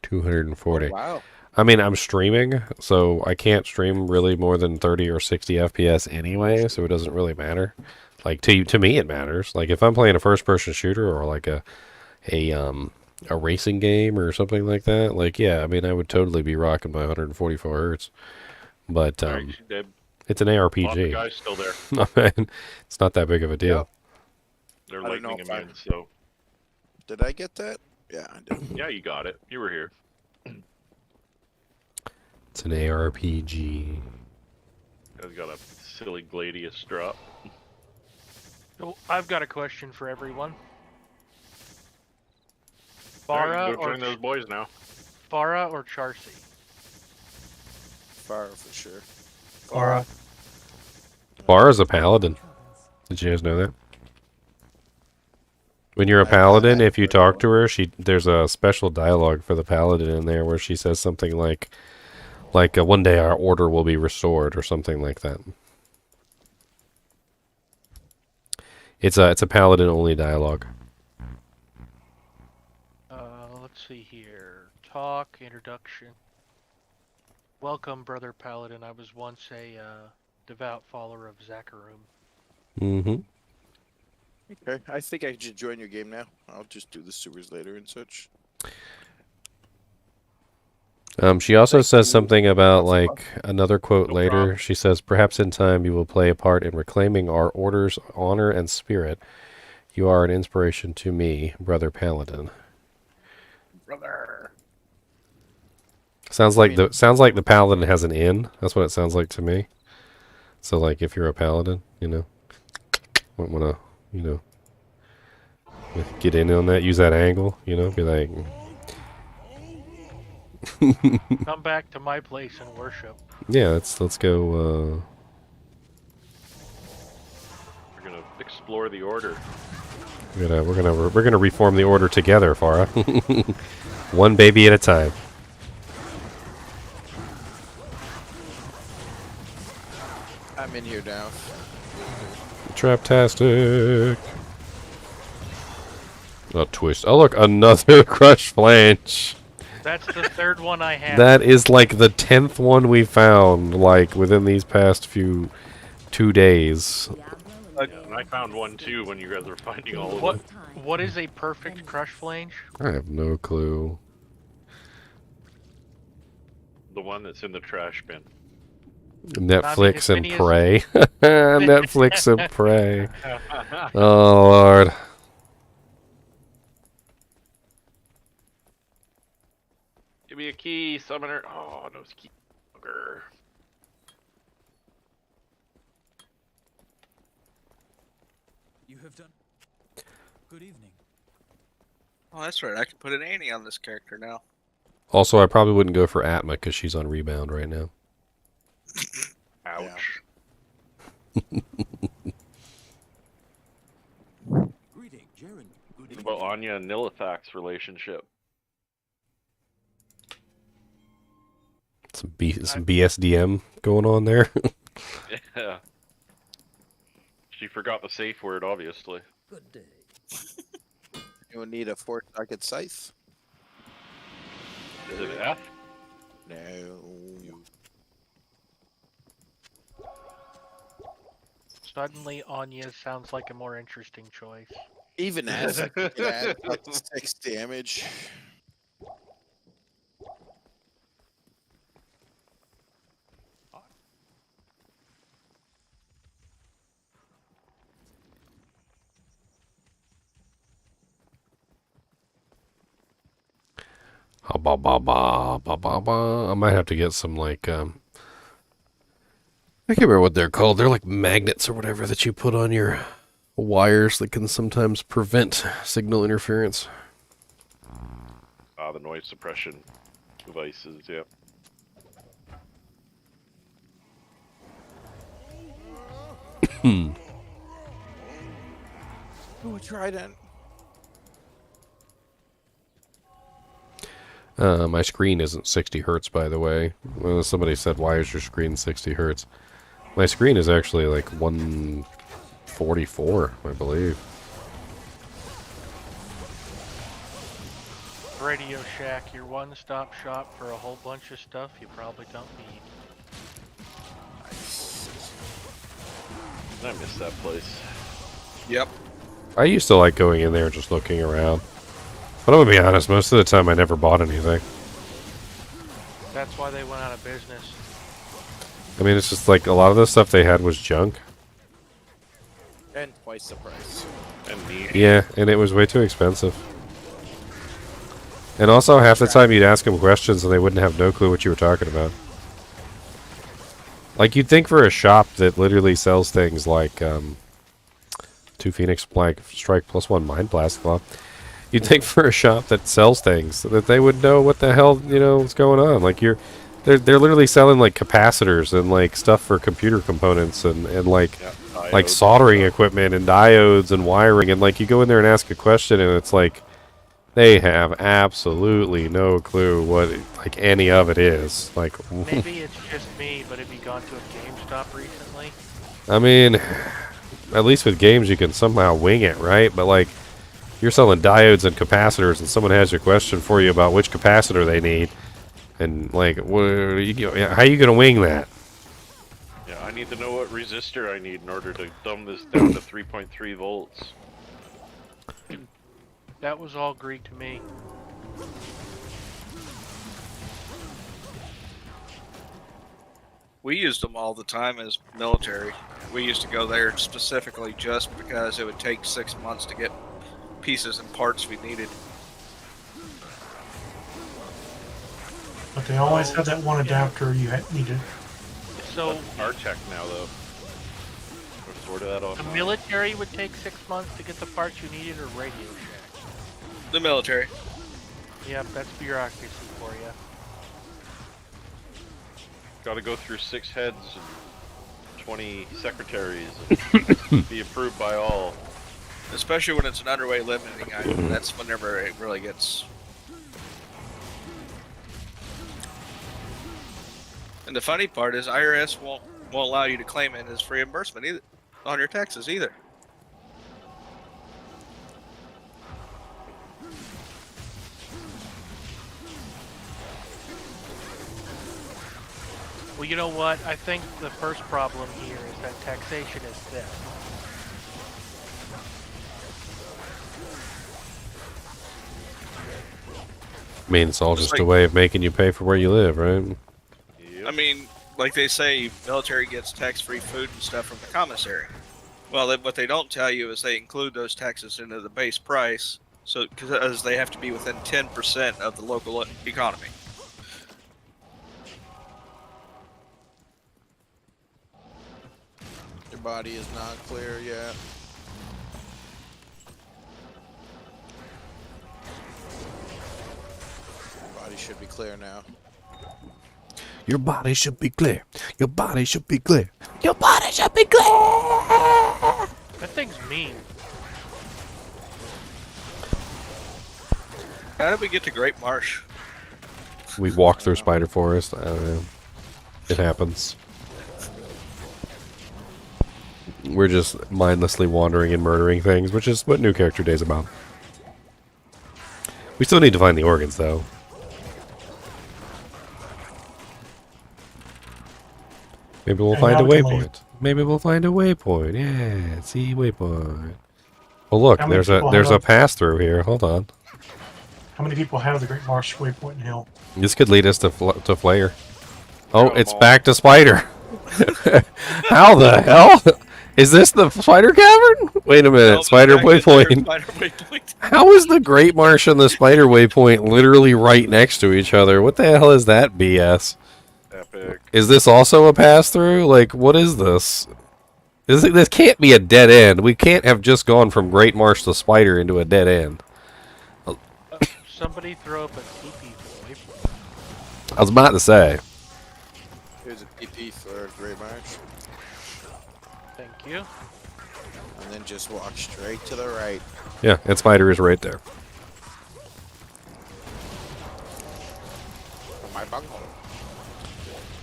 240? Oh, wow. I mean, I'm streaming, so I can't stream really more than 30 or 60 FPS anyway, so it doesn't really matter. Like, to me, it matters. Like, if I'm playing a first-person shooter or like a racing game or something like that, like, yeah, I mean, I would totally be rocking my 144 hertz. But it's an ARPG. Lots of guys still there. It's not that big of a deal. They're I don't know lightning if I- immune, so. Did I get that? Yeah, I did. Yeah, you got it. You were here. It's an ARPG. Guys got a silly Gladius drop. So I've got a question for everyone. Alright, Farah go or join those boys now. Farah or Charcy? Farah for sure. Farah. Farah's a paladin. Did you guys know that? When you're a paladin, if you talk to her, there's a special dialogue for the paladin in there where she says something like one day our order will be restored or something like that. It's a paladin only dialogue. Let's see here. Talk, introduction. Welcome, Brother Paladin. I was once a devout follower of Zakharum. Mm-hmm. Okay, I think I should join your game now. I'll just do the sewers later and such. She also says something about, like, another quote later. She says, perhaps in time you will play a part in reclaiming our order's honor and spirit. You are an inspiration to me, Brother Paladin. Brother. Sounds like the paladin has an inn. That's what it sounds like to me. So, like, if you're a paladin, you know, might want to, you know, get in on that, use that angle, you know, be like... Come back to my place and worship. Yeah, let's go. We're gonna explore the order. We're gonna reform the order together, Farah. One baby at a time. I'm in here now. Traptastic. A twist. Oh look, another crush flange. That's the third one I have. That is like the 10th one we found, like, within these past 2 days. And I found one too when you guys were finding all of them. What is a perfect crush flange? I have no clue. The one that's in the trash bin. Netflix and Prey. Netflix and Prey. Oh, Lord. Give me a key, summoner. Oh, no key. Bugger. You have done. Good evening. Oh, that's right. I can put an Annie on this character now. Also, I probably wouldn't go for Atma because she's on rebound right now. Ouch. Greeting, Jaren. Good What about Anya and Nilithak's relationship? Some BSDM going on there. Yeah. She forgot the safe word, obviously. Good day. You will need a 4-socket scythe. Is it F? No. Suddenly, Anya sounds like a more interesting choice. Even as like it adds like 6 damage. I might have to get some like I can't remember what they're called. They're like magnets or whatever that you put on your wires that can sometimes prevent signal interference. The noise suppression devices, yeah. Ooh, trident. My screen isn't 60 hertz, by the way. Well, somebody said, why is your screen 60 hertz? My screen is actually like 144, I believe. Radio Shack, your one-stop shop for a whole bunch of stuff you probably don't need. I miss that place. Yep. I used to like going in there and just looking around. But I'm gonna be honest, most of the time I never bought anything. That's why they went out of business. I mean, it's just like a lot of the stuff they had was junk. And twice the price. And neat. Yeah, and it was way too expensive. And also, half the time you'd ask them questions and they wouldn't have no clue what you were talking about. Like, you'd think for a shop that literally sells things like 2 Phoenix Strike plus 1 Mind Blast Claw, you'd think for a shop that sells things that they would know what the hell, you know, what's going on. Like, they're literally selling like capacitors and like stuff for computer components and like like soldering equipment and diodes and wiring, and like you go in there and ask a question and it's like they have absolutely no clue what like any of it is. Like, Maybe it's just me, but have you gone to a GameStop recently? I mean, at least with games you can somehow wing it, right? But like, you're selling diodes and capacitors and someone has a question for you about which capacitor they need, and like, how are you gonna wing that? Yeah, I need to know what resistor I need in order to dumb this down to 3.3 volts. That was all Greek to me. We used them all the time as military. We used to go there specifically just because it would take 6 months to get pieces and parts we needed. But they always had that one adapter you needed. So our tech now, though. We're sort of that off. The military would take 6 months to get the parts you needed, or Radio Shack? The military. Yep, that's bureaucracy for you. Got to go through 6 heads and 20 secretaries and be approved by all. Especially when it's an underway limiting item. That's whenever it really gets. And the funny part is IRS won't allow you to claim it as reimbursement either on your taxes either. Well, you know what? I think the first problem here is that taxation is theft. I mean, it's all just a way of making you pay for where you live, right? I mean, like they say, military gets tax-free food and stuff from the commissary. Well, what they don't tell you is they include those taxes into the base price, so because they have to be within 10% of the local economy. Your body is not clear yet. Your body should be clear now. Your body should be clear. Your body should be clear. Your body should be clear. That thing's mean. How did we get to Great Marsh? We walked through Spider Forest. I don't know. It happens. We're just mindlessly wandering and murdering things, which is what New Character Day is about. We still need to find the organs, though. Maybe we'll And find a now we can leave. waypoint. Maybe we'll find a waypoint. Yeah, see waypoint. Oh look, How many there's a people there's have a pass through here. Hold on. How many people have the Great Marsh Waypoint Hill? This could lead us to Flayer. Oh, Got 'em it's all. back to Spider. How the hell? Is this the Spider Cavern? Wait a minute, No, Spider back in there, Waypoint. Spider Waypoint. How is the Great Marsh and the Spider Waypoint literally right next to each other? What the hell is that BS? Epic. Is this also a pass through? Like, what is this? This can't be a dead end. We can't have just gone from Great Marsh to Spider into a dead end. Somebody throw up a TP for Waypoint. I was about to say. Here's a TP for Great March. Thank you. And then just walk straight to the right. Yeah, and Spider is right there. For my bunghole.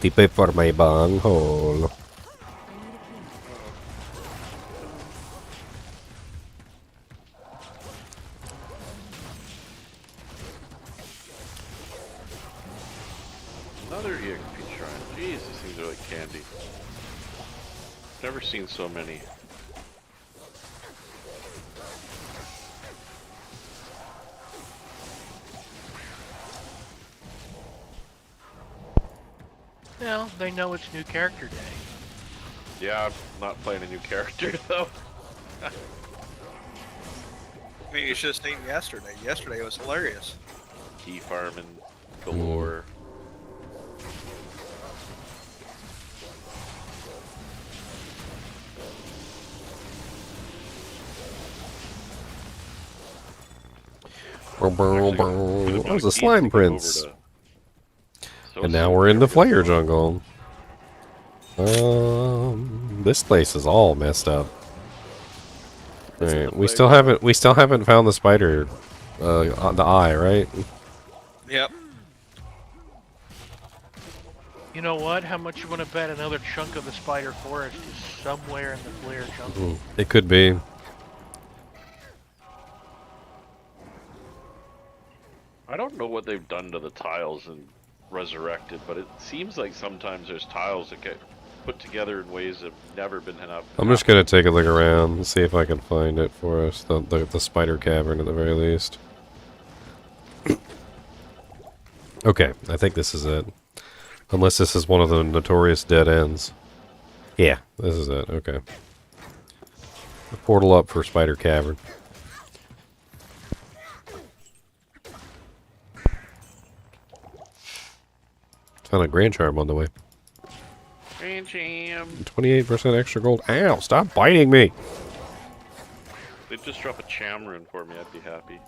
TP for my bunghole. Another EXP shrine. Jeez, these things are like candy. Never seen so many. Well, they know it's new character day. Yeah, I'm not playing a new character though. I mean, you should have seen yesterday. Yesterday was hilarious. Key farming galore. That was a slime prince. And now we're in the Flayer jungle. This place is all messed up. Alright, we still haven't found the spider, on the eye, right? Yep. You know what? How much you want to bet another chunk of the spider forest is somewhere in the Flair jungle? It could be. I don't know what they've done to the tiles in Resurrected, but it seems like sometimes there's tiles that get put together in ways that have never been enough. I'm just gonna take a look around and see if I can find it for us. The spider cavern at the very least. Okay, I think this is it. Unless this is one of the notorious dead ends. Yeah, this is it. Okay. A portal up for Spider Cavern. Found a Grand Charm on the way. Grand Jam. 28% extra gold. Ow, stop biting me! They'd just drop a Chamrune for me, I'd be happy.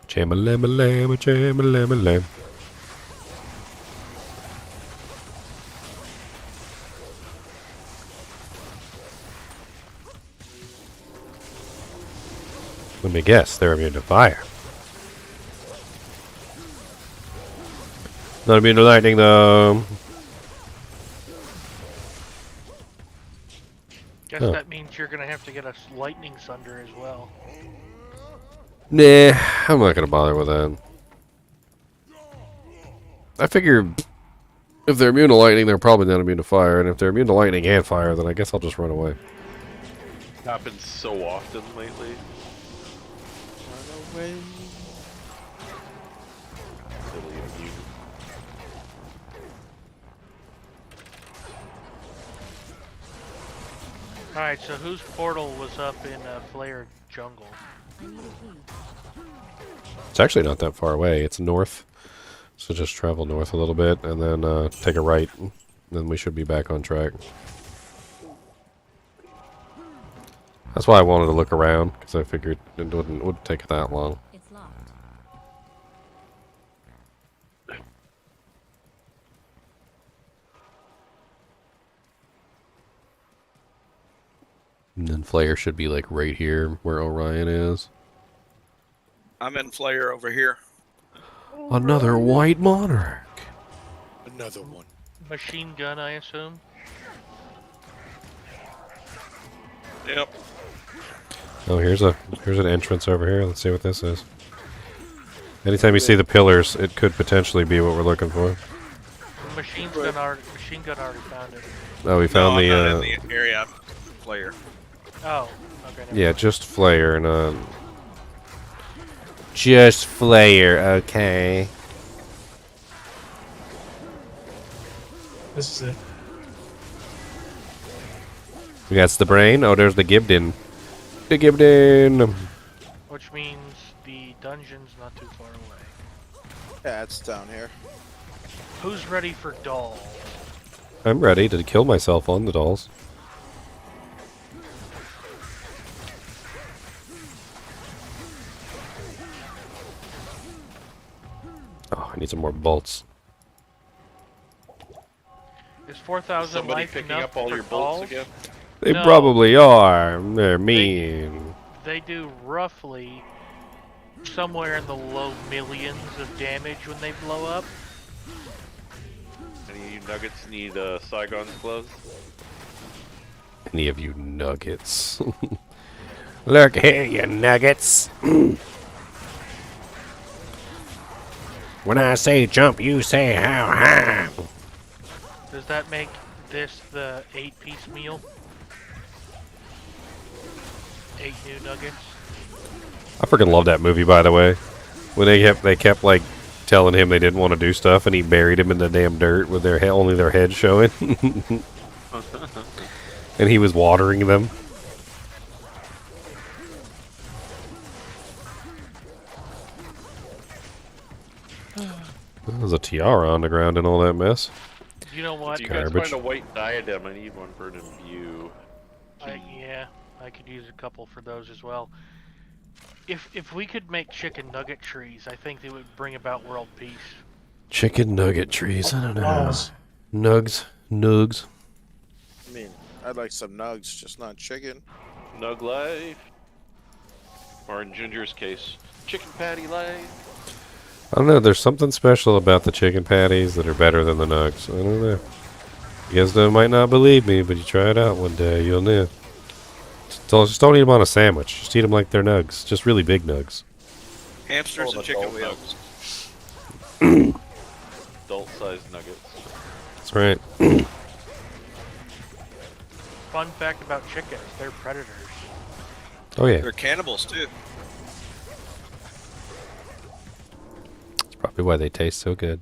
Cham-a-lam-a-lam, cham-a-lam-a-lam. Let me guess, they're immune to fire. Not immune to lightning, though. Guess that means you're gonna have to get a lightning sunder as well. Nah, I'm not gonna bother with that. I figure if they're immune to lightning, they're probably not immune to fire, and if they're immune to lightning and fire, then I guess I'll just run away. Happens so often lately. Run away. Silly immune. Alright, so whose portal was up in Flair Jungle? It's actually not that far away. It's north. So just travel north a little bit and then take a right. Then we should be back on track. That's why I wanted to look around, because I figured it wouldn't take that long. It's locked. And then Flair should be like right here where Orion is. I'm in Flair over here. Another white monarch. Another one. Machine gun, I assume? Yep. Oh, here's an entrance over here. Let's see what this is. Anytime you see the pillars, it could potentially be what we're looking for. machine gun already found it. Oh, we found no, the. I'm not in the area. I'm player. Oh, okay. Never Yeah, mind. just Flayer, just Flayer, okay. This is it. That's the brain. Oh, there's the Gibden. The Gibden. Which means the dungeon's not too far away. Yeah, it's down here. Who's ready for doll? I'm ready to kill myself on the dolls. Oh, I need some more bolts. Is 4,000 Somebody life picking enough up all for your bolts dolls? again? They No. probably are. They're mean. They do roughly somewhere in the low millions of damage when they blow up. Any of you nuggets need Saigon's gloves? Any of you nuggets? Look here, you nuggets. When I say jump, you say how high. Does that make this the 8-piece meal? 8 new nuggets? I freaking love that movie, by the way. When they kept like telling him they didn't want to do stuff, and he buried him in the damn dirt with their only their head showing, and he was watering them. There's a tiara on the ground and all that mess. You know what? If you guys Garbage. find a white diadem, I need one for an imbue. Yeah, I could use a couple for those as well. If we could make chicken nugget trees, I think they would bring about world peace. Chicken nugget trees. I don't know. Balls. Nugs. I mean, I'd like some nugs, just not chicken. Nug life. Or in Ginger's case, chicken patty life. I don't know. There's something special about the chicken patties that are better than the nugs. I don't know. You guys might not believe me, but you try it out one day, you'll know. Just don't eat them on a sandwich. Just eat them like they're nugs. Just really big nugs. Hamsters and chicken wheels. Adult-sized nuggets. That's right. Fun fact about chickens, they're predators. Oh yeah. They're cannibals too. That's probably why they taste so good.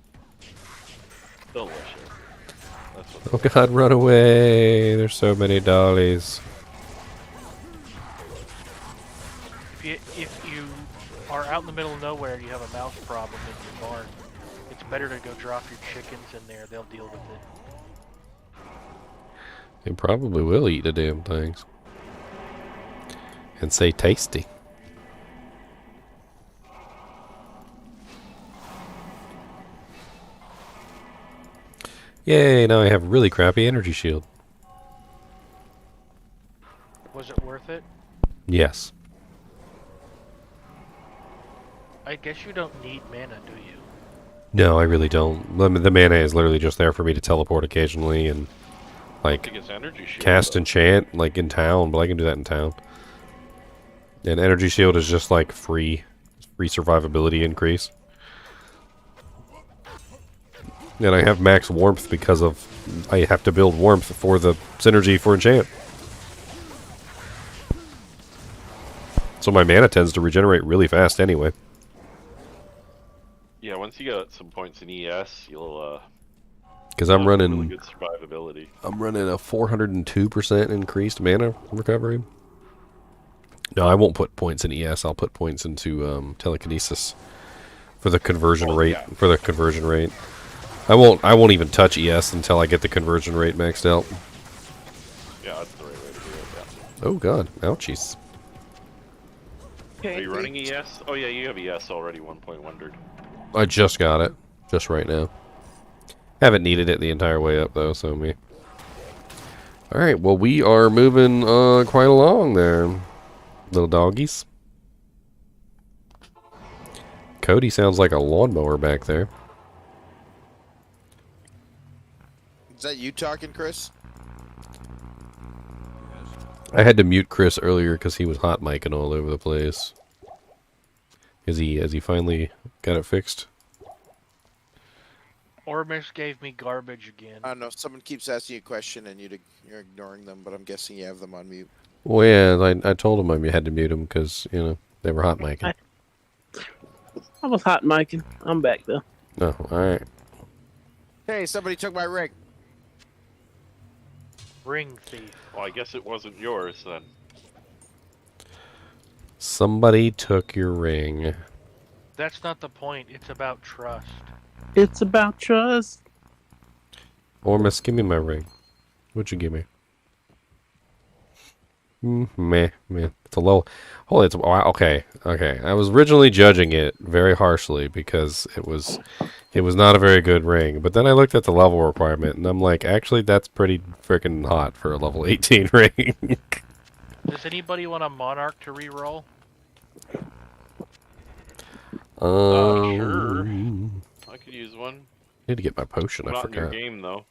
Delicious. That's what Oh god, run away. There's so many dollies. If you are out in the middle of nowhere and you have a mouse problem in your barn, it's better to go drop your chickens in there. They'll deal with it. They probably will eat the damn things. And say tasty. Yay, now I have really crappy energy shield. Was it worth it? Yes. I guess you don't need mana, do you? No, I really don't. The mana is literally just there for me to teleport occasionally and like think it's energy shield, cast though. enchant like in town, but I can do that in town. And energy shield is just like free survivability increase. And I have max warmth because of I have to build warmth for the synergy for enchant. So my mana tends to regenerate really fast anyway. Yeah, once you get some points in ES, you'll Because I'm have running really good survivability. I'm running a 402% increased mana recovery. No, I won't put points in ES. I'll put points into telekinesis for the conversion rate. yeah. For the conversion rate, I won't even touch ES until I get the conversion rate maxed out. Yeah, that's the right way to do it. Yeah. Oh god, ouchies. Are you running ES? Oh yeah, you have ES already. 1.1. I just got it, just right now. Haven't needed it the entire way up though, so me. All right, well we are moving quite along there, little doggies. Cody sounds like a lawnmower back there. Is that you talking, Chris? I had to mute Chris earlier because he was hot micing all over the place. Has he finally got it fixed? Ormus gave me garbage again. I don't know. Someone keeps asking you a question and you're ignoring them, but I'm guessing you have them on mute. Well, yeah, I told him I had to mute them because, you know, they were hot micing. I was hot micing. I'm back though. Oh, alright. Hey, somebody took my ring. Ring thief. Well, I guess it wasn't yours then. Somebody took your ring. That's not the point. It's about trust. It's about trust. Ormus, give me my ring. What'd you give me? Meh. It's a low. Holy, it's wow. Okay. I was originally judging it very harshly because it was not a very good ring. But then I looked at the level requirement and I'm like, actually, that's pretty freaking hot for a level 18 ring. Does anybody want a monarch to reroll? Sure. I could use one. Need to get my potion. I Not in your forgot. game though.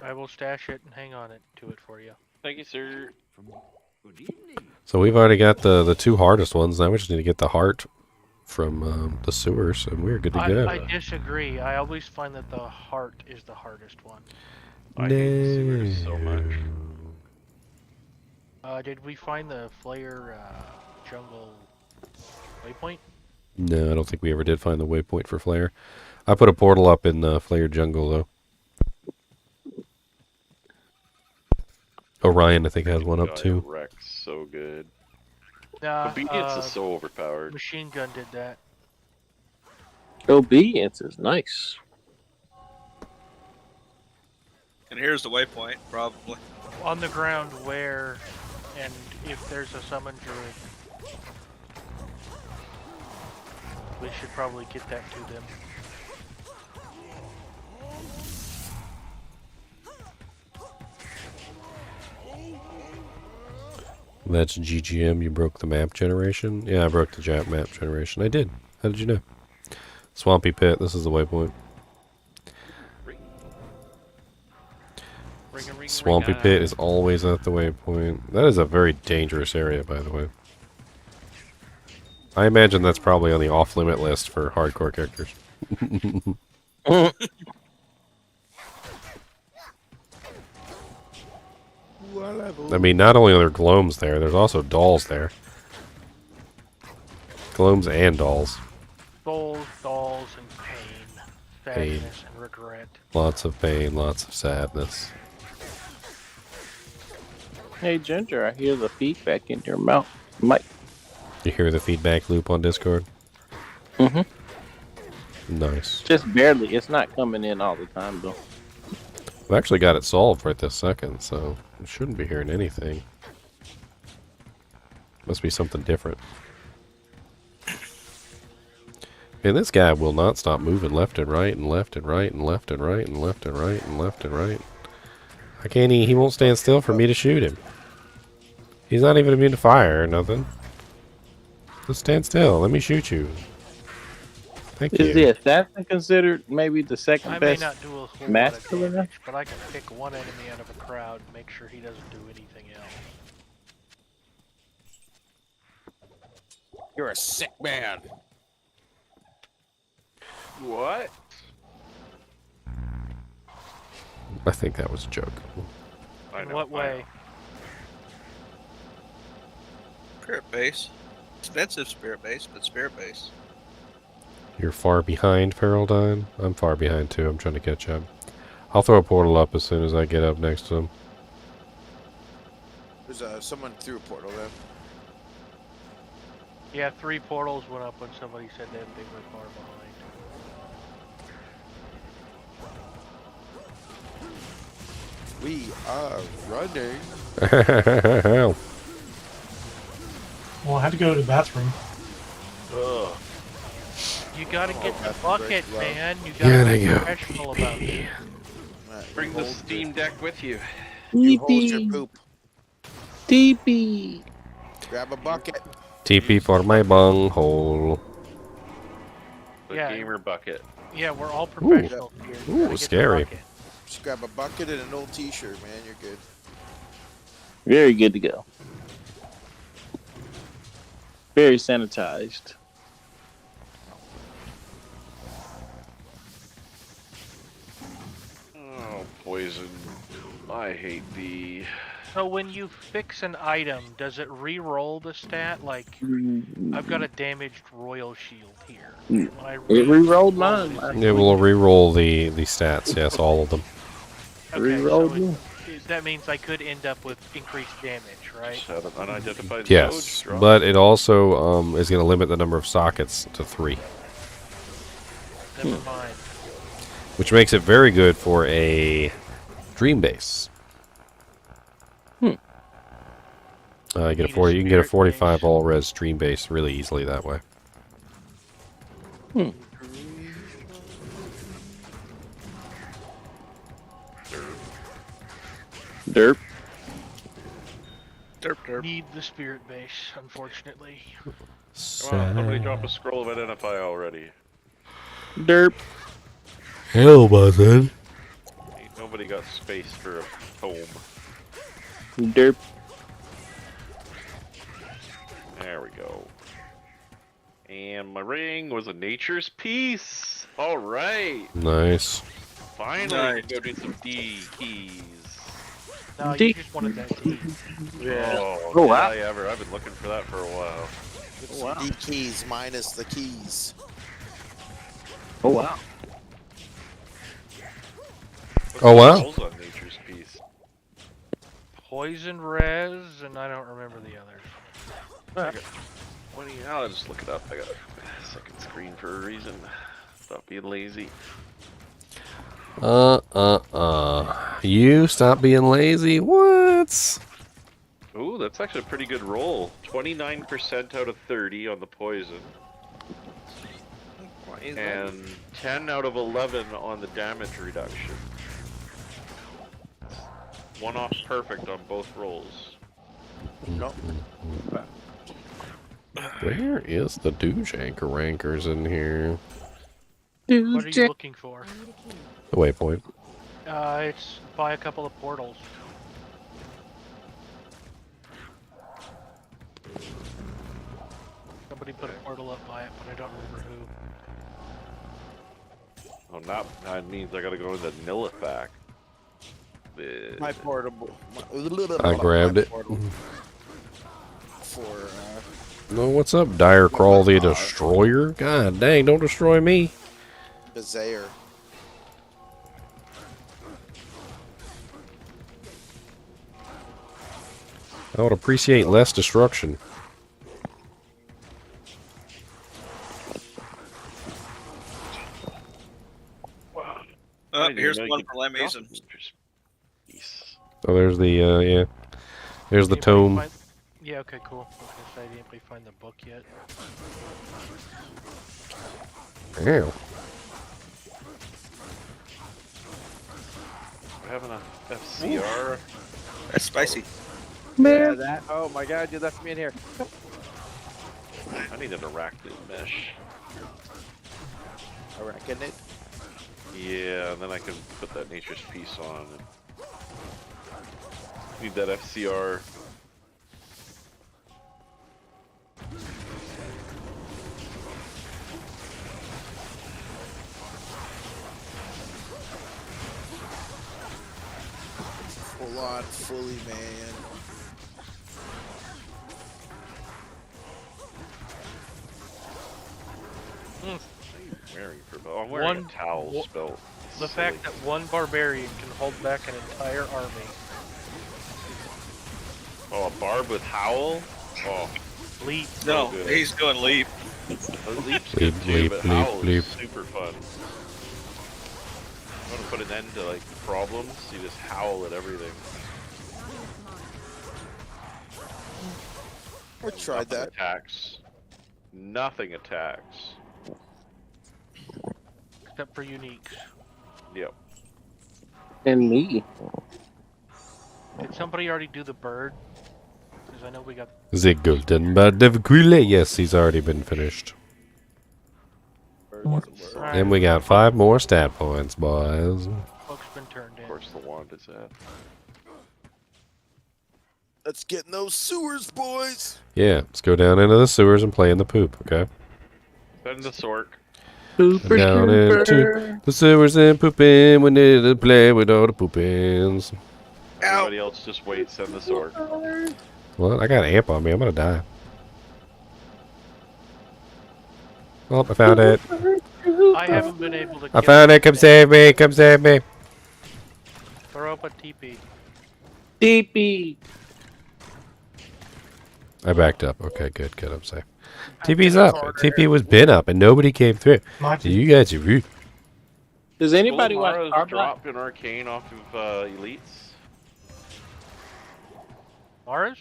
I will stash it and hang on to it for you. Thank you, sir. Good evening. So we've already got the two hardest ones. Now we just need to get the heart from the sewers, and we're good to go. I disagree. I always find that the heart is the hardest one. I hate the sewers so much. Did we find the Flayer jungle waypoint? No, I don't think we ever did find the waypoint for Flare. I put a portal up in Flare Jungle, though. Orion, I think, has one up, too. Rex, so good. Nah, Obedience is so overpowered. Machine gun did that. Obedience is nice. And here's the waypoint, probably. On the ground where, and if there's a summon druid, we should probably get that to them. That's GGM. You broke the map generation? Yeah, I broke the map generation. I did. How did you know? Swampy Pit. This is the waypoint. Swampy Pit is always at the waypoint. That is a very dangerous area, by the way. I imagine that's probably on the off-limit list for hardcore characters. I mean, not only are there glomes there, there's also dolls there. Glomes and dolls. Souls, dolls, and pain. Sadness and regret. Lots of pain, lots of sadness. Hey Ginger, I hear the feedback in your mouth. Mic. You hear the feedback loop on Discord? Mm-hmm. Nice. Just barely. It's not coming in all the time though. I've actually got it solved right this second, so I shouldn't be hearing anything. Must be something different. And this guy will not stop moving left and right and left and right and left and right and left and right and left and right. I can't he won't stand still for me to shoot him. He's not even immune to fire or nothing. Just stand still, let me shoot you. Thank you. Is the assassin considered maybe the second I best may not do a whole mass lot of killer? damage, but I can pick one enemy out of a crowd and make sure he doesn't do anything else. You're a sick man. What? I think that was a joke. In what way? Spirit base. Expensive spirit base, but spirit base. You're far behind, Feraldine. I'm far behind too. I'm trying to catch up. I'll throw a portal up as soon as I get up next to him. There's someone threw a portal there. Yeah, 3 portals went up when somebody said that they were far behind. We are running. Well, I had to go to the bathroom. Ugh. You gotta get the bucket, man. You Gotta gotta be go professional about it. Bring the Steam Deck with you. You hold your poop. TP. Grab a bucket. TP for my bunghole. The Yeah. gamer bucket. Yeah, we're all professionals here. You Ooh, gotta get the scary. bucket. Just grab a bucket and an old t-shirt, man. You're good. Very good to go. Very sanitized. poison. I hate the. So when you fix an item, does it re-roll the stat? Like, I've got a damaged royal shield here. When I It re-rolled re-roll mine. it, It will re-roll the stats. Yes, all of them. okay, Re-rolled so me. that means I could end up with increased damage, right? Have an unidentified Yes, node drop. but it also is going to limit the number of sockets to 3, Never mind. which makes it very good for a dream base. You get a 40. You can get a 45 all res dream base really easily that way. Derp. Derp derp. Need the spirit base, unfortunately. Come on, somebody drop a scroll of identify already. Derp. Hell, button. Ain't nobody got space for a tome. Derp. There we go. And my ring was a nature's piece. All right. Nice. Finally, Nice. we can go do some D keys. No, you just wanted that D. Yeah. Oh, Oh, did wow. I ever? I've been looking for that for a while. It's D keys minus the keys. Oh wow. What's Oh, the wow. rolls on nature's piece? Poison res, and I don't remember the others. I got 20. I'll just look it up. I got a second screen for a reason. Stop being lazy. You stop being lazy. What? Ooh, that's actually a pretty good roll. 29% out of 30 on the poison. And 10 out of 11 on the damage reduction. One off perfect on both rolls. Nope. Where is the douche anchor rankers in here? What are you looking for? The waypoint. It's by a couple of portals. Somebody put a portal up by it, but I don't remember who. Oh, not that means I gotta go to the Nilifac. My portable. I grabbed it. For No, what's up, Dire Crawl the Destroyer? God dang, don't destroy me. Bazaar. I would appreciate less destruction. Here's one for Lamazon. Oh, there's the, yeah. There's the tome. Yeah, okay, cool. I was gonna say, I didn't really find the book yet. Ew. We're having a FCR. That's spicy. Yeah, that. Oh my god, you left me in here. I need an arachnid mesh. Arachnid? Yeah, and then I can put that nature's piece on. Need that FCR. Full on, fully, man. Wearing for I'm wearing a towel spell. The fact that one barbarian can hold back an entire army. Oh, a barb with howl? Oh. Leap. No, good. he's going leap. Leap's Leap, good too, leap, but leap, howl leap. is super fun. I want to put an end to like problems. You just howl at everything. I tried that. Attacks. Nothing attacks. Except for uniques. Yep. And me. Did somebody already do the bird? Because I know we got... The Golden Bird of Quille. Yes, he's already been finished. And we got 5 more stat points, boys. Book's been turned in. Of course, the wand is at. Let's get in those sewers, boys. Yeah, let's go down into the sewers and play in the poop, okay? Send the sork. Pooper Down into scooper. the sewers and pooping when they play with all the poopins. Everybody else just wait, send the sword. Well, I got an amp on me. I'm gonna die. Oh, I found it. I haven't been able to. I kill found it. Come anything. save me. Come save me. Throw up a TP. TP. I backed up. Okay, good. I'm safe. TP's up. TP was been up and nobody came through. You guys are rude. Does anybody Will watch Mara's Arbot? drop an arcane off of elites? Mars?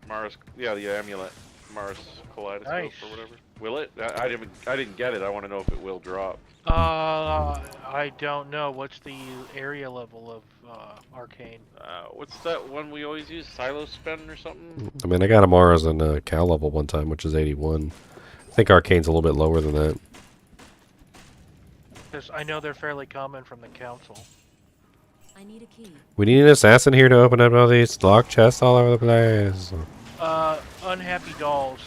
Mara's, yeah, the amulet. Mara's kaleidoscope Nice. or whatever. Will it? I didn't get it. I want to know if it will drop. I don't know. What's the area level of arcane? What's that one we always use? Silo spend or something? I mean, I got Amara's on Cal level one time, which is 81. I think Arcane's a little bit lower than that. Because I know they're fairly common from the council. I need a key. We need an assassin here to open up all these locked chests all over the place. Unhappy dolls.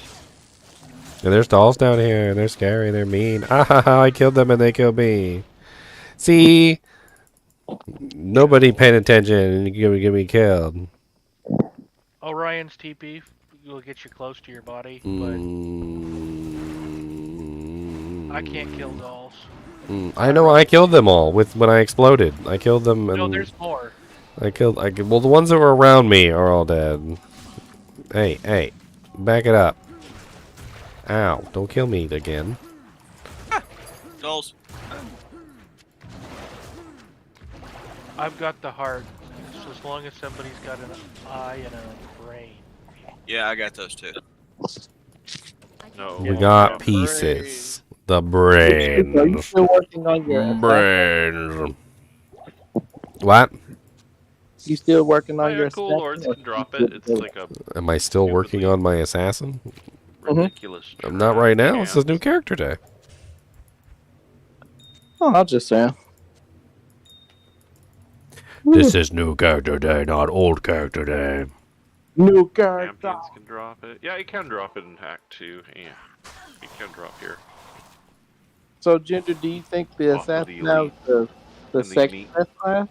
And there's dolls down here, and they're scary, they're mean. Ah ha ha, I killed them and they killed me. See? Nobody paying attention and you're gonna get me killed. Orion's TP will get you close to your body, but I can't kill dolls. I know I killed them all when I exploded. I killed them and No, there's more. well, the ones that were around me are all dead. Hey, back it up. Ow, don't kill me again. Dolls. I've got the heart, so as long as somebody's got an eye and a brain. Yeah, I got those too. No. We got pieces. The brain. Are you still working on your brains? What? You still working on Oh, your yeah, cool lords can drop it. It's like a Am I still working on my assassin? ridiculous. I'm not right now. This is new character day. Oh, I'll just say. This is new character day, not old character day. New character. Champions can drop it. Yeah, you can drop it in hack too. Yeah, you can drop here. So, Ginger, do you think the assassin has the second best class,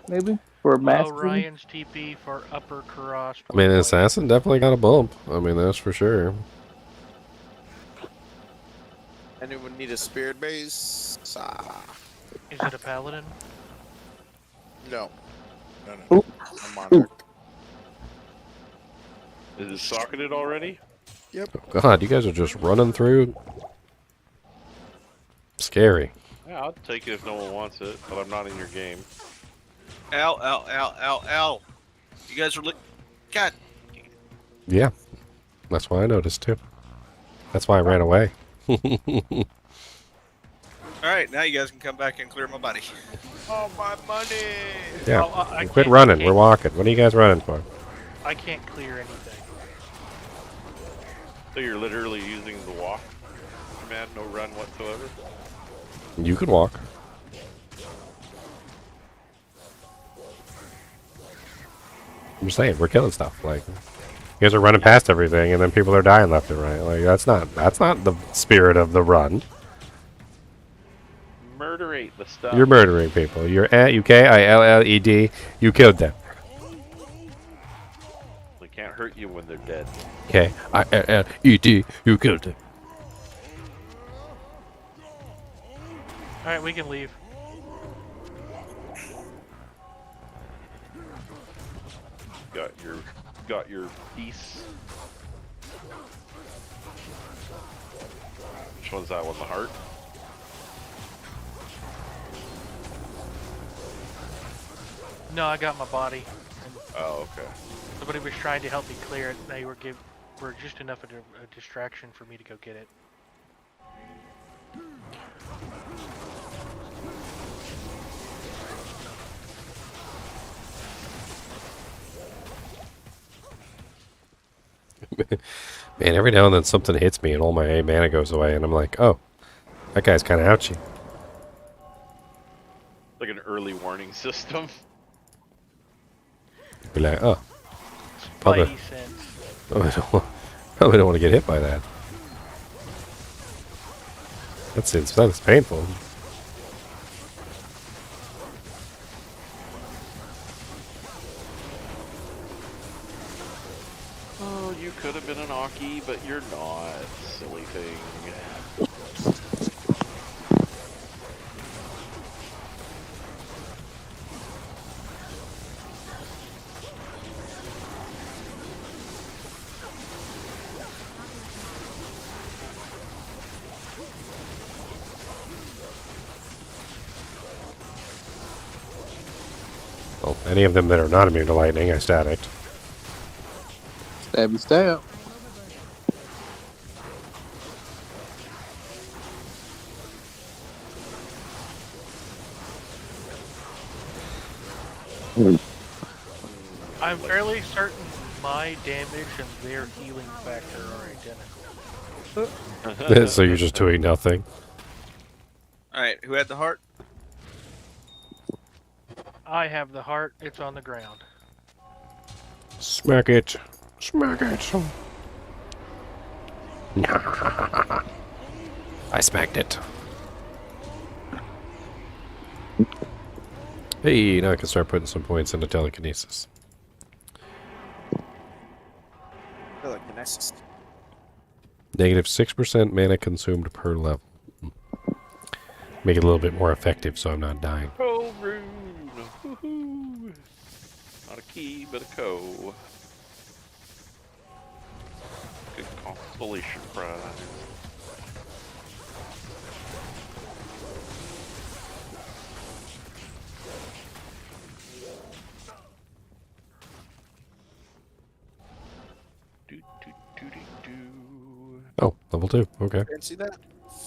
maybe for mastery? Orion's TP for upper cross. I mean, assassin definitely got a bump. I mean, that's for sure. Anyone need a spirit base? Is it a paladin? No. No. A monarch. Is it socketed already? Yep. God, you guys are just running through. Scary. Yeah, I'll take it if no one wants it, but I'm not in your game. Ow, ow, ow, ow, ow. You guys are God. Yeah. That's why I noticed too. That's why I ran away. Alright, now you guys can come back and clear my body. Oh, my money! Yeah. I Quit can't- running. We're walking. What are you guys running for? I can't clear anything. So you're literally using the walk command, no run whatsoever? You could walk. I'm just saying, we're killing stuff. Like, you guys are running past everything, and then people are dying left and right. Like, that's not the spirit of the run. Murderate the stuff. You're murdering people. You're UKILLED. You killed them. They can't hurt you when they're dead. KILLED. You killed them. Alright, we can leave. Got your piece. Which one's that one? The heart? No, I got my body. And Oh, okay. somebody was trying to help me clear it. They were just enough of a distraction for me to go get it. Man, every now and then something hits me and all my mana goes away, and I'm like, oh, that guy's kind of ouchy. Like an early warning system. Be like, oh, probably don't want to get hit by that. That's painful. Oh, you could have been an Aki, but you're not. Silly thing. Well, any of them that are not immune to lightning, I staticked. Stabby stab. I'm fairly certain my damage and their healing factor are identical. So you're just doing nothing. Alright, who had the heart? I have the heart, it's on the ground. Smack it. Smack it. I smacked it. Hey, now I can start putting some points into telekinesis. Telekinesis. Negative 6% mana consumed per level. Make it a little bit more effective so I'm not dying. Co rune. Woohoo! Not a key, but a co. Good constellation prize. Oh, level 2. Okay. Fancy that?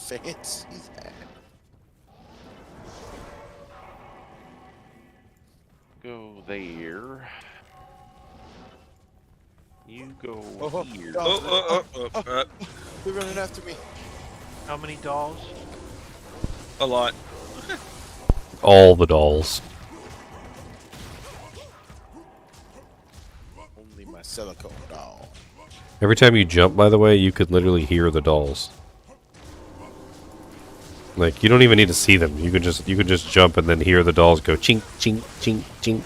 Fancy that. Go there. You go here. They're running after me. How many dolls? A lot. All the dolls. Only my silicone doll. Every time you jump, by the way, you could literally hear the dolls. Like, you don't even need to see them. You could just jump and then hear the dolls go chink, chink, chink, chink.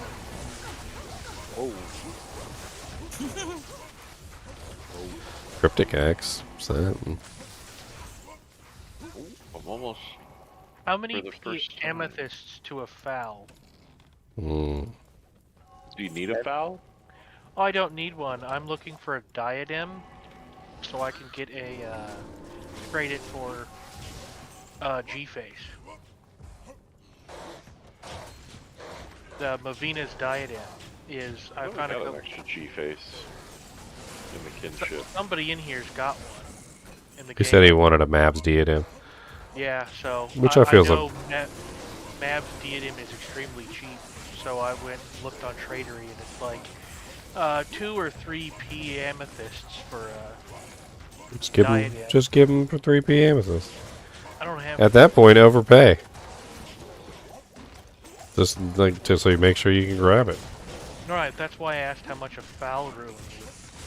Oh. Cryptic Axe. What's that? I'm almost. How many for the first time. amethysts to a foul? Hmm. Do you need a foul? Oh, I don't need one. I'm looking for a diadem, so I can get a trade it for G-Face. The Mavina's diadem is I found got an extra G-Face in the Kinship. Somebody in here's got one. In the He game. said he wanted a Mavs diadem. Yeah, so Which I feel know Mav's diadem is extremely cheap, so I went and looked on Tradery, and it's like 2 or 3 P amethysts for diadem. Just give him for 3 p amethysts. I don't have. At that point, overpay. Just like so you make sure you can grab it. Alright, that's why I asked how much a foul rune would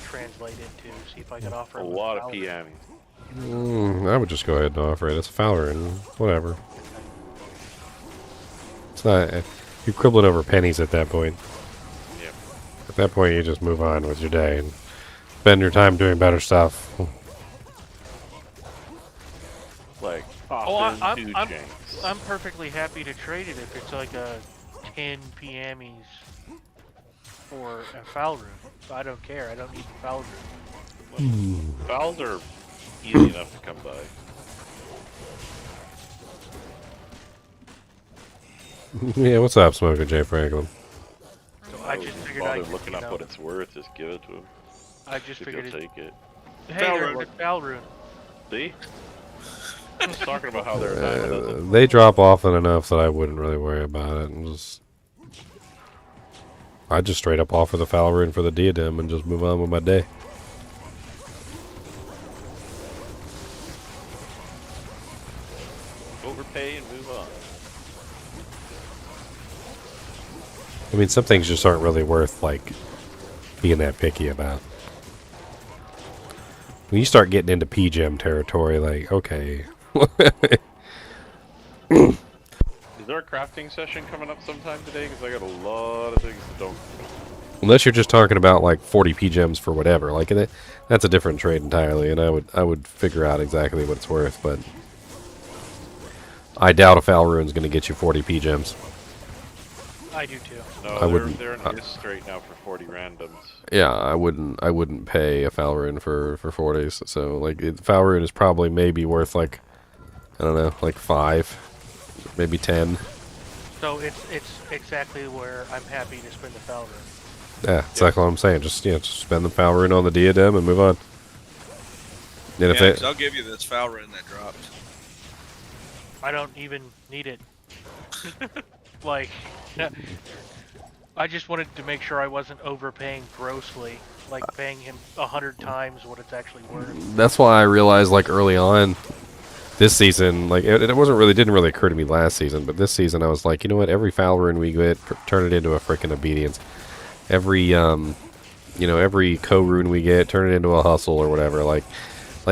translate into. See if I could offer A him lot foul of rune. PMs. I would just go ahead and offer it. It's a Fowler and whatever. It's not. You're quibbling over pennies at that point. Yep. At that point, you just move on with your day and spend your time doing better stuff. Like, I'm perfectly happy to trade it if it's like a 10 PMs for a foul rune. I don't care. I don't need the foul rune. Fouls are easy enough to come by. Yeah, what's up, Smoker J. Franklin? So I just figured I could, looking up what it's worth, just give it to him. I just See if figured he'll take it. Hey, there's a foul rune. See? I was talking about how they're a dime a dozen. They drop often enough that I wouldn't really worry about it. And I'd just straight up offer the foul rune for the diadem and just move on with my day. Overpay and move on. I mean, some things just aren't really worth, like, being that picky about. When you start getting into P-Gem territory, like, okay, Is there a crafting session coming up sometime today? Because I got a lot of things that don't. Unless you're just talking about like 40p gems for whatever, like that's a different trade entirely, and I would figure out exactly what it's worth, but I doubt a Foul Rune's going to get you 40p gems. I do too. No, they're in this straight now for 40 randoms. Yeah, I wouldn't pay a Foul Rune for 40s. So like Foul Rune is probably maybe worth like, I don't know, like 5, maybe 10. So it's exactly where I'm happy to spend the Foul Rune. Yeah, exactly what I'm saying. Just just spend the Foul Rune on the diadem and move on. And Yeah, 'cause I'll give you this foul rune that dropped. I don't even need it. Like, I just wanted to make sure I wasn't overpaying grossly, like paying him 100 times what it's actually worth. That's why I realized like early on this season, like it didn't really occur to me last season, but this season I was like, you know what, every Foul Rune we get, turn it into a frickin' obedience. Every every co-rune we get, turn it into a hustle or whatever. Like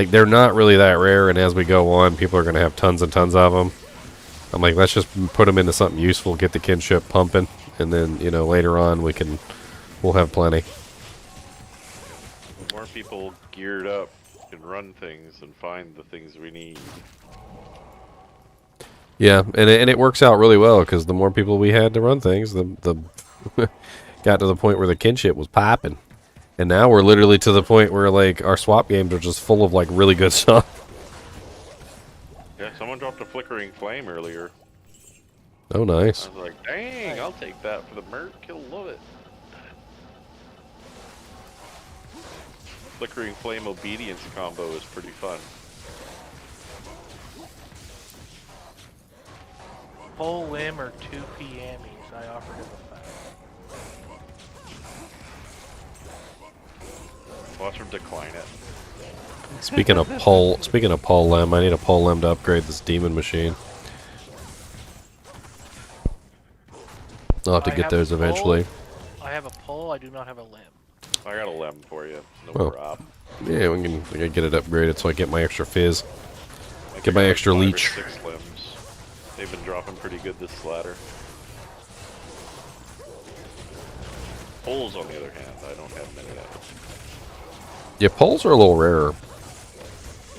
they're not really that rare, and as we go on, people are going to have tons and tons of them. I'm like, let's just put them into something useful, get the kinship pumping, and then later on we'll have plenty. More people geared up can run things and find the things we need. Yeah, and it works out really well because the more people we had to run things, the got to the point where the kinship was popping. And now we're literally to the point where like our swap games are just full of like really good stuff. Yeah, someone dropped a flickering flame earlier. Oh, nice. I was like, dang, I'll take that for the merc. He'll love it. Flickering flame obedience combo is pretty fun. Whole limb or 2 PMs, I offered him a 5. Watch him decline it. Speaking of pole limb, I need a pole limb to upgrade this demon machine. I'll have to get those eventually. I have a pole, I do not have a limb. I got a limb for you. No Oh. problem. Yeah, we can get it upgraded so I get my extra fizz. I Get my got extra 5 or leech. 6 limbs. They've been dropping pretty good this ladder. Poles, on the other hand, I don't have many of. Yeah, poles are a little rarer.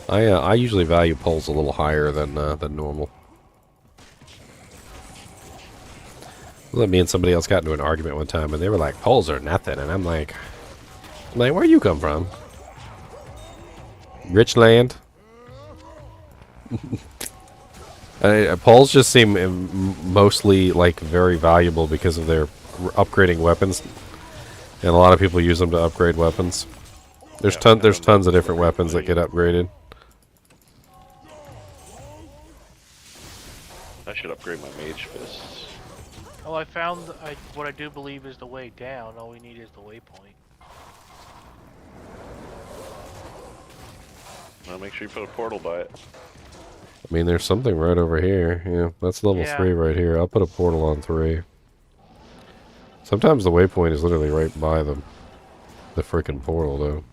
I usually value poles a little higher than normal. Me and somebody else got into an argument one time, and they were like, "Poles are nothing," and I'm like, where you come from? Rich land. Poles just seem mostly like very valuable because of their upgrading weapons, and a lot of people use them to upgrade weapons. There's tons of different weapons that get upgraded. I should upgrade my mage fists. Well, I found what I do believe is the way down. All we need is the waypoint. Well, make sure you put a portal by it. I mean, there's something right over here. Yeah, that's level 3 right here. I'll put a portal on 3. Sometimes the waypoint is literally right by the freaking portal, though.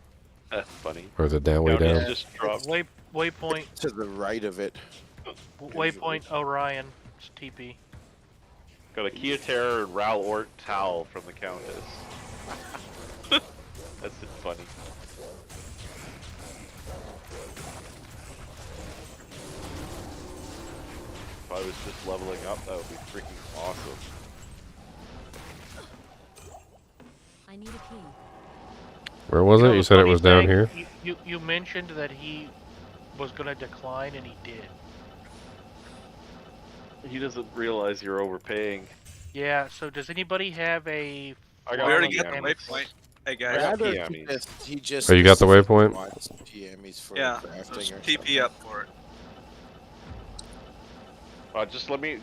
That's funny. Or the down way down. Just dropped. Waypoint. To the right of it. Waypoint Orion. It's TP. Got a Kia Terror and Ral Ort towel from the Countess. That's funny. If I was just leveling up, that would be freaking awesome. I need a key. Where was it? You said it was down here? You mentioned that he was going to decline, and he did. He doesn't realize you're overpaying. Yeah, so does anybody have a... I We already got the waypoint. Hey guys. He just Oh, you got the waypoint? wants PMs for Yeah, crafting just or TP up for it. Just let me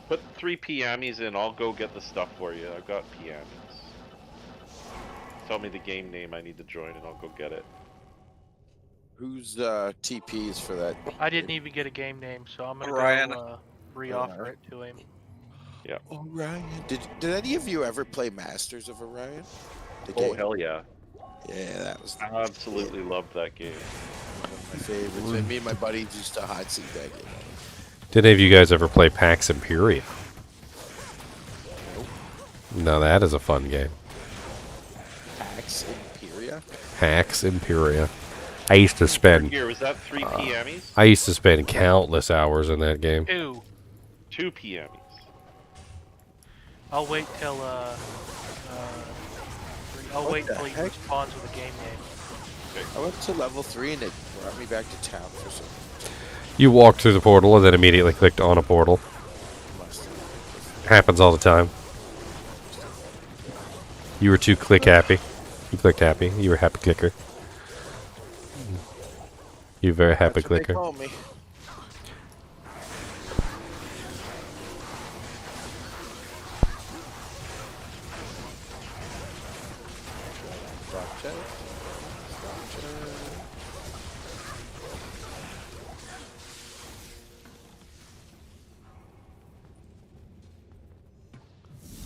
put 3 PMs in. I'll go get the stuff for you. I've got PMs. Tell me the game name I need to join, and I'll go get it. Who's TPs for that? I didn't even get a game name, so I'm going Orion. to go re-offer it to him. Yeah. Orion. Did any of you ever play Masters of Orion? The Oh, game? hell yeah. Yeah, that was. I absolutely loved that game. my favorites. Me and my buddies used to hide seek that game. Did any of you guys ever play Pax Imperia? Nope. No, that is a fun game. Pax Imperia? Pax Imperia. I used to spend. Here, was that 3 PMs? I used to spend countless hours in that game. 2. 2 PMs. I'll wait till I'll wait till he responds with a game name. I went to level 3 and it brought me back to town for some. You walked through the portal and then immediately clicked on a portal. Happens all the time. You were too click happy. You clicked happy. You were a happy clicker. You very happy That's what clicker. they call me.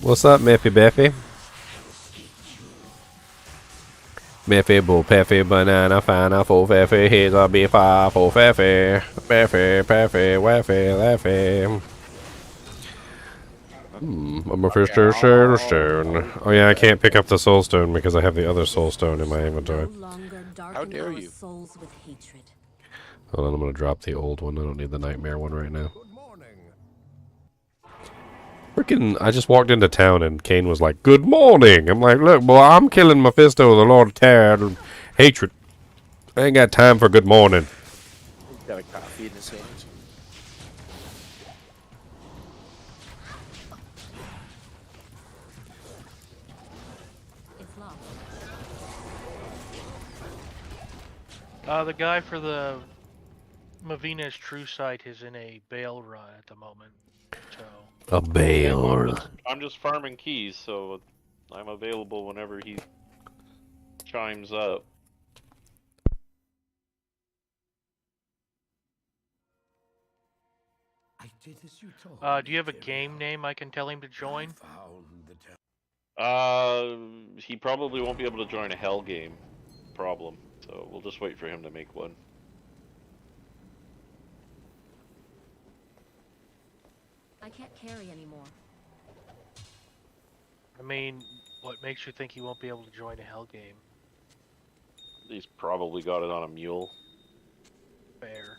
What's up, Miffy Biffy? Miffy, Bull, Peffy, Banana, Fana, Full Peffy, he's a B5, Full Peffy, Peffy, Peffy, Waffy, Laffy. I'm a fish to stone. Oh yeah, I can't pick up the soul stone because I have the other soul stone in my inventory. How dare you? Hold on, I'm gonna drop the old one. I don't need the nightmare one right now. Freaking, I just walked into town and Kane was like, "Good morning." I'm like, "Look, boy, I'm killing Mephisto, the Lord of Terror and Hatred. I ain't got time for good morning." He's got a coffee in his hands. The guy for the Mavina's True Sight is in a bail run at the moment. So. A bail. I'm just farming keys, so I'm available whenever he chimes up. Do you have a game name I can tell him to join? He probably won't be able to join a hell game. Problem. So we'll just wait for him to make one. I can't carry anymore. I mean, what makes you think he won't be able to join a hell game? He's probably got it on a mule. Fair.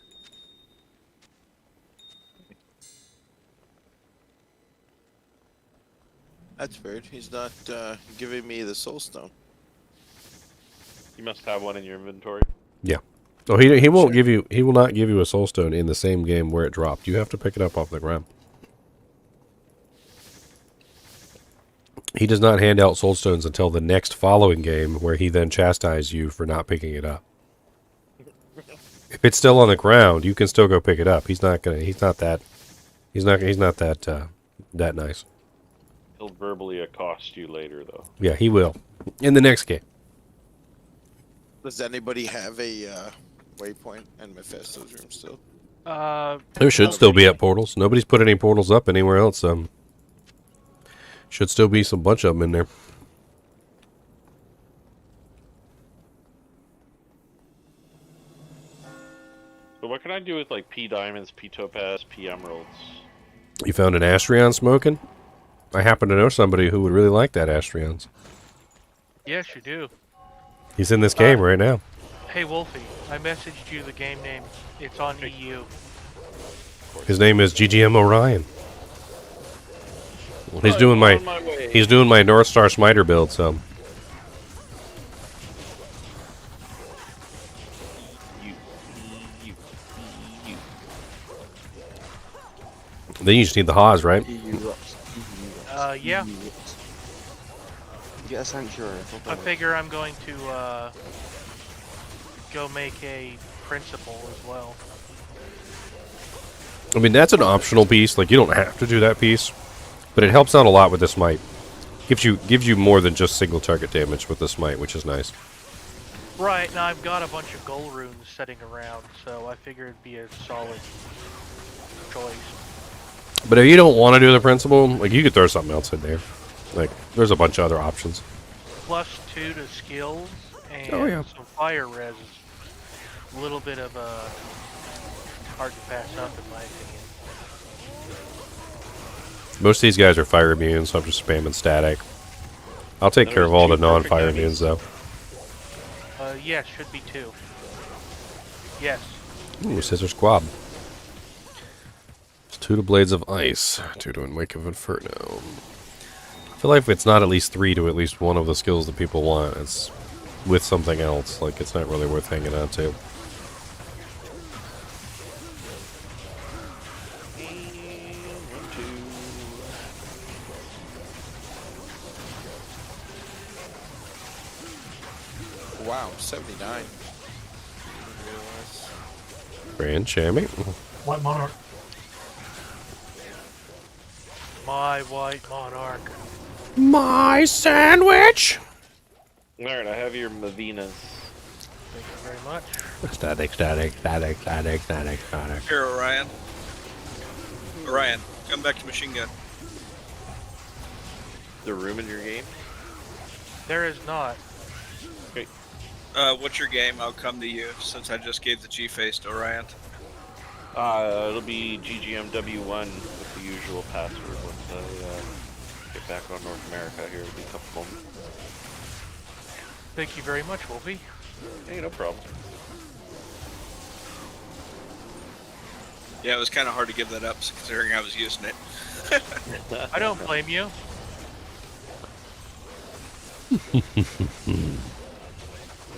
That's weird. He's not giving me the soul stone. You must have one in your inventory. Yeah. Oh, he won't give you. He will not give you a soul stone in the same game where it dropped. You have to pick it up off the ground. He does not hand out soul stones until the next following game, where he then chastises you for not picking it up. If it's still on the ground, you can still go pick it up. He's not gonna. He's not that. He's not that nice. He'll verbally accost you later, though. Yeah, he will. In the next game. Does anybody have a waypoint in Mephisto's room still? There should still be up portals. Nobody's put any portals up anywhere else. Should still be some bunch of them in there. So what can I do with like P diamonds, P topaz, P emeralds? You found an Astrion smoking? I happen to know somebody who would really like that Astrions. Yes, you do. He's in this game right now. Hey, Wolfie, I messaged you the game name. It's on EU. His name is GGM Orion. He's doing my North Star Smiter build, so. Then you just need the Haas, right? Yeah. Get a sanctuary. I figure I'm going to go make a principal as well. I mean, that's an optional piece. Like, you don't have to do that piece, but it helps out a lot with the smite. Gives you more than just single target damage with the smite, which is nice. Right, now I've got a bunch of gold runes sitting around, so I figure it'd be a solid choice. But if you don't want to do the principal, like, you could throw something else in there. Like, there's a bunch of other options. +2 to skills and Oh, yeah. some fire res. little bit of hard to pass up in my opinion. Most of these guys are fire immune, so I'm just spamming static. I'll take care of all the non-fire immunes, though. Yes, should be 2. Yes. Ooh, Scissor Squab. It's 2 to Blades of Ice, 2 to Wake of Inferno. I feel like if it's not at least 3 to at least one of the skills that people want, it's with something else. Like, it's not really worth hanging on to. Wow, 79. Grand Chamois. White Monarch. My white monarch. My sandwich! Alright, I have your Mavinas. Thank you very much. Static, static, static, static, static, static. Here, Orion. Orion, come back to machine gun. The room in your game? There is not. Okay. What's your game? I'll come to you since I just gave the G-face to Orion. It'll be GGMW1 with the usual password once I get back on North America here in a couple moments. Thank you very much, Wolfie. Hey, no problem. Yeah, it was kind of hard to give that up considering I was using it. I don't blame you.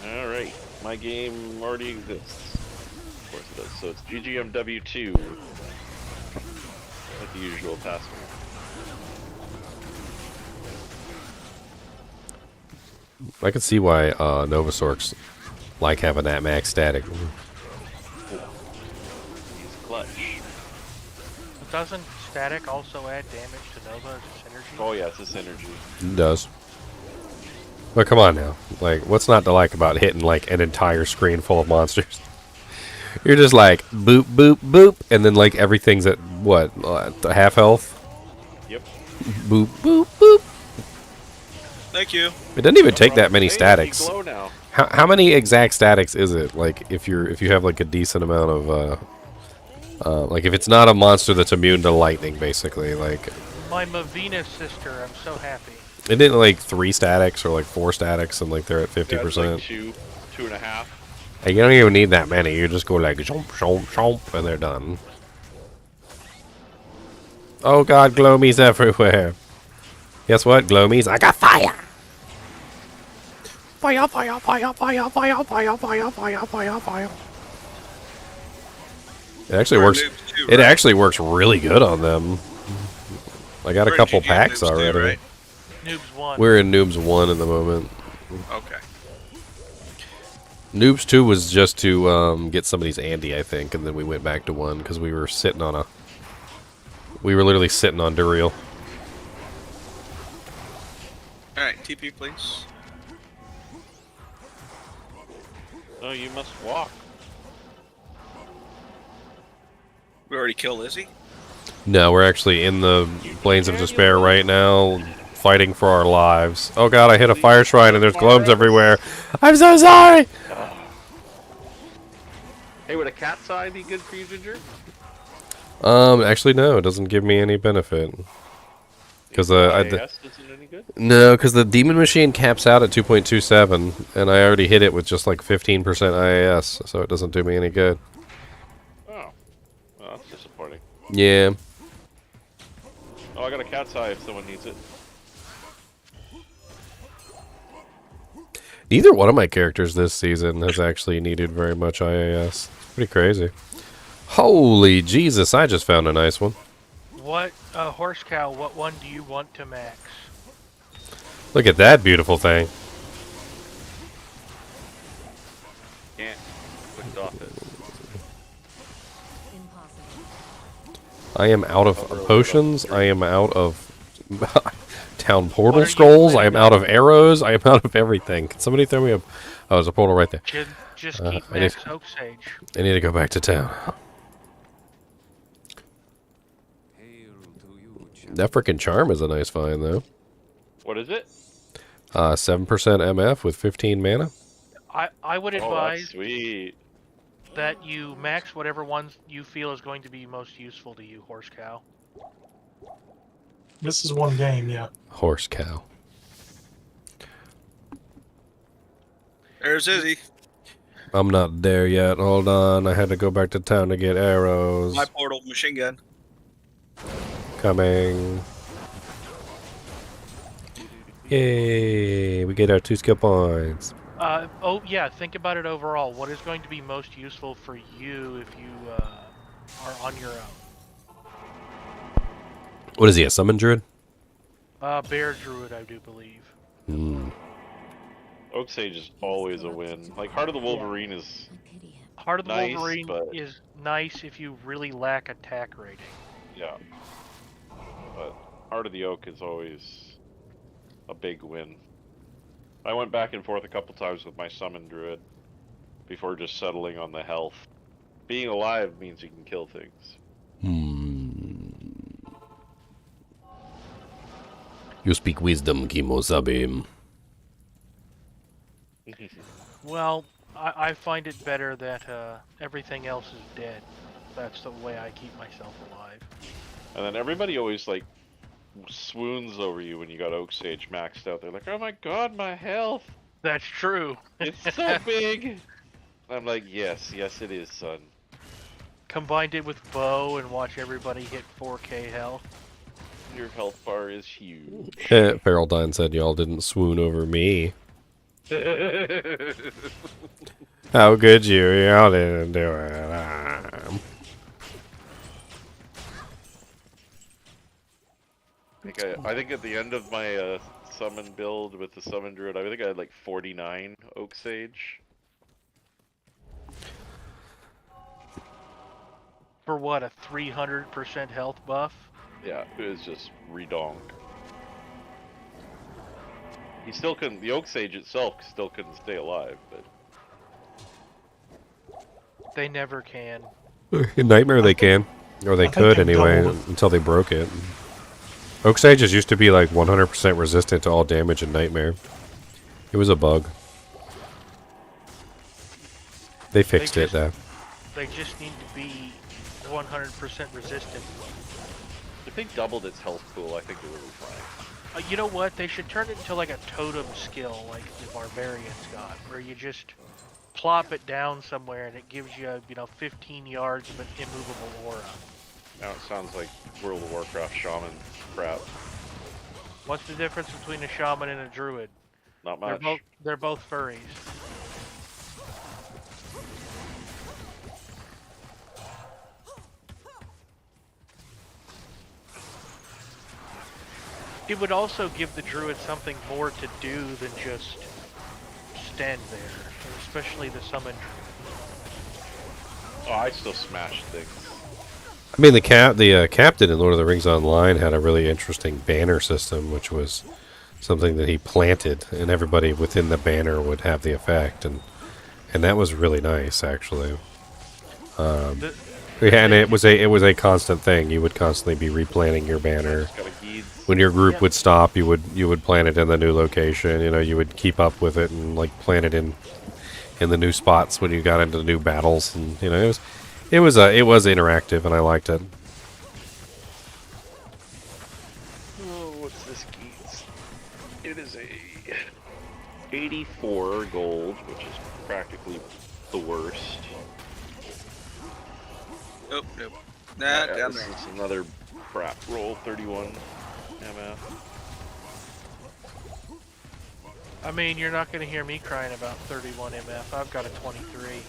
Alright, my game already exists. Of course it does. So it's GGMW2 with the usual password. I can see why Novasorks like having that max static. He's clutch. Doesn't static also add damage to Nova as a synergy? Oh yeah, it's a synergy. It does. But come on now. Like, what's not to like about hitting like an entire screen full of monsters? You're just like boop, boop, boop, and then like everything's at what? Half health? Yep. Boop, boop, boop. Thank you. It doesn't even take that many Hey, statics. you glow now. How many exact statics is it? Like if you have like a decent amount of like if it's not a monster that's immune to lightning, basically, like My Mavina sister, I'm so happy. isn't it like 3 statics or like 4 statics and like they're at 50%? Yeah, it's like 2.5. Hey, you don't even need that many. You just go like jump, jump, jump, and they're done. Oh god, glomies everywhere. Guess what, glomies? I got fire! Fire, fire, fire, fire, fire, fire, fire, fire, fire, fire. It actually works. It actually works really good on them. I got a couple packs already. Right? Noobs 1. We're in Noobs 1 at the moment. Okay. Noobs 2 was just to get somebody's Andy, I think, and then we went back to 1 because we were sitting on a... We were literally sitting on Duriel. Alright, TP please. No, you must walk. We already killed Izzy? No, we're actually in the Plains of Despair right now, fighting for our lives. Oh god, I hit a fire shrine and there's globes everywhere. I'm so sorry! Hey, would a cat's eye be good for you, Ginger? Actually no, it doesn't give me any benefit. Because IAS isn't any good? no, because the Demon Machine caps out at 2.27, and I already hit it with just like 15% IAS, so it doesn't do me any good. Oh. Well, that's disappointing. Yeah. Oh, I got a cat's eye if someone needs it. Neither one of my characters this season has actually needed very much IAS. It's pretty crazy. Holy Jesus, I just found a nice one. What, Horse Cow, what one do you want to max? Look at that beautiful thing. Can't. Clicked off it. I am out of potions. I am out of town portal scrolls. I am out of arrows. I am out of everything. Can somebody throw me a... Oh, there's a portal right there. Just keep max Oak Sage. I need to go back to town. That frickin' charm is a nice find, though. What is it? 7% MF with 15 mana. I would Oh, advise... that's sweet. that you max whatever ones you feel is going to be most useful to you, horse cow. This is one game, yeah. Horse cow. There's Izzy. I'm not there yet. Hold on. I had to go back to town to get arrows. My portal machine gun. Coming. Yay! We get our 2 skill points. Oh yeah, think about it overall. What is going to be most useful for you if you are on your own? What is he, a summon druid? Bear druid, I do believe. Hmm. Oak Sage is always a win. Like, Heart of the Wolverine is Heart of the nice, Wolverine but is nice if you really lack attack rating. yeah. But Heart of the Oak is always a big win. I went back and forth a couple times with my summon druid before just settling on the health. Being alive means you can kill things. You speak wisdom, Kimo-sabe. Well, I find it better that everything else is dead. That's the way I keep myself alive. And then everybody always, like, swoons over you when you got Oak Sage maxed out. They're like, oh my god, my health! That's true. It's so big! I'm like, yes, yes it is, son. Combined it with bow and watch everybody hit 4k health. Your health bar is huge. Feraldine said y'all didn't swoon over me. How could you? Y'all didn't do it. I think at the end of my summon build with the summon druid, I think I had like 49 Oak Sage. For what, a 300% health buff? Yeah, it was just redonged. He still couldn't, the Oak Sage itself still couldn't stay alive, but... They never can. In Nightmare they can. Or they could anyway, until they broke it. Oak Sages used to be like 100% resistant to all damage in Nightmare. It was a bug. They fixed it though. They just need to be 100% resistant. If they doubled its health pool, I think it would be fine. You know what? They should turn it into like a totem skill, like the barbarians got, where you just plop it down somewhere and it gives you, 15 yards of an immovable aura. Now it sounds like World of Warcraft shaman crap. What's the difference between a shaman and a druid? Not much. They're both furries. It would also give the druid something more to do than just stand there, especially the summon druid. Oh, I still smash things. I mean, the captain in Lord of the Rings Online had a really interesting banner system, which was something that he planted, and everybody within the banner would have the effect, and that was really nice, actually. Yeah, and it was a constant thing. You would constantly be replanting your banner. When your group would stop, you would plant it in the new location. You would keep up with it and like plant it in the new spots when you got into the new battles, and it was interactive, and I liked it. Oh, what's this geese? It is a 84 gold, which is practically the worst. Nope. Nah, down this there. is another crap roll, 31 MF. I mean, you're not going to hear me crying about 31 MF. I've got a 23.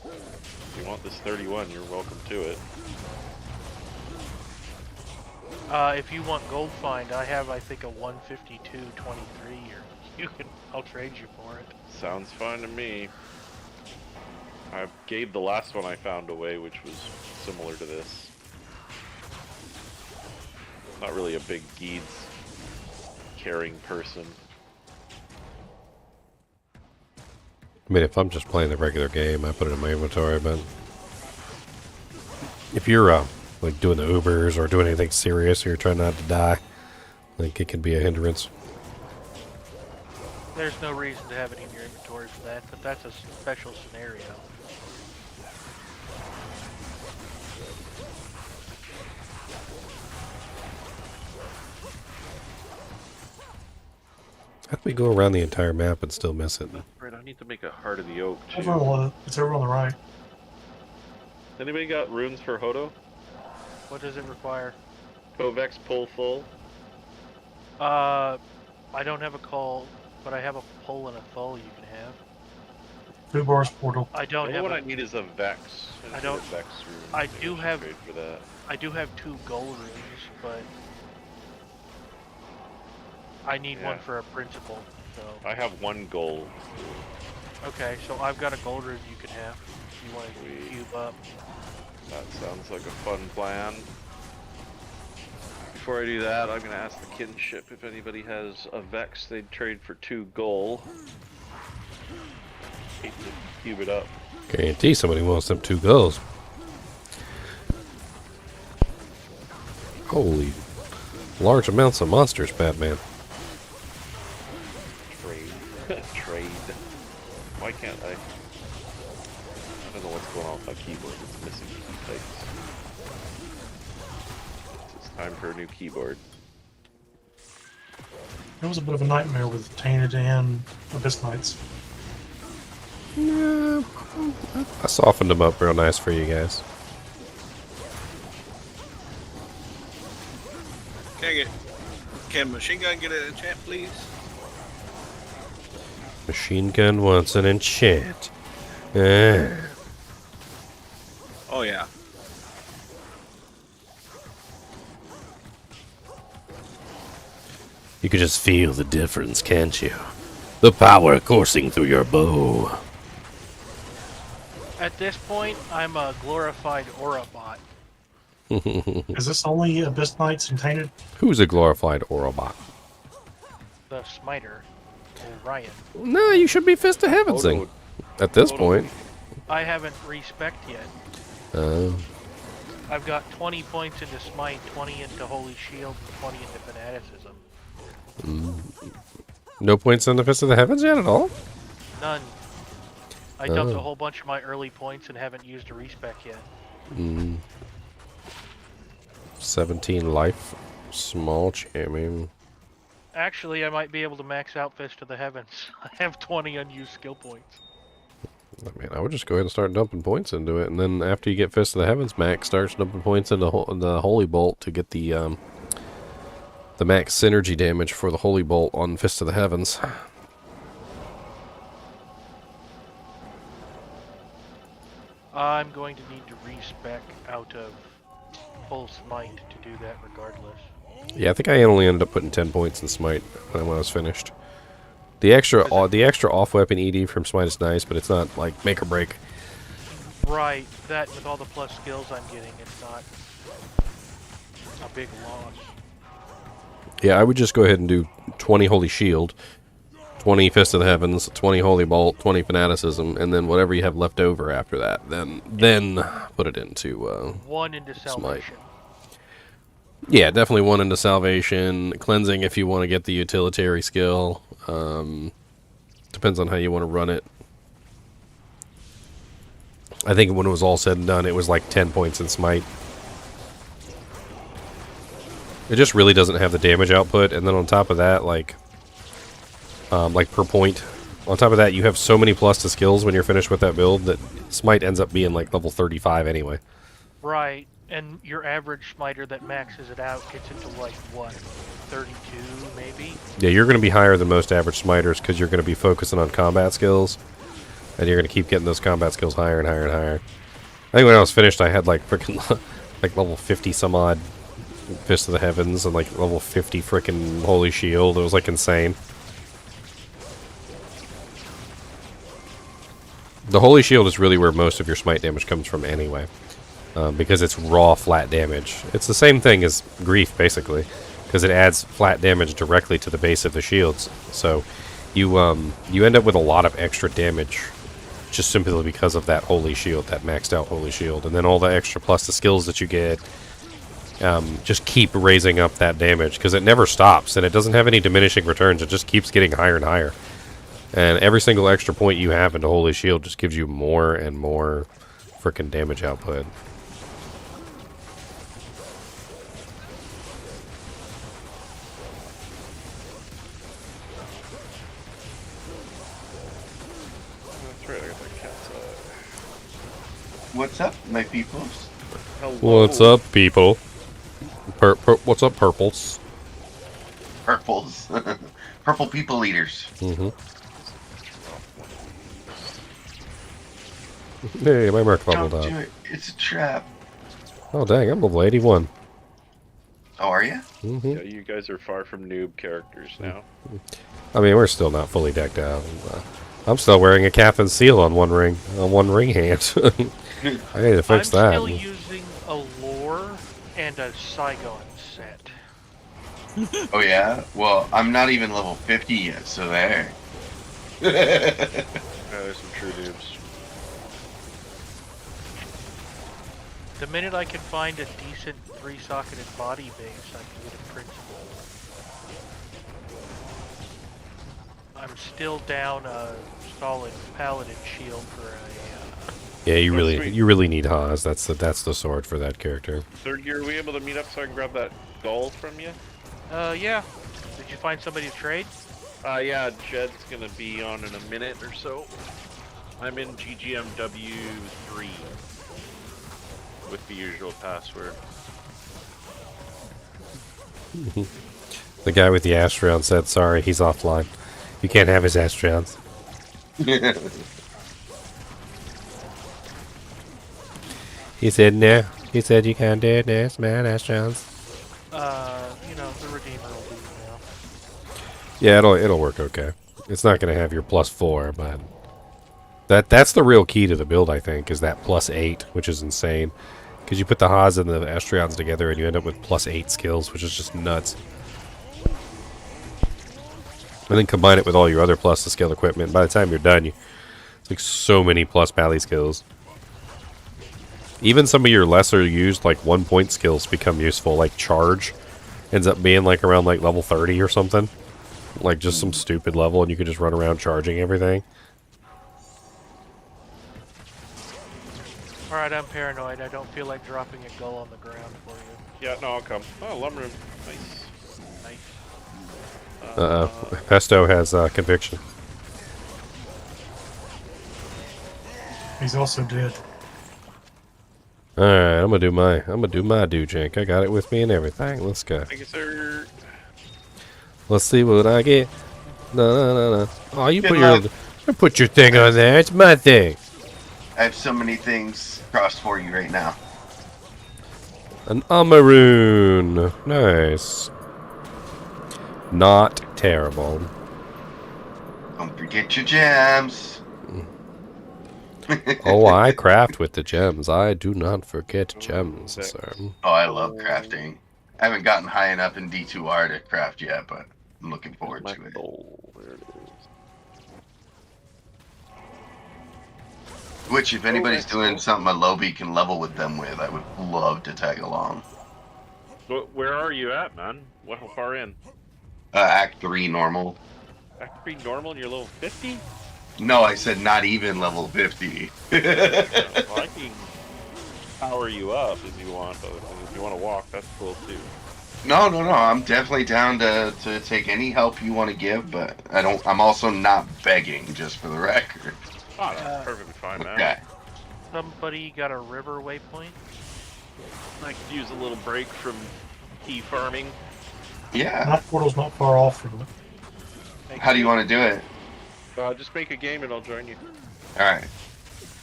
If you want this 31, you're welcome to it. If you want gold find, I have, I think, a 152 23. I'll trade you for it. Sounds fine to me. I gave the last one I found away, which was similar to this. Not really a big Geeds caring person. I mean, if I'm just playing the regular game, I put it in my inventory, but if you're like doing the Ubers or doing anything serious, or you're trying not to die, like it can be a hindrance. There's no reason to have it in your inventory for that, but that's a special scenario. How do we go around the entire map and still miss it? Right, I need to make a Heart of the Oak too. It's over on the right. Anybody got runes for Hodo? What does it require? Kovex pull full. I don't have a call, but I have a pull and a thull you can have. Food bars portal. I don't have. What I need is a Vex. I don't. A Vex rune. I do have. Trade for that. I do have 2 gold runes, but I need one for a principal. So I have 1 gold. okay, so I've got a gold rune you can have if you want to cube up. That sounds like a fun plan. Before I do that, I'm gonna ask the Kinship if anybody has a Vex they'd trade for 2 gold. Hate to cube it up. Guarantee somebody wants them 2 goals. Holy, large amounts of monsters, Batman. Trade. Trade. Why can't I? I don't know what's going on with my keyboard. It's missing key types. It's time for a new keyboard. It was a bit of a nightmare with Tainted and Abyss Knights. Yeah, I softened them up real nice for you guys. Can Machine Gun get an enchant, please? Machine gun wants an enchant. Oh yeah. You can just feel the difference, can't you? The power coursing through your bow. At this point, I'm a glorified Aura bot. Is this only Abyss Knights and Tainted? Who's a glorified Orobot? The smiter, Orion. No, you should be Fist of Heavensing. At this point. I haven't respec yet. I've got 20 points into Smite, 20 into Holy Shield, and 20 into Fanaticism. No points on the Fist of the Heavens yet at all? None. I dumped a whole bunch of my early points and haven't used a respec yet. 17 life. Small champion. Actually, I might be able to max out Fist of the Heavens. I have 20 unused skill points. I mean, I would just go ahead and start dumping points into it, and then after you get Fist of the Heavens max, start dumping points into the Holy Bolt to get the max synergy damage for the Holy Bolt on Fist of the Heavens. I'm going to need to respec out of full Smite to do that regardless. Yeah, I think I only ended up putting 10 points in Smite when I was finished. The extra off-weapon ED from Smite is nice, but it's not like make or break. Right, that with all the plus skills I'm getting, it's not a big loss. Yeah, I would just go ahead and do 20 Holy Shield, 20 Fist of the Heavens, 20 Holy Bolt, 20 Fanaticism, and then whatever you have left over after that, then put it into one into Salvation. Yeah, definitely one into Salvation. Cleansing if you want to get the utilitary skill. Depends on how you want to run it. I think when it was all said and done, it was like 10 points in Smite. It just really doesn't have the damage output, and then on top of that, like per point, on top of that, you have so many plus to skills when you're finished with that build that Smite ends up being like level 35 anyway. Right, and your average smiter that maxes it out gets it to like, what, 32 maybe? Yeah, you're going to be higher than most average smiters because you're going to be focusing on combat skills, and you're going to keep getting those combat skills higher and higher and higher. I think when I was finished, I had like freaking like level 50 some odd Fist of the Heavens and like level 50 freaking Holy Shield. It was like insane. The Holy Shield is really where most of your smite damage comes from anyway, because it's raw flat damage. It's the same thing as Grief basically, because it adds flat damage directly to the base of the shields. So you end up with a lot of extra damage just simply because of that Holy Shield, that maxed out Holy Shield, and then all the extra plus the skills that you get. Just keep raising up that damage because it never stops and it doesn't have any diminishing returns. It just keeps getting higher and higher, and every single extra point you have into Holy Shield just gives you more and more freaking damage output. What's up, my peoples? What's up, people? What's up, purples? Purples. Purple people eaters. Mm-hmm. Hey, my mark leveled Don't up. do it. It's a trap. Oh, dang, I'm level 81. Oh, are you? Mm-hmm. Yeah, you guys are far from noob characters now. I mean, we're still not fully decked out. I'm still wearing a cap and seal on one ring hand. I need to fix that. I'm still using a lore and a Saigon set. Oh, yeah? Well, I'm not even level 50 yet, so there. There's some true noobs. The minute I can find a decent 3-socketed body base, I can get a principal. I'm still down a solid paladin shield for a. Yeah, you really need Haas. That's the sword for that character. Third gear, are we able to meet up so I can grab that gold from you? Yeah. Did you find somebody to trade? Yeah, Jed's gonna be on in a minute or so. I'm in GGMW 3 with the usual password. The guy with the Astron said, sorry, he's offline. You can't have his Astrons. He said, no. He said, you can't do it, this man, Astrons. You know, the Redeemer will do now. Yeah, it'll work okay. It's not going to have your +4, but that's the real key to the build, I think, is that +8, which is insane. Because you put the Haas and the Astrions together and you end up with +8 skills, which is just nuts. And then combine it with all your other plus to scale equipment. By the time you're done, it's like so many plus pally skills. Even some of your lesser used, like 1-point skills become useful, like charge ends up being like around like level 30 or something. Like just some stupid level and you can just run around charging everything. Alright, I'm paranoid. I don't feel like dropping a gull on the ground for you. Yeah, no, I'll come. Oh, lumber room. Nice. Uh-oh. Pesto has conviction. He's also dead. Alright, I'm gonna do my do-jank. I got it with me and everything. Let's go. Thank you, sir. Let's see what I get. No. Oh, you Good put your thing on there. It's my thing. I have so many things crossed for you right now. An Amaroon. Nice. Not terrible. Don't forget your gems. Oh, I craft with the gems. I do not forget gems, sir. Oh, I love crafting. I haven't gotten high enough in D2R to craft yet, but I'm looking forward to it. There it is. Which, if anybody's doing something a lobby can level with them with, I would love to tag along. Where are you at, man? How far in? Act 3 normal. Act 3 normal and you're level 50? No, I said not even level 50. Well, I can power you up if you want, but if you want to walk, that's cool too. No, I'm definitely down to take any help you want to give, but I'm also not begging, just for the record. Oh, that's perfectly fine, man. Okay. Somebody got a river waypoint? I could use a little break from key farming. Yeah. That portal's not far off from it. How do you want to do it? Just make a game and I'll join you. Alright.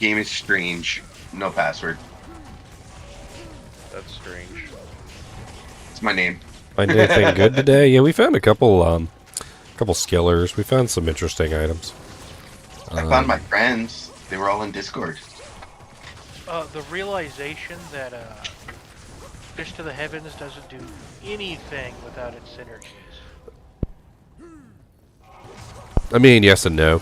Game is strange. No password. That's strange. It's my name. Find anything good today? Yeah, we found a couple skillers. We found some interesting items. I found my friends. They were all in Discord. The realization that Fish to the Heavens doesn't do anything without its synergies. I mean, yes and no.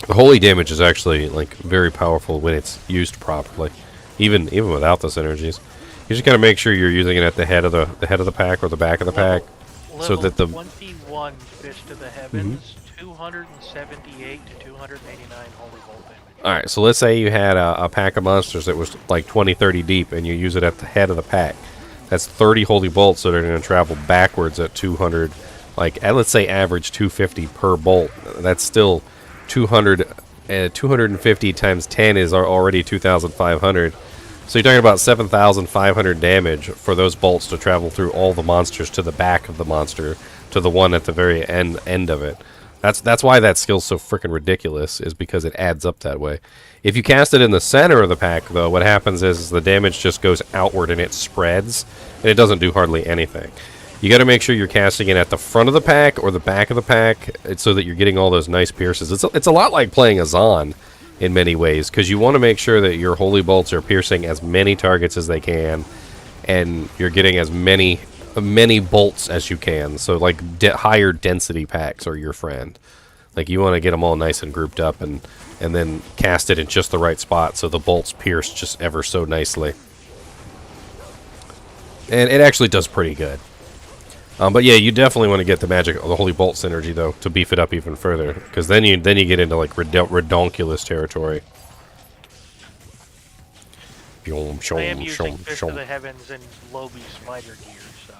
The holy damage is actually like very powerful when it's used properly, even without the synergies. You just gotta make sure you're using it at the head of the pack or the back of the pack, so that the 21 Fish to the Heavens, 278 to 289 holy bolt damage. All right, so let's say you had a pack of monsters that was like 20-30 deep, and you use it at the head of the pack. That's 30 holy bolts that are going to travel backwards at 200, like let's say average 250 per bolt. That's still 200 250 times 10 is already 2,500. So you're talking about 7,500 damage for those bolts to travel through all the monsters to the back of the monster, to the one at the very end of it. That's why that skill's so freaking ridiculous, is because it adds up that way. If you cast it in the center of the pack, though, what happens is the damage just goes outward and it spreads, and it doesn't do hardly anything. You got to make sure you're casting it at the front of the pack or the back of the pack, so that you're getting all those nice pierces. It's a lot like playing a Zon in many ways, because you want to make sure that your holy bolts are piercing as many targets as they can, and you're getting as many bolts as you can. So like higher density packs are your friend. Like you want to get them all nice and grouped up, and then cast it in just the right spot so the bolts pierce just ever so nicely. And it actually does pretty good. But yeah, you definitely want to get the Holy Bolt synergy, though, to beef it up even further, because then you get into like redonkulous territory. I am using Fist of the Heavens and Lobby Smiter gear, so.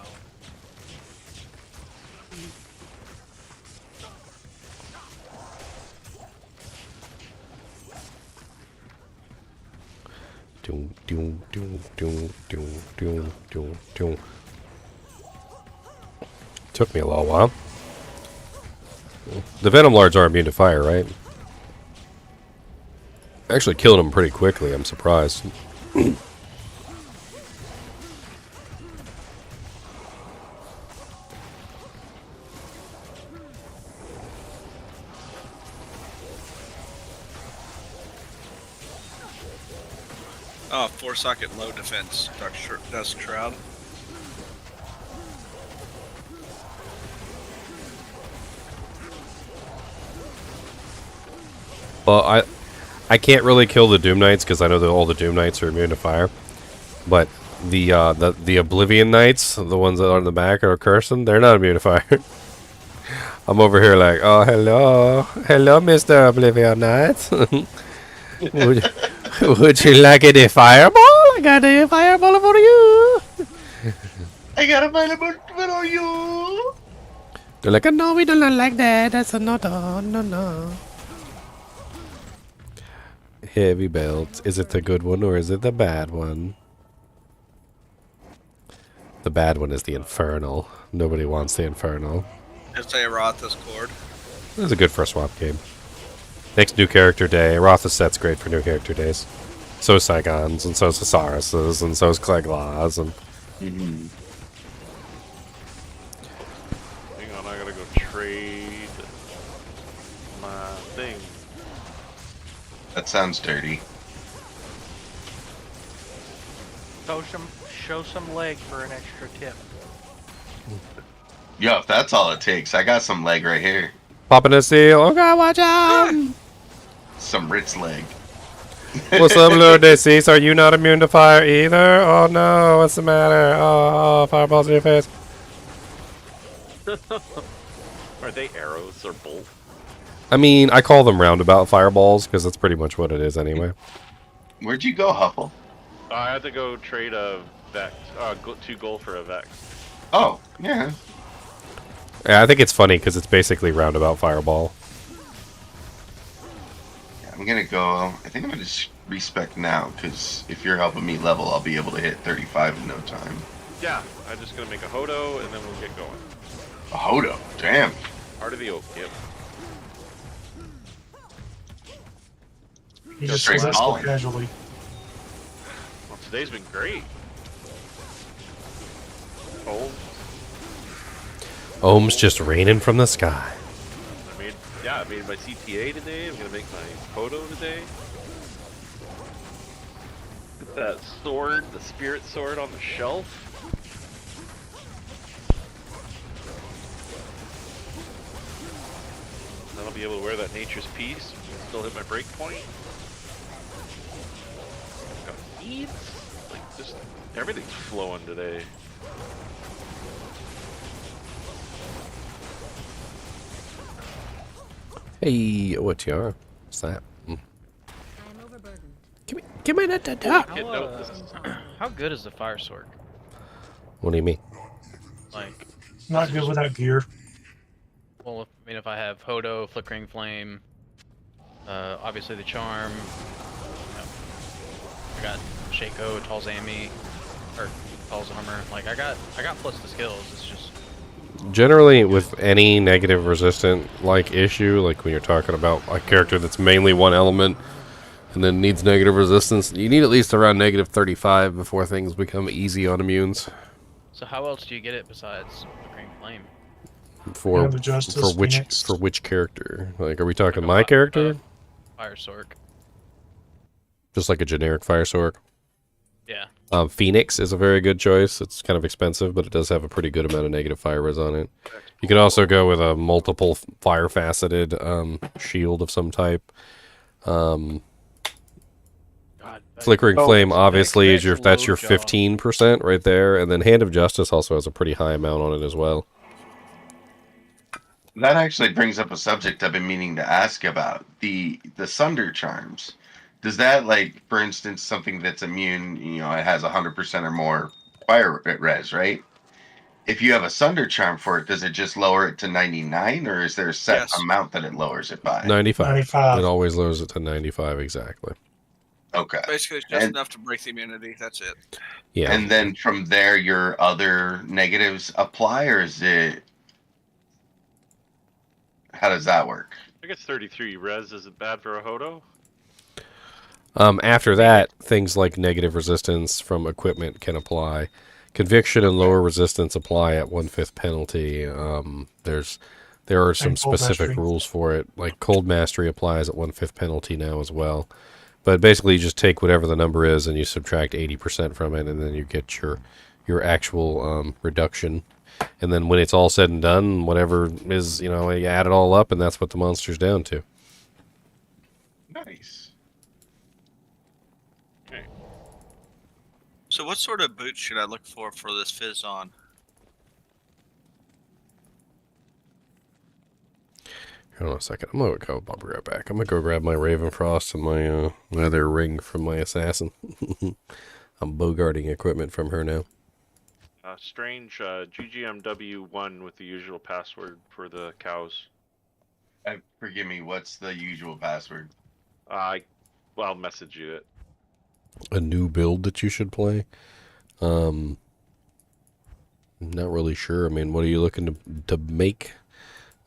Took me a little while. The Venom Lards are immune to fire, right? Actually killed them pretty quickly, I'm surprised. Oh, 4-socket low defense, Dusk Shroud. Well, I can't really kill the Doom Knights because I know that all the Doom Knights are immune to fire. But the Oblivion Knights, the ones that are in the back are cursing, they're not immune to fire. I'm over here like, oh, hello, Mr. Oblivion Knight. would you like a fireball? I got a fireball for you. I got a fireball for you. They're like, oh, no, we do not like that. That's a no. Heavy belt. Is it the good one or is it the bad one? The bad one is the Infernal. Nobody wants the Infernal. Just say Rotha's Cord. This is a good first swap game. Next new character day. Rotha's set's great for new character days. So is Saigons, and so is Thesauruses, and so is Cleglaws, and... Hang on, I gotta go trade my thing. That sounds dirty. Show some leg for an extra tip. Yo, if that's all it takes, I got some leg right here. Popping a seal. Oh god, watch out! Some Ritz leg. What's up, Lord Deceased? Are you not immune to fire either? Oh no, what's the matter? Oh, fireballs in your face. Are they arrows or bolts? I mean, I call them roundabout fireballs because that's pretty much what it is anyway. Where'd you go, Huffle? I had to go trade a Vex. 2 gold for a Vex. Oh, yeah. Yeah, I think it's funny because it's basically roundabout fireball. Yeah, I'm gonna go. I think I'm gonna just respec now because if you're helping me level, I'll be able to hit 35 in no time. Yeah, I'm just gonna make a Hodo and then we'll get going. A Hodo? Damn. Heart of the Oak, yep. He just says that so casually. Well, today's been great. Oh. Ohms just raining from the sky. I made my CTA today. I'm gonna make my Hodo today. Put that sword, the spirit sword, on the shelf. Then I'll be able to wear that Nature's Peace and still hit my break point. Got beads. Like, just everything's flowing today. Hey, what you are? What's that? Give me that. How good is the fire sword? What do you mean? Like, not good without gear. Well, I mean, if I have Hodo, Flickering Flame, Obviously the charm. You know, I got Shaco, Tall's Amy, or Tall's armor. Like I got plus the skills. It's just Generally, with any negative resistant like issue, like when you're talking about a character that's mainly one element and then needs negative resistance, you need at least around negative 35 before things become easy on immunes. So how else do you get it besides Supreme Flame? For the Justice, Phoenix. for which character? Like, are we talking my character? Fire Sork. Just like a generic Fire Sork. Yeah. Phoenix is a very good choice. It's kind of expensive, but it does have a pretty good amount of negative fire res on it. You could also go with a multiple fire faceted shield of some type. Flickering Flame obviously is that's your 15% right there, and then Hand of Justice also has a pretty high amount on it as well. That actually brings up a subject I've been meaning to ask about. The Sunder Charms. Does that, like, for instance, something that's immune, you know, it has 100% or more fire res, right? If you have a Sunder Charm for it, does it just lower it to 99, or is there a set amount that it lowers it by? 95. 95. It always lowers it to 95 exactly. Okay. Basically, it's just enough to break the immunity. That's it. Yeah. And then from there, your other negatives apply, or is it... How does that work? I guess 33 res isn't bad for a Hodo. After that, things like negative resistance from equipment can apply. Conviction and lower resistance apply at 1/5 penalty. There are some specific rules for it. Like Cold Mastery applies at 1/5 penalty now as well. But basically, you just take whatever the number is and you subtract 80% from it, and then you get your actual reduction. And then when it's all said and done, whatever is, you know, you add it all up, and that's what the monster's down to. Nice. So what sort of boots should I look for this fizz on? Hold on a second. I'm gonna go. I'll be right back. I'm gonna go grab my Ravenfrost and my other ring from my assassin. I'm bogarting equipment from her now. Strange GGMW1 with the usual password for the cows. Forgive me, what's the usual password? I'll message you it. A new build that you should play? I'm not really sure. I mean, what are you looking to make?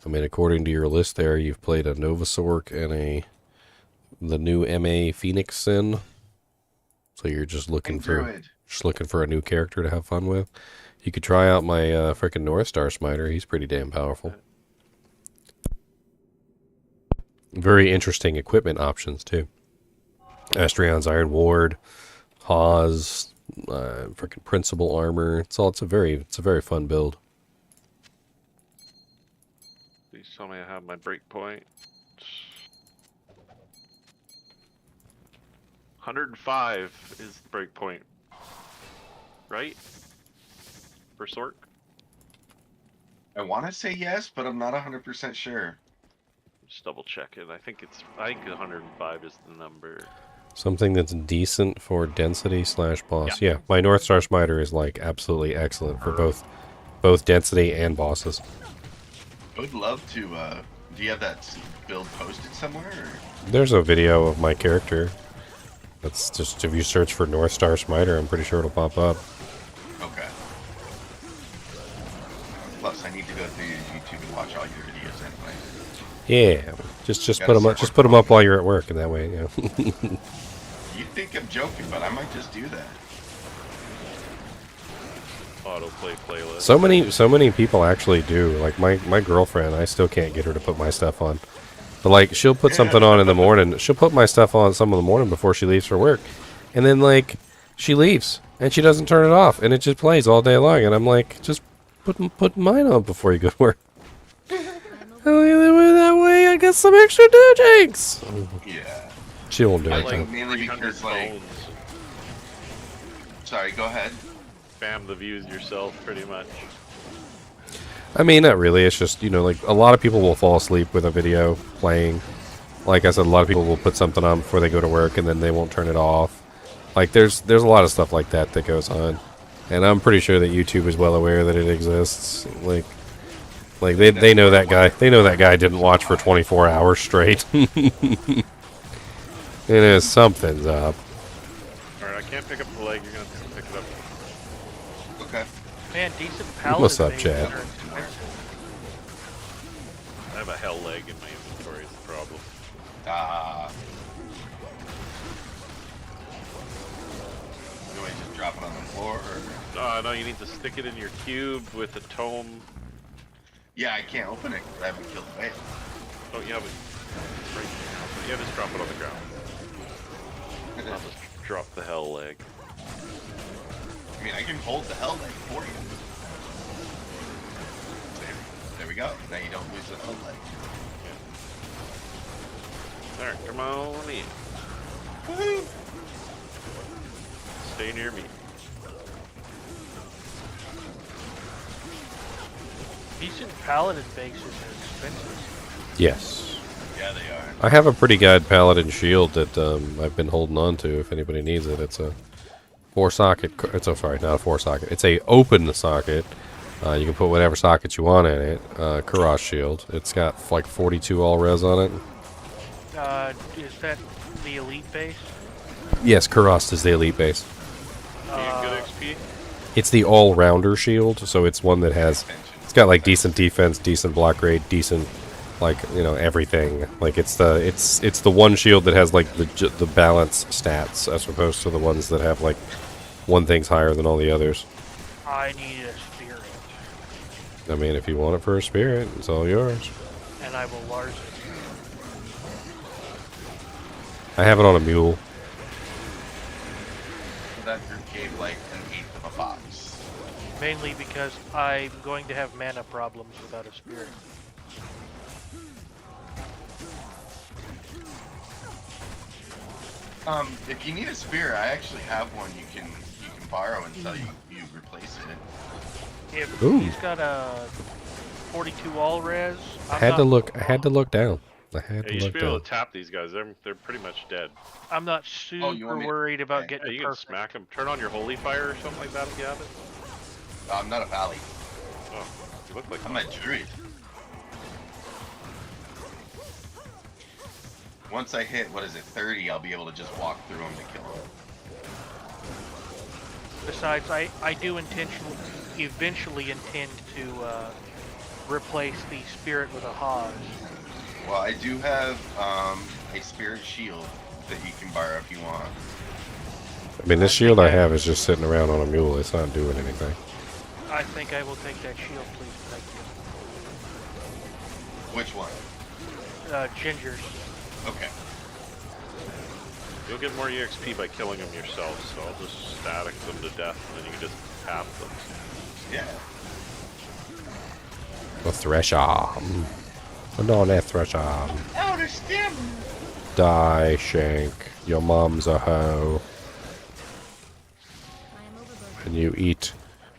I mean, according to your list there, you've played a Novasork and the new MA Phoenix Sin. So you're just looking for a new character to have fun with. You could try out my frickin' North Star Smiter. He's pretty damn powerful. Very interesting equipment options too. Astrion's Iron Ward, Hawes, frickin' Principal Armor. It's a very fun build. Please tell me I have my breakpoint. 105 is the breakpoint, right? For Sork? I want to say yes, but I'm not 100% sure. Just double check it. I think 105 is the number. Something that's decent for density / boss. Yeah, my North Star Smiter is like absolutely excellent for both density and bosses. I would love to. Do you have that build posted somewhere? Or? There's a video of my character. That's just, if you search for North Star Smiter, I'm pretty sure it'll pop up. Okay. Plus, I need to go through YouTube and watch all your videos anyway. Yeah, just put them up. Just put them up while you're at work, and that way, you know. You think I'm joking, but I might just do that. Autoplay playlist. So many people actually do. Like my girlfriend, I still can't get her to put my stuff on. But like, she'll put something on in the morning. She'll put my stuff on some of the morning before she leaves for work, and then like she leaves and she doesn't turn it off, and it just plays all day long. And I'm like, just put mine on before you go to work. That way I get some extra digits. Yeah. She won't do it. Like, mainly because like. Sorry, go ahead. Spam the views yourself, pretty much. I mean, not really. It's just, you know, like, a lot of people will fall asleep with a video playing. Like I said, a lot of people will put something on before they go to work, and then they won't turn it off. Like, there's a lot of stuff like that goes on. And I'm pretty sure that YouTube is well aware that it exists. Like, Like they know that guy. They know that guy didn't watch for 24 hours straight. Something's up. Alright, I can't pick up the leg. You're gonna have to pick it up. Okay. Man, decent paladin What's up, bases Chad? are expensive. I have a hell leg in my inventory. Is the problem. Do I just drop it on the floor, or? No, you need to stick it in your cube with a tome. Yeah, I can't open it because I haven't killed the whale. Oh, you have it right there. Yeah, just drop it on the ground. I'll just drop the hell leg. I mean, I can hold the hell leg for you. There we go. Now you don't lose the hell leg. Alright, come on in. Woohoo! Stay near me. Decent paladin bases are expensive. Yes. Yeah, they are. I have a pretty good paladin shield that I've been holding on to. If anybody needs it, it's a 4-socket. It's sorry, not a 4-socket. It's a open socket. You can put whatever sockets you want in it. Kuros shield. It's got like 42 all res on it. Is that the elite base? Yes, Kuros is the elite base. Good XP? It's the all-rounder shield, so it's one that has. It's got like decent defense, decent block rate, decent, like, you know, everything. Like it's the one shield that has like the balance stats as opposed to the ones that have like one thing's higher than all the others. I need a spirit. I mean, if you want it for a spirit, it's all yours. And I will large it. I have it on a mule. That group gave like an eighth of a box. Mainly because I'm going to have mana problems without a spirit. If you need a spear, I actually have one you can borrow until you replace it. If Ooh. he's got a 42 all res, I had to look down. I had to Yeah, you should look be able down. to tap these guys. They're pretty much dead. I'm not super worried about getting Yeah, you it can perfect. smack them. Turn on your holy fire or something like that if you have it. I'm not a valley. Oh, you look like I'm a druid. Once I hit, what is it, 30, I'll be able to just walk through them to kill them. Besides, I do eventually intend to replace the spirit with a Hajj. Well, I do have a spirit shield that you can borrow if you want. I mean, this shield I have is just sitting around on a mule. It's not doing anything. I think I will take that shield, please. Thank Which one? you. Ginger's. Okay. You'll get more EXP by killing them yourself, so I'll just static them to death and then you can just tap them. Yeah. A thresher. Put on that thresher. Oh, there's stamina. Die, Shank. Your mom's a hoe. And you eat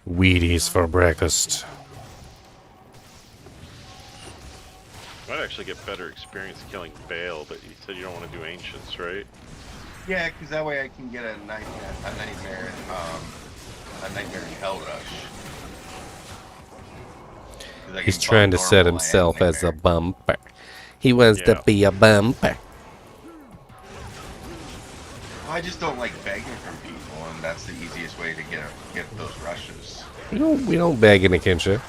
Wheaties for breakfast. Might actually get better experience killing Bale, but you said you don't want to do Ancients, right? Yeah, because that way I can get a nightmare in Hell Rush. He's trying to set himself as a bumper. He wants to be a bumper. I just don't like begging from people, and that's the easiest way to get those rushes. We don't beg in a kinship.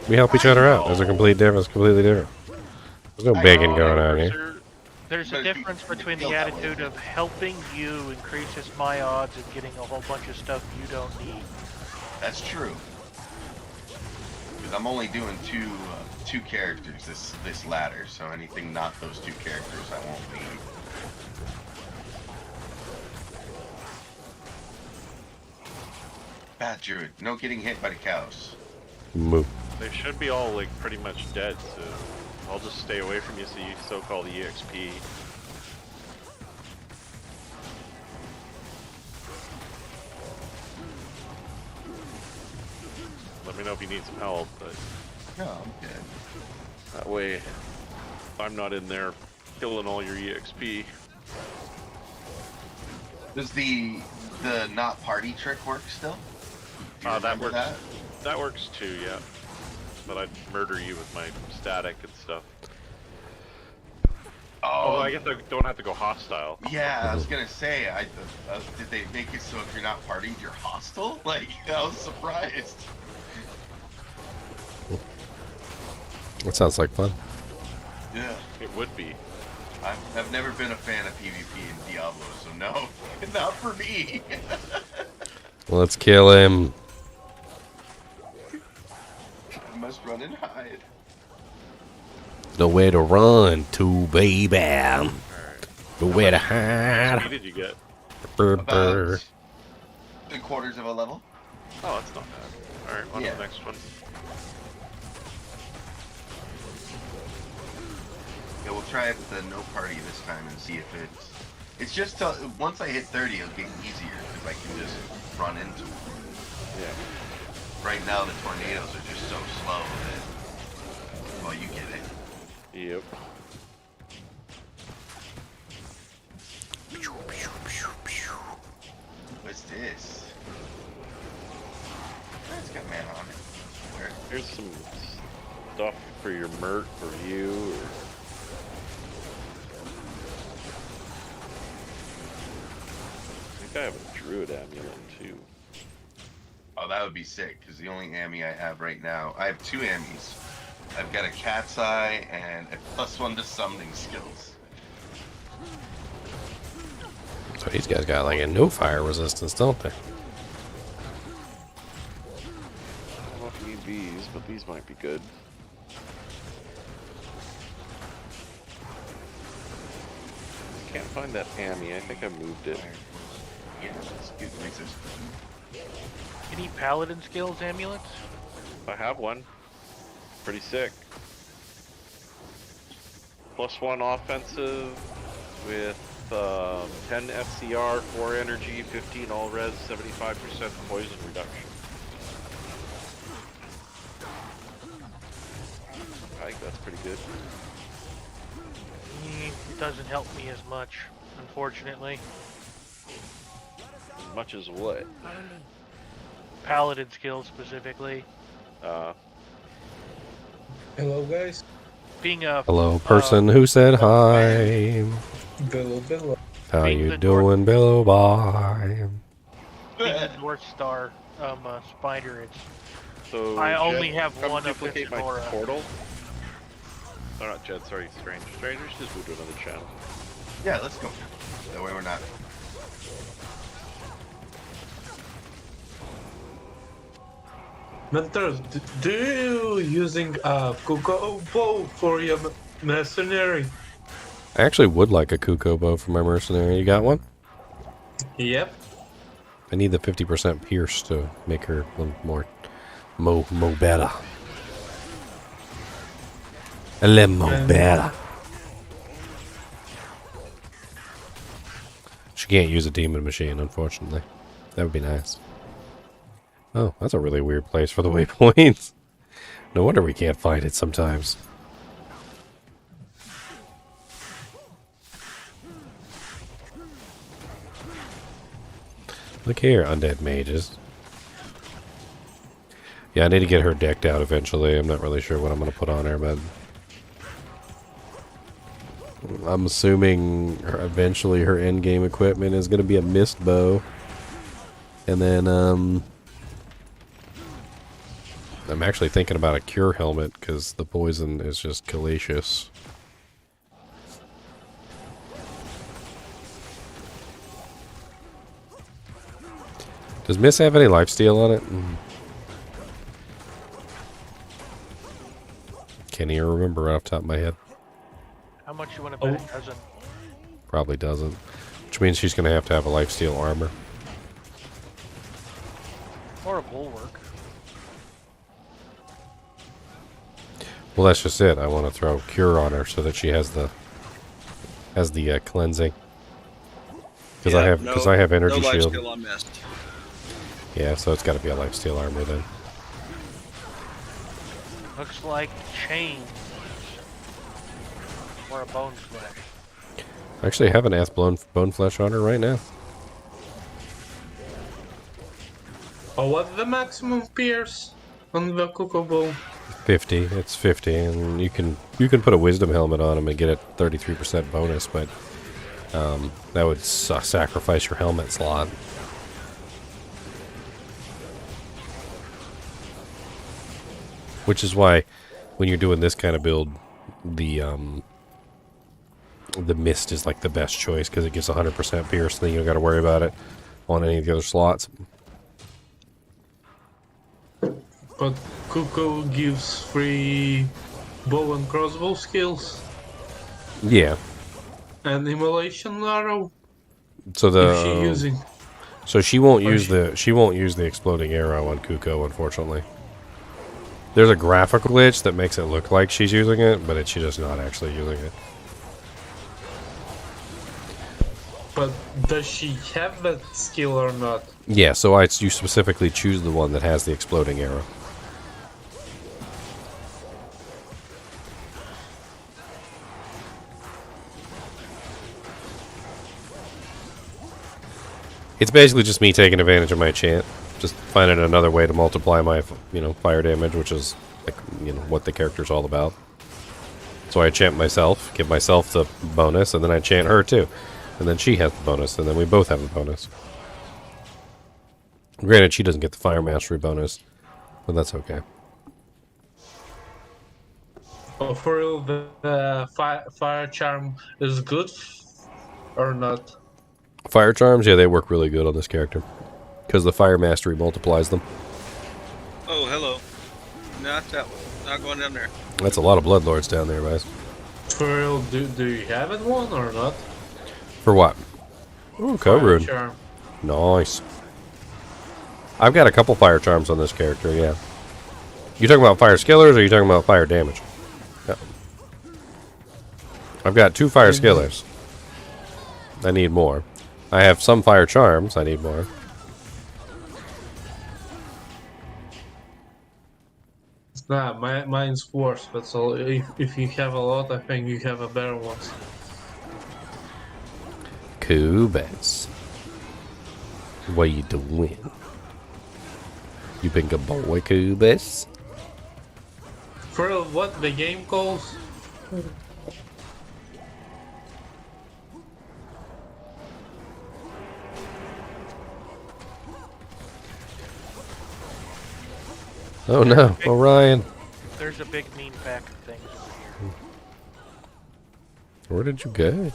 We help each other out. There's a complete difference. Completely different. There's no begging going on here. There's a difference between the attitude of helping you increases my odds of getting a whole bunch of stuff you don't need. That's true. Because I'm only doing two characters this ladder, so anything not those two characters I won't need. Bad druid, no getting hit by the cows. Moo. They should be all like pretty much dead, so I'll just stay away from you so you so-called EXP. Let me know if you need some help, but no, I'm good. That way I'm not in there killing all your EXP. Does the not party trick work still? That works. That works too, yeah. but I'd murder you with my static and stuff. Oh, Although I guess I don't have to go hostile. yeah, I was gonna say, did they make it so if you're not partying, you're hostile? Like, I was surprised. That sounds like fun. Yeah, it would be. I've never been a fan of PvP in Diablo, so no, not for me. Let's kill him. I must run and hide. Nowhere to run to, baby. Nowhere to hide. What did you get? About 3/4 of a level. Oh, that's not bad. Alright, on to the next one. Yeah, we'll try it with the no party this time and see if it's just once I hit 30, it'll get easier because I can just run into them. Yeah. Right now, the tornadoes are just so slow that, well, you get it. Yep. What's this? It's got mana on it. Where? Here's some stuff for your mert for you. I think I have a druid amulet too. Oh, that would be sick, because the only Ami I have right now, I have 2 Amis. I've got a cat's eye and a +1 to summoning skills. So these guys got like a no fire resistance, don't they? I don't know if you need these, but these might be good. Can't find that Ami. I think I moved it. Yeah, that's good. Makes Any paladin skills amulets? I have one. Pretty sick. +1 offensive with 10 FCR, 4 energy, 15 all res, 75% poison reduction. I think that's pretty good. It doesn't help me as much, unfortunately. As much as what? Paladin skills specifically. Hello, guys. Being a Hello, person who said hi. Billo. How you doing, Billo? Bye. being a North Star spider, it's So I Jed, only have come one duplicate my aura. portal. Oh, not Jed, sorry, Strange. Strangers just moved to another channel. Yeah, let's go. That way we're not. Mentor, do you using Kuko bow for your mercenary? I actually would like a Kuko bow for my mercenary. You got one? Yep. I need the 50% pierce to make her a little more mo better. A little more better. She can't use a demon machine, unfortunately. That would be nice. Oh, that's a really weird place for the waypoints. No wonder we can't find it sometimes. Look here, undead mages. Yeah, I need to get her decked out eventually. I'm not really sure what I'm going to put on her, but I'm assuming eventually her endgame equipment is going to be a mist bow. And then, I'm actually thinking about a cure helmet because the poison is just hellacious. Does Miss have any lifesteal on it? Can't even remember off the top of my head. How much you want to bet it doesn't? Probably doesn't. Which means she's going to have a lifesteal armor. Or a bulwark. Well, that's just it. I want to throw cure on her so that she has the cleansing. Because I have energy no shield. lifesteal on mist. Yeah, so it's got to be a lifesteal armor then. Looks like chains. Or a bone flesh. I actually have an ass bone flesh on her right now. Oh, what's the maximum pierce on the Kuko bow? 50. It's 50, and you can put a wisdom helmet on him and get a 33% bonus, but that would sacrifice your helmet slot. Which is why, when you're doing this kind of build, the mist is like the best choice because it gives 100% pierce. Then you don't got to worry about it on any of the other slots. But Cuckoo gives free bow and crossbow skills. Yeah. And immolation arrow. So If she using. So she won't use the exploding arrow on Kuko, unfortunately. There's a graphical glitch that makes it look like she's using it, but she's just not actually using it. But does she have that skill or not? Yeah, so you specifically choose the one that has the exploding arrow. It's basically just me taking advantage of my enchant. Just finding another way to multiply my, fire damage, which is, like, what the character's all about. So I enchant myself, give myself the bonus, and then I enchant her too. And then she has the bonus, and then we both have the bonus. Granted, she doesn't get the fire mastery bonus, but that's okay. Oh, for real, the fire charm is good or not? Fire charms, yeah, they work really good on this character. Because the fire mastery multiplies them. Oh, hello. Not that one. Not going down there. That's a lot of bloodlords down there, guys. For real, do you have it one or not? For what? Ooh, code rune. Charm. Nice. I've got a couple fire charms on this character, yeah. You talking about fire skillers or are you talking about fire damage? Yeah. I've got 2 fire skillers. I need more. I have some fire charms. I need more. Nah, mine's worse, but so if you have a lot, I think you have a better ones. Cool bets. What you doing? You been a boy, cool bets? For real, what the game calls? Oh no, Orion. There's a big mean pack of things over here. Where did you go?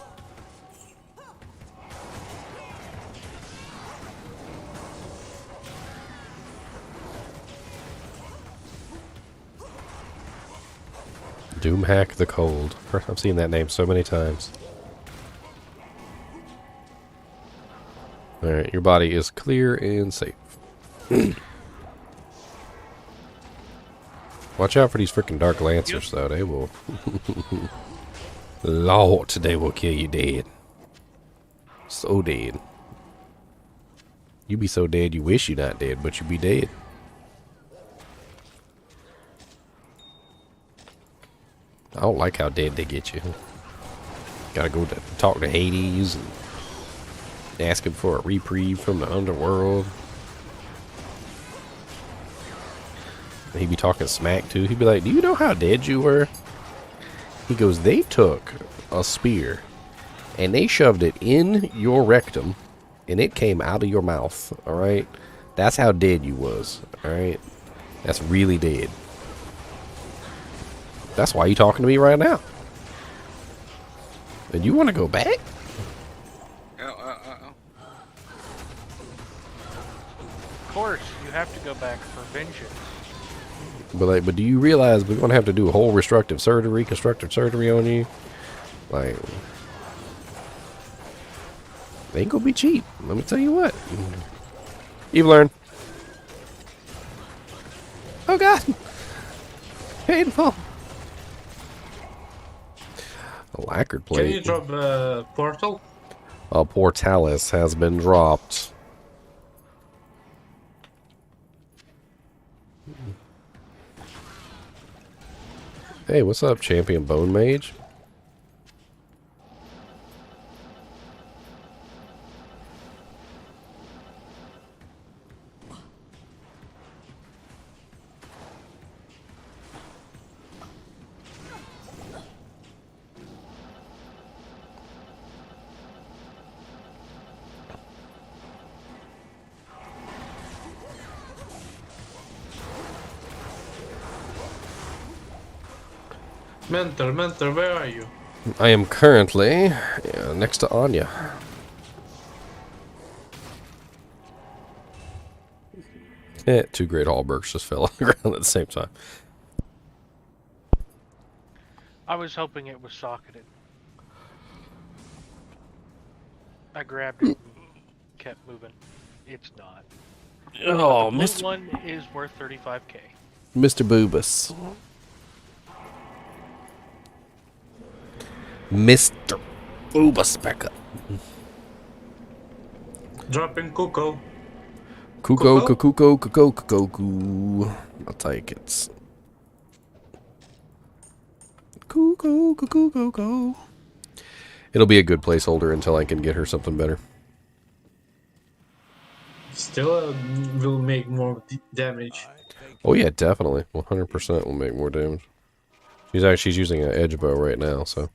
Doomhack the Cold. I've seen that name so many times. Alright, your body is clear and safe. Watch out for these freaking Dark Lancers, though. They will... Lord, they will kill you dead. So dead. You be so dead you wish you not dead, but you be dead. I don't like how dead they get you. Gotta go talk to Hades and ask him for a reprieve from the underworld. He'd be talking smack too. He'd be like, "Do you know how dead you were?" He goes, "They took a spear and they shoved it in your rectum and it came out of your mouth. Alright? That's how dead you was. Alright? That's really dead. That's why you talking to me right now. And you want to go back?" Of course, you have to go back for vengeance. But do you realize we're gonna have to do a whole reconstructive surgery on you? Like, they ain't gonna be cheap. Let me tell you what. You've learned. Oh God, painful. A lacquered plate. Can you drop a portal? A portalis has been dropped. Hey, what's up, Champion Bone Mage? Mentor, where are you? I am currently next to Anya. Two great Hallbergs just fell on the ground at the same time. I was hoping it was socketed. I grabbed it and kept moving. It's not. Oh, but the blue Mr. one is worth 35k. Mr. Boobus. Mr. Boobus back up. Dropping Cuckoo. Cuckoo. I'll take it. Cuckoo. It'll be a good placeholder until I can get her something better. Still will make more damage. Oh yeah, definitely. 100% will make more damage. She's using an edge bow right now, so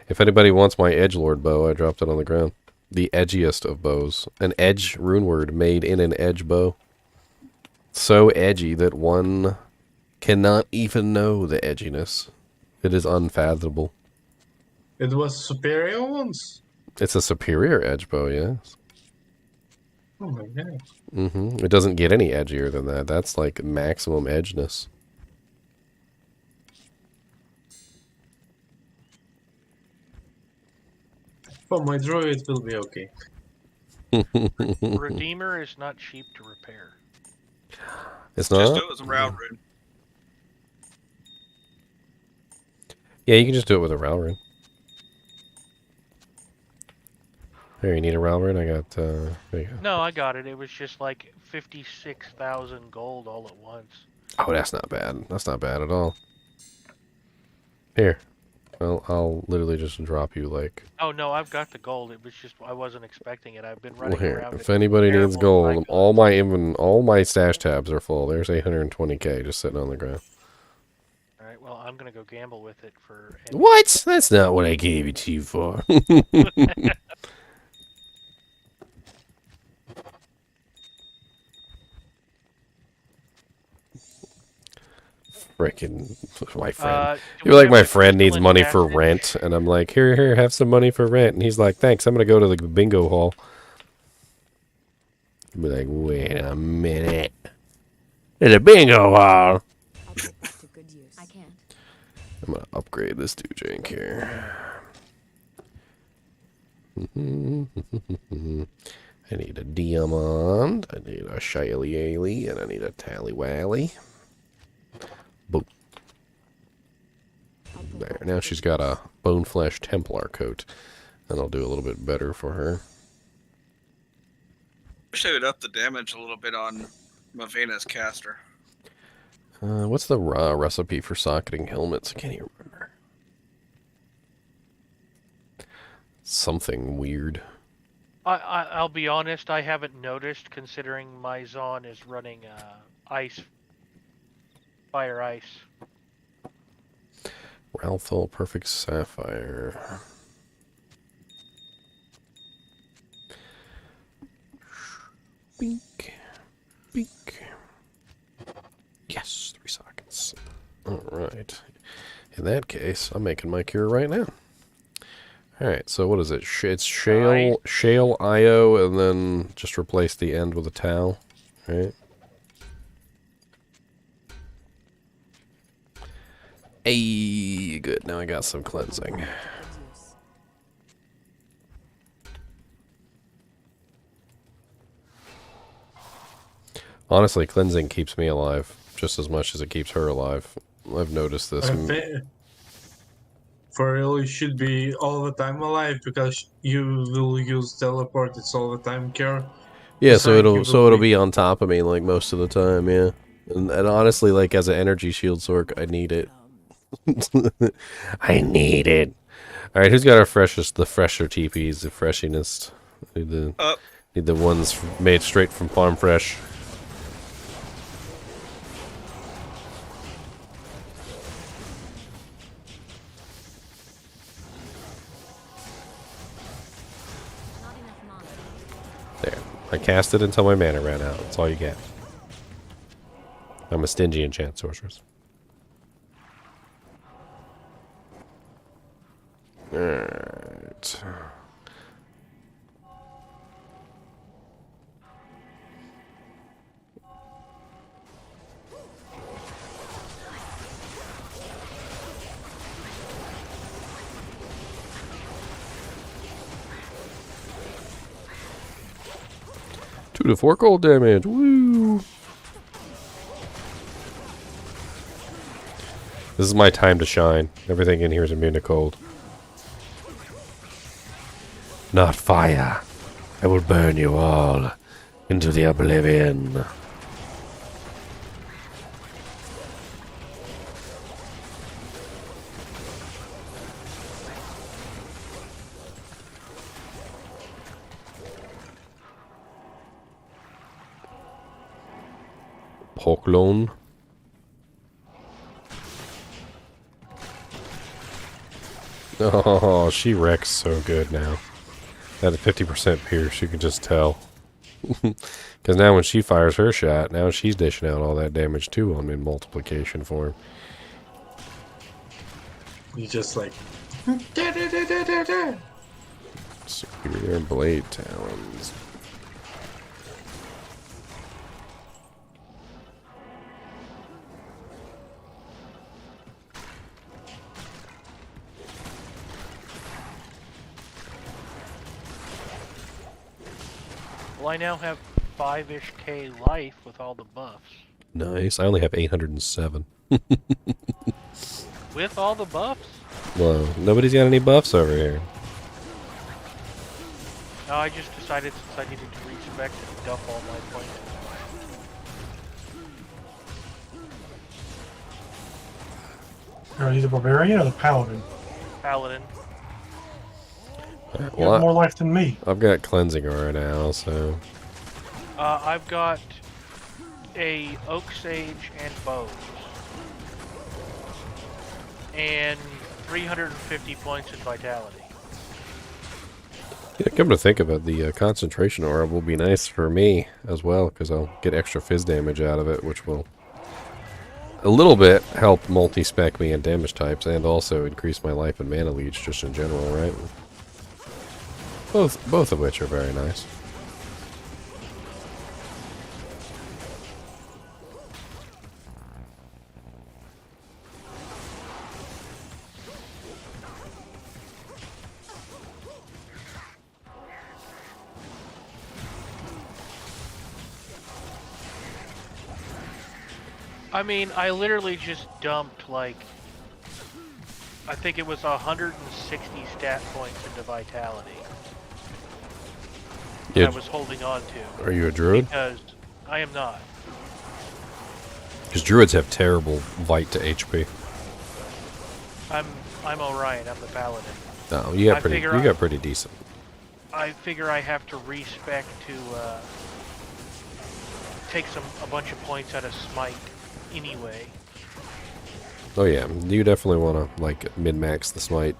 if anybody wants my edgelord bow, I dropped it on the ground. The edgiest of bows. An edge rune word made in an edge bow. So edgy that one cannot even know the edginess. It is unfathomable. It was superior ones? It's a superior edge bow, yes. Oh my god. It doesn't get any edgier than that. That's like maximum edginess. For my druid, it will be okay. Redeemer is not cheap to repair. It's not? Just do it with a round rune. Yeah, you can just do it with a Ralrun. Here, you need a Ralrun? I got, there you go. No, I got it. It was just like 56,000 gold all at once. Oh, that's not bad. That's not bad at all. Here. Well, I'll literally just drop you, like... Oh, no, I've got the gold. It was just, I wasn't expecting it. I've been running Well, here, around. if anybody needs gold, all my stash tabs are full. There's 820k just sitting on the ground. Alright, well, I'm gonna go gamble with it for... What? That's not what I gave it to you for. Frickin' my friend. You're like, my friend needs money for rent, and I'm like, here, have some money for rent. And he's like, thanks, I'm gonna go to the bingo hall. I'd be like, wait a minute. There's a bingo hall. I can't. I'm gonna upgrade this Dujink here. I need a Diamond, I need a Shiley, and I need a Tallywally. Boom. There, now she's got a Bone Flesh Templar coat. And I'll do a little bit better for her. Wish they would up the damage a little bit on Mavina's caster. What's the recipe for socketing helmets? I can't even remember. Something weird. I'll be honest, I haven't noticed, considering my Zon is running fire ice. Ralthol Perfect Sapphire. Beak. Yes, 3 sockets. Alright. In that case, I'm making my cure right now. Alright, so what is it? It's shale IO, and then just replace the end with a towel. Right? Hey, good. Now I got some cleansing. Honestly, cleansing keeps me alive just as much as it keeps her alive. I've noticed this. For real, you should be all the time alive because you will use teleport. It's all the time cure. Yeah, so it'll be on top of me like most of the time. Yeah, and honestly, like as an energy shield sork, I need it. I need it. All right, who's got the fresher TPs, the freshiness? Need the ones made straight from farm fresh. There. I cast it until my mana ran out. That's all you get. I'm a stingy enchant sorceress. Alright. Two to 4 cold damage. Woo! This is my time to shine. Everything in here is immune to cold. Not fire. I will burn you all into the oblivion. Poklon. Oh, she wrecks so good now. At a 50% pierce, you can just tell. Because now when she fires her shot, now she's dishing out all that damage too on in multiplication form. You just like... Superior blade talons. Well, I now have 5-ish K life with all the buffs. Nice. I only have 807. With all the buffs? Well, nobody's got any buffs over here. No, I just decided since I needed to respec to dump all my points. Are you the barbarian or the paladin? Paladin. Right, You have more life than me. I've got cleansing aura now, so... I've got a oak sage and bows. And 350 points in vitality. Yeah, come to think of it, the concentration aura will be nice for me as well, because I'll get extra fizz damage out of it, which will a little bit help multi-spec me in damage types, and also increase my life and mana leech just in general, right? Both of which are very nice. I mean, I literally just dumped, like, I think it was 160 stat points into vitality. Yeah. I was holding on to. Are you a druid? Because I am not. Because druids have terrible vite to HP. I'm Orion. I'm the paladin. No, you got pretty decent. I figure I have to respec to take a bunch of points out of smite anyway. Oh yeah, you definitely want to like min-max the smite.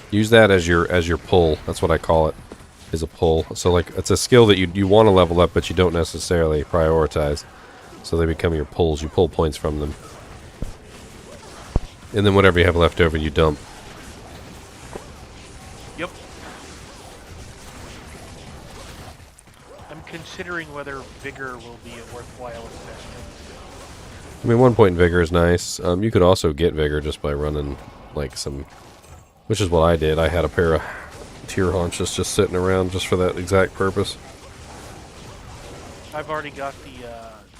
Use that as your pull. That's what I call it. Is a pull. So like it's a skill that you want to level up, but you don't necessarily prioritize. So they become your pulls. You pull points from them, and then whatever you have left over, you dump. Yep. I'm considering whether vigor will be a worthwhile investment. I mean, 1 point vigor is nice. You could also get vigor just by running like some, which is what I did. I had a pair of tier haunches just sitting around just for that exact purpose. I've already got the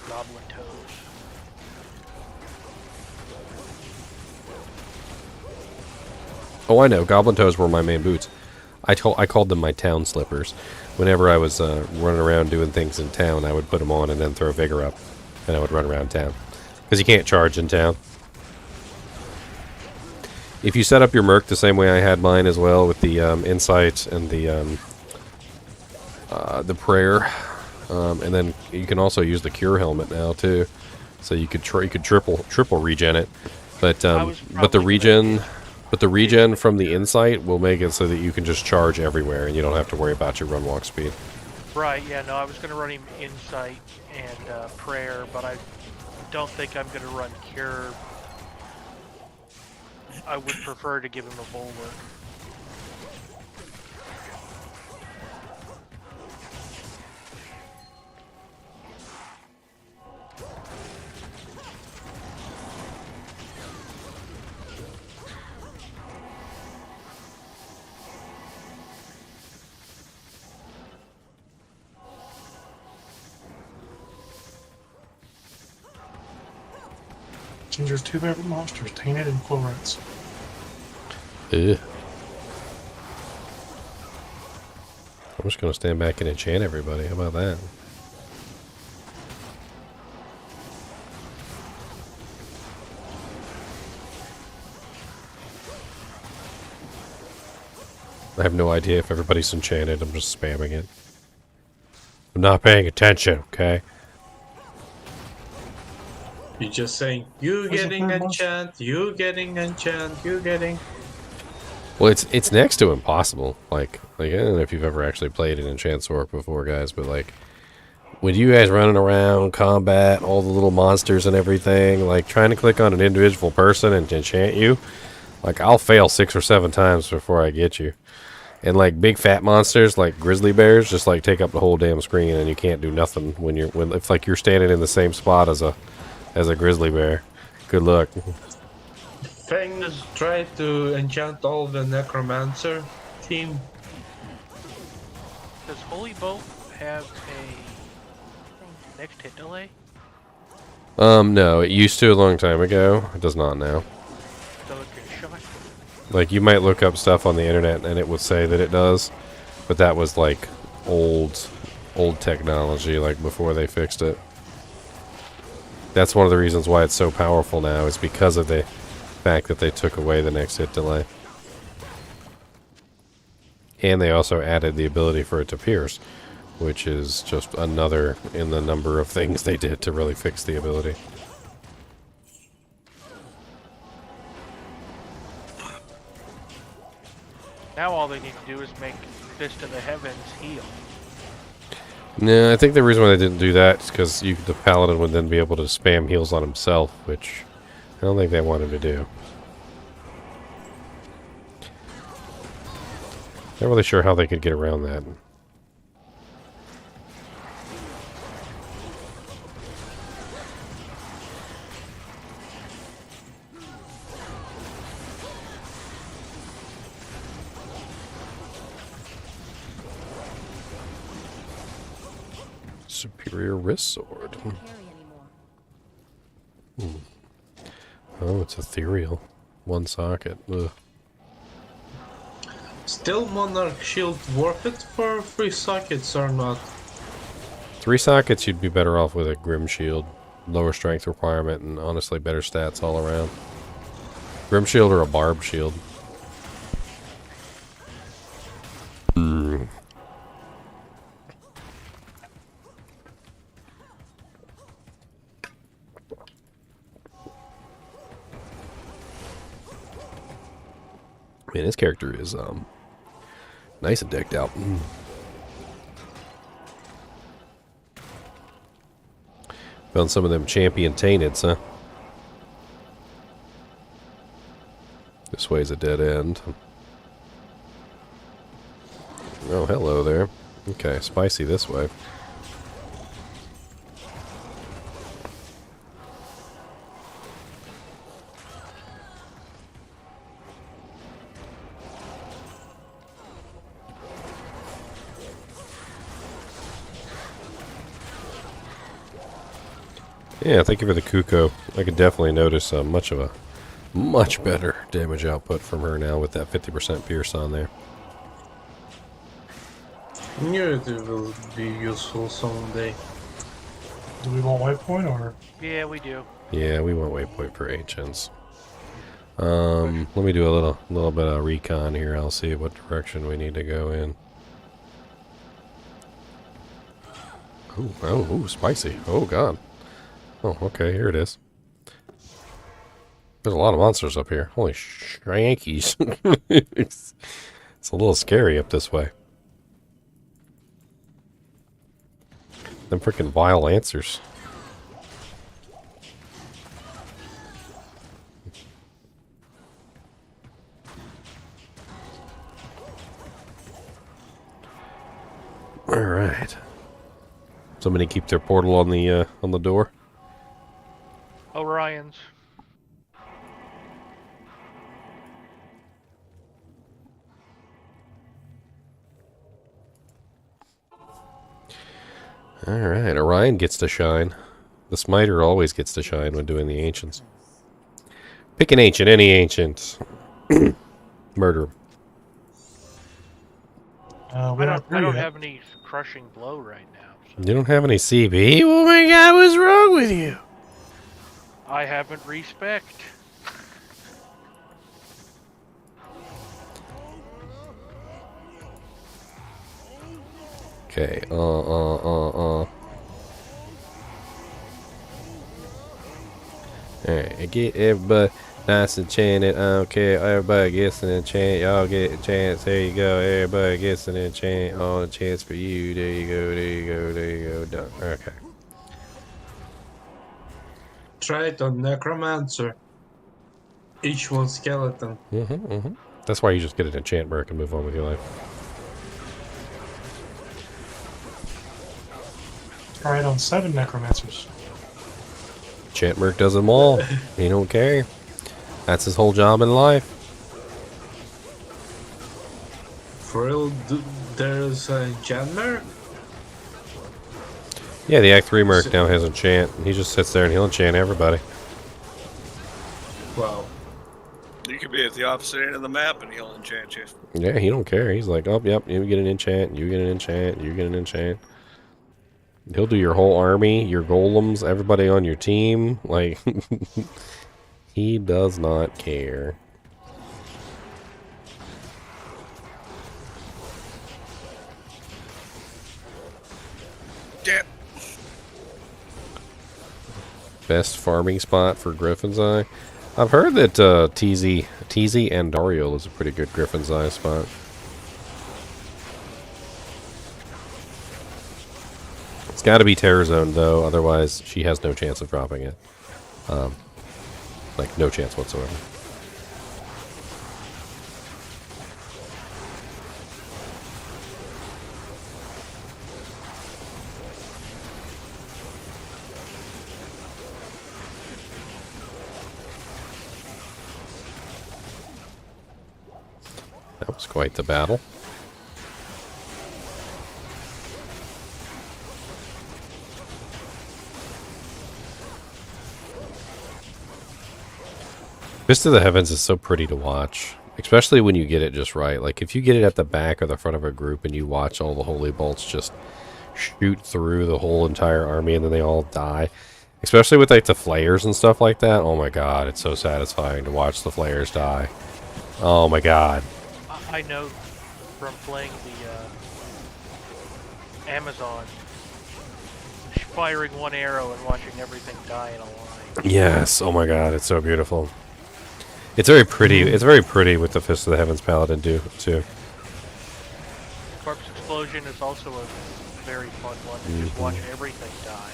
goblin toes. Oh, I know. Goblin toes were my main boots. I called them my town slippers. Whenever I was running around doing things in town, I would put them on and then throw vigor up, and I would run around town. Because you can't charge in town. If you set up your merc the same way I had mine as well, with the insight and the prayer, and then you can also use the cure helmet now too, so you could triple regen it, but the regen from the insight will make it so that you can just charge everywhere and you don't have to worry about your run walk speed. Right. Yeah. No, I was going to run him insight and prayer, but I don't think I'm going to run cure. I would prefer to give him a bulwark. Ginger's two favorite monsters, Tainted and Florets. Ugh. I'm just gonna stand back and enchant everybody. How about that? I have no idea if everybody's enchanted. I'm just spamming it. I'm not paying attention, okay? You're just saying, you getting enchant, you getting enchant, you getting... Well, it's next to impossible. Like I don't know if you've ever actually played an enchant sword before, guys, but like, with you guys running around, combat, all the little monsters and everything, like trying to click on an individual person and enchant you, like I'll fail 6 or 7 times before I get you. And like big fat monsters like grizzly bears just like take up the whole damn screen and you can't do nothing when if like you're standing in the same spot as a grizzly bear. Good luck. Fangs try to enchant all the necromancer team. Does Holy Bolt have a next hit delay? No, it used to a long time ago. It does not now. So it can shove it? Like you might look up stuff on the internet and it would say that it does, but that was like old technology, like before they fixed it. That's one of the reasons why it's so powerful now, is because of the fact that they took away the next hit delay. And they also added the ability for it to pierce, which is just another in the number of things they did to really fix the ability. Now all they need to do is make Fist of the Heavens heal. No, I think the reason why they didn't do that is because the paladin would then be able to spam heals on himself, which I don't think they wanted to do. Not really sure how they could get around that. Superior wrist sword. Oh, it's ethereal. One socket. Ugh. Still Monarch Shield worth it for 3 sockets or not? 3 sockets, you'd be better off with a Grim Shield. Lower strength requirement and honestly better stats all around. Grim Shield or a Barb Shield. Man, this character is nice and decked out. Found some of them champion tainteds, huh? This way's a dead end. Oh, hello there. Okay, spicy this way. Yeah, thank you for the Kuko. I could definitely notice much better damage output from her now with that 50% pierce on there. Knew it will be useful someday. Do we want waypoint or? Yeah, we do. Yeah, we want waypoint for ancients. Let me do a little bit of recon here. I'll see what direction we need to go in. Oh, spicy. Oh, God. Oh, okay, here it is. There's a lot of monsters up here. Holy shrankies. It's a little scary up this way. Them freaking vile lancers. Alright. Somebody keep their portal on the door. Orion's. Alright, Orion gets to shine. The smiter always gets to shine when doing the ancients. Pick an ancient, any ancient. Murder. We I aren't through don't yet. have any crushing blow right now. You don't have any CB? Oh my god, what's wrong with you? I haven't respec. Okay, Alright, get everybody nice and enchanted. I don't care. Everybody gets an enchant. Y'all get a chance. There you go. Everybody gets an enchant. All a chance for you. There you go. There you go. There you go. Done. Okay. Try it on Necromancer. Each one skeleton. That's why you just get an enchant merc and move on with your life. Try it on 7 necromancers. Enchant merc does them all. He don't care. That's his whole job in life. For real, there's a enchant merc? Yeah, the Act 3 merc now has enchant. He just sits there and he'll enchant everybody. Wow. You could be at the opposite end of the map and he'll enchant you. Yeah, he don't care. He's like, oh, yep, you get an enchant, you get an enchant, you get an enchant. He'll do your whole army, your golems, everybody on your team. Like, he does not care. Yeah. Best farming spot for Griffin's Eye. I've heard that TZ and Dario is a pretty good Griffin's Eye spot. It's got to be Terror Zone, though, otherwise she has no chance of dropping it. Like, no chance whatsoever. That was quite the battle. Fist of the Heavens is so pretty to watch, especially when you get it just right. Like, if you get it at the back or the front of a group and you watch all the holy bolts just shoot through the whole entire army and then they all die, especially with, like, the flayers and stuff like that. Oh my god, it's so satisfying to watch the flayers die. Oh my god. I know from playing the Amazon, firing one arrow and watching everything die in a line. Yes, oh my god, it's so beautiful. It's very pretty. It's very pretty with the Fist of the Heavens Paladin too. Corpse Explosion is also a very fun one to just watch everything die.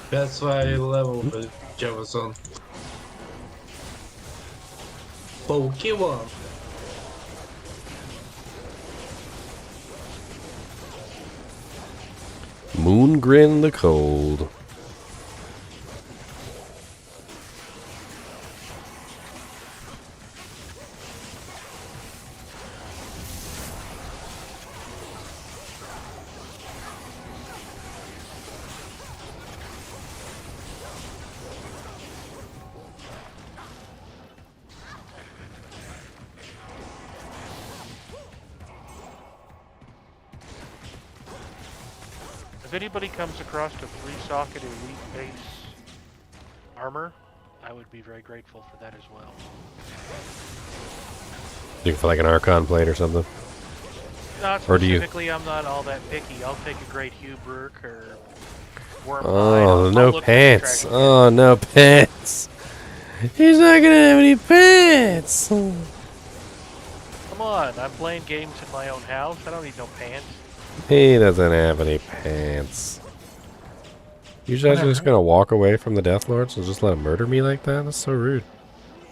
That's why I level with Jefferson. Pokemon. Moongrin the Cold. If anybody comes across a 3-socket elite base armor, I would be very grateful for that as well. Looking for like an Archon plate or something? Not Or do you? specifically, I'm not all that picky. I'll take a Great Hubrook or Worm Hide. Oh, I'll no look for pants. attraction. Oh, no pants. He's not gonna have any pants. Come on, I'm playing games in my own house. I don't need no pants. He doesn't have any pants. You guys are just gonna walk away from the Death Lords and just let them murder me like that? That's so rude.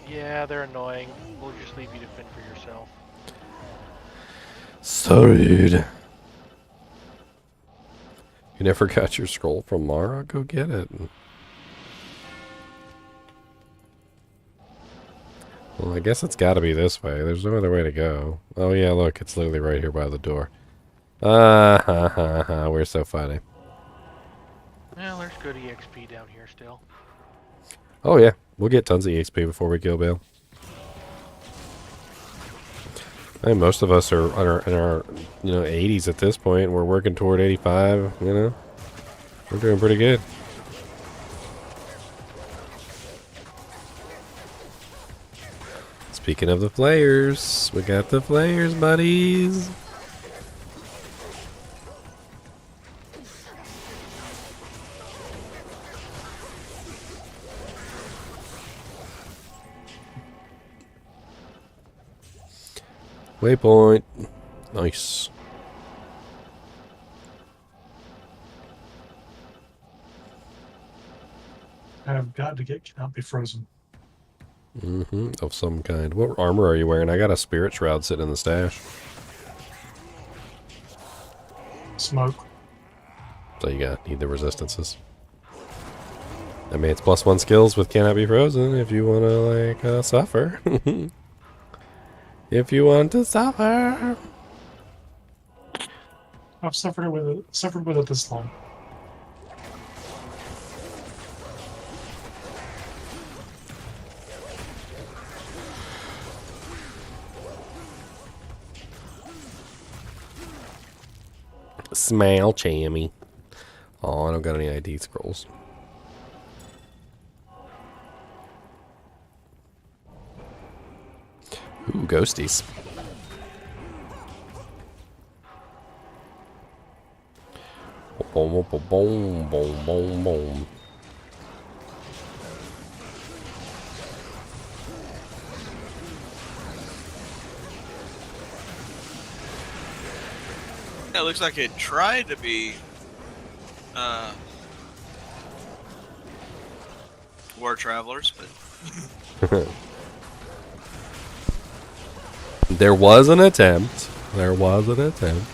Yeah, they're annoying. We'll just leave you to fend for yourself. So rude. You never got your scroll from Mara? Go get it. Well, I guess it's gotta be this way. There's no other way to go. Oh yeah, look, it's literally right here by the door. Ah, ha, ha, ha. We're so funny. Well, there's good EXP down here still. Oh yeah. We'll get tons of EXP before we kill Bale. I think most of us are in our 80s at this point. We're working toward 85. We're doing pretty good. Speaking of the players, we got the players, buddies. Waypoint. Nice. I've got to get cannot be frozen. Of some kind. What armor are you wearing? I got a spirit shroud sitting in the stash. Smoke. So you need the resistances. I mean, it's +1 skills with cannot be frozen if you want to, like, suffer. If you want to suffer. I've suffered with it this long. Smile chammy. Oh, I don't got any ID scrolls. Ooh, ghosties. Boom, boom, boom, boom, boom, boom. Yeah, it looks like it tried to be War Travelers, but There was an attempt. There was an attempt.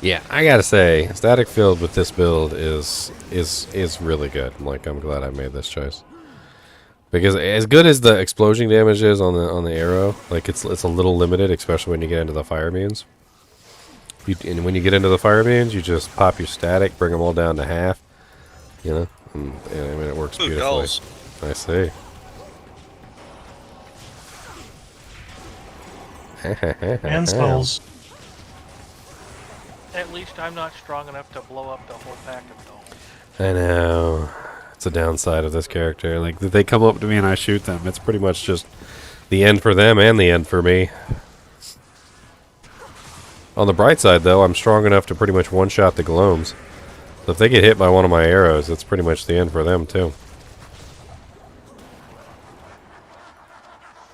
Yeah, I gotta say, static field with this build is really good. Like, I'm glad I made this choice because as good as the explosion damage is on the arrow, like it's a little limited, especially when you get into the fire beams. And when you get into the fire beams, you just pop your static, bring them all down to half. And, I mean, it works beautifully. Dolls. I see. And spells. At least I'm not strong enough to blow up the whole pack of dolls. I know. It's a downside of this character. Like, if they come up to me and I shoot them, it's pretty much just the end for them and the end for me. On the bright side, though, I'm strong enough to pretty much one-shot the glomes. So if they get hit by one of my arrows, it's pretty much the end for them, too.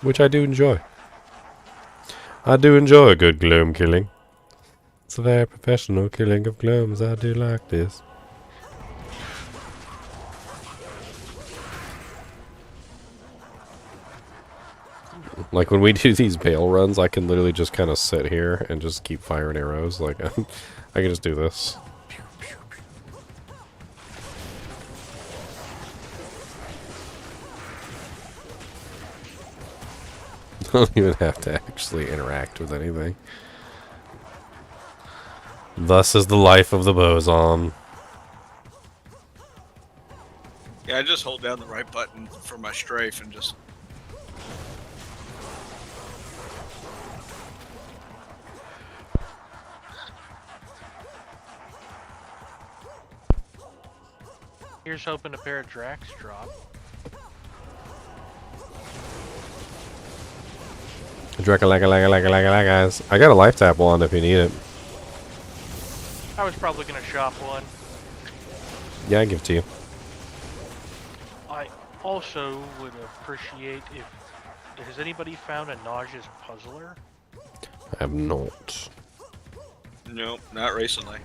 Which I do enjoy. I do enjoy a good gloom killing. It's a very professional killing of glomes. I do like this. Like, when we do these bail runs, I can literally just kind of sit here and just keep firing arrows. Like, I can just do this. I don't even have to actually interact with anything. Thus is the life of the boson. yeah, I just hold down the right button for my strafe and just. Here's hoping a pair of Drax drop. Guys. I got a life tap wand if you need it. I was probably gonna shop one. Yeah, I give it to you. I also would appreciate if... Has anybody found a nauseous puzzler? I have not. Nope, not recently.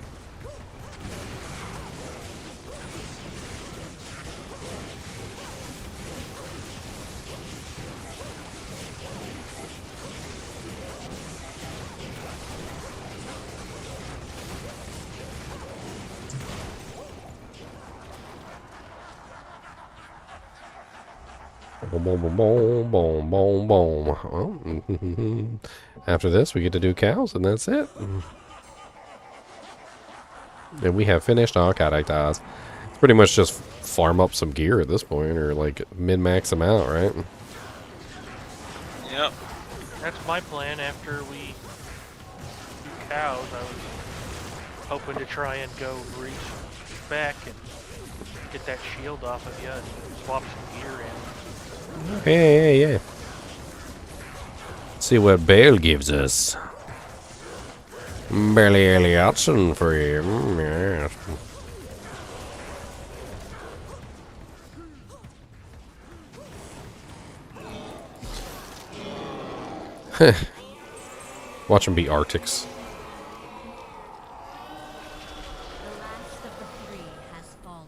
Boom, boom, boom, boom, boom, boom, boom. Well, after this, we get to do cows, and that's it. And we have finished our characters. It's pretty much just farm up some gear at this point, or like min-max them out, right? Yep. That's my plan after we do cows. I was hoping to try and go respec and get that shield off of you and swap some gear in. Yeah. See what Bale gives us. Barely any option for you. Yeah. Watch him be Arctics.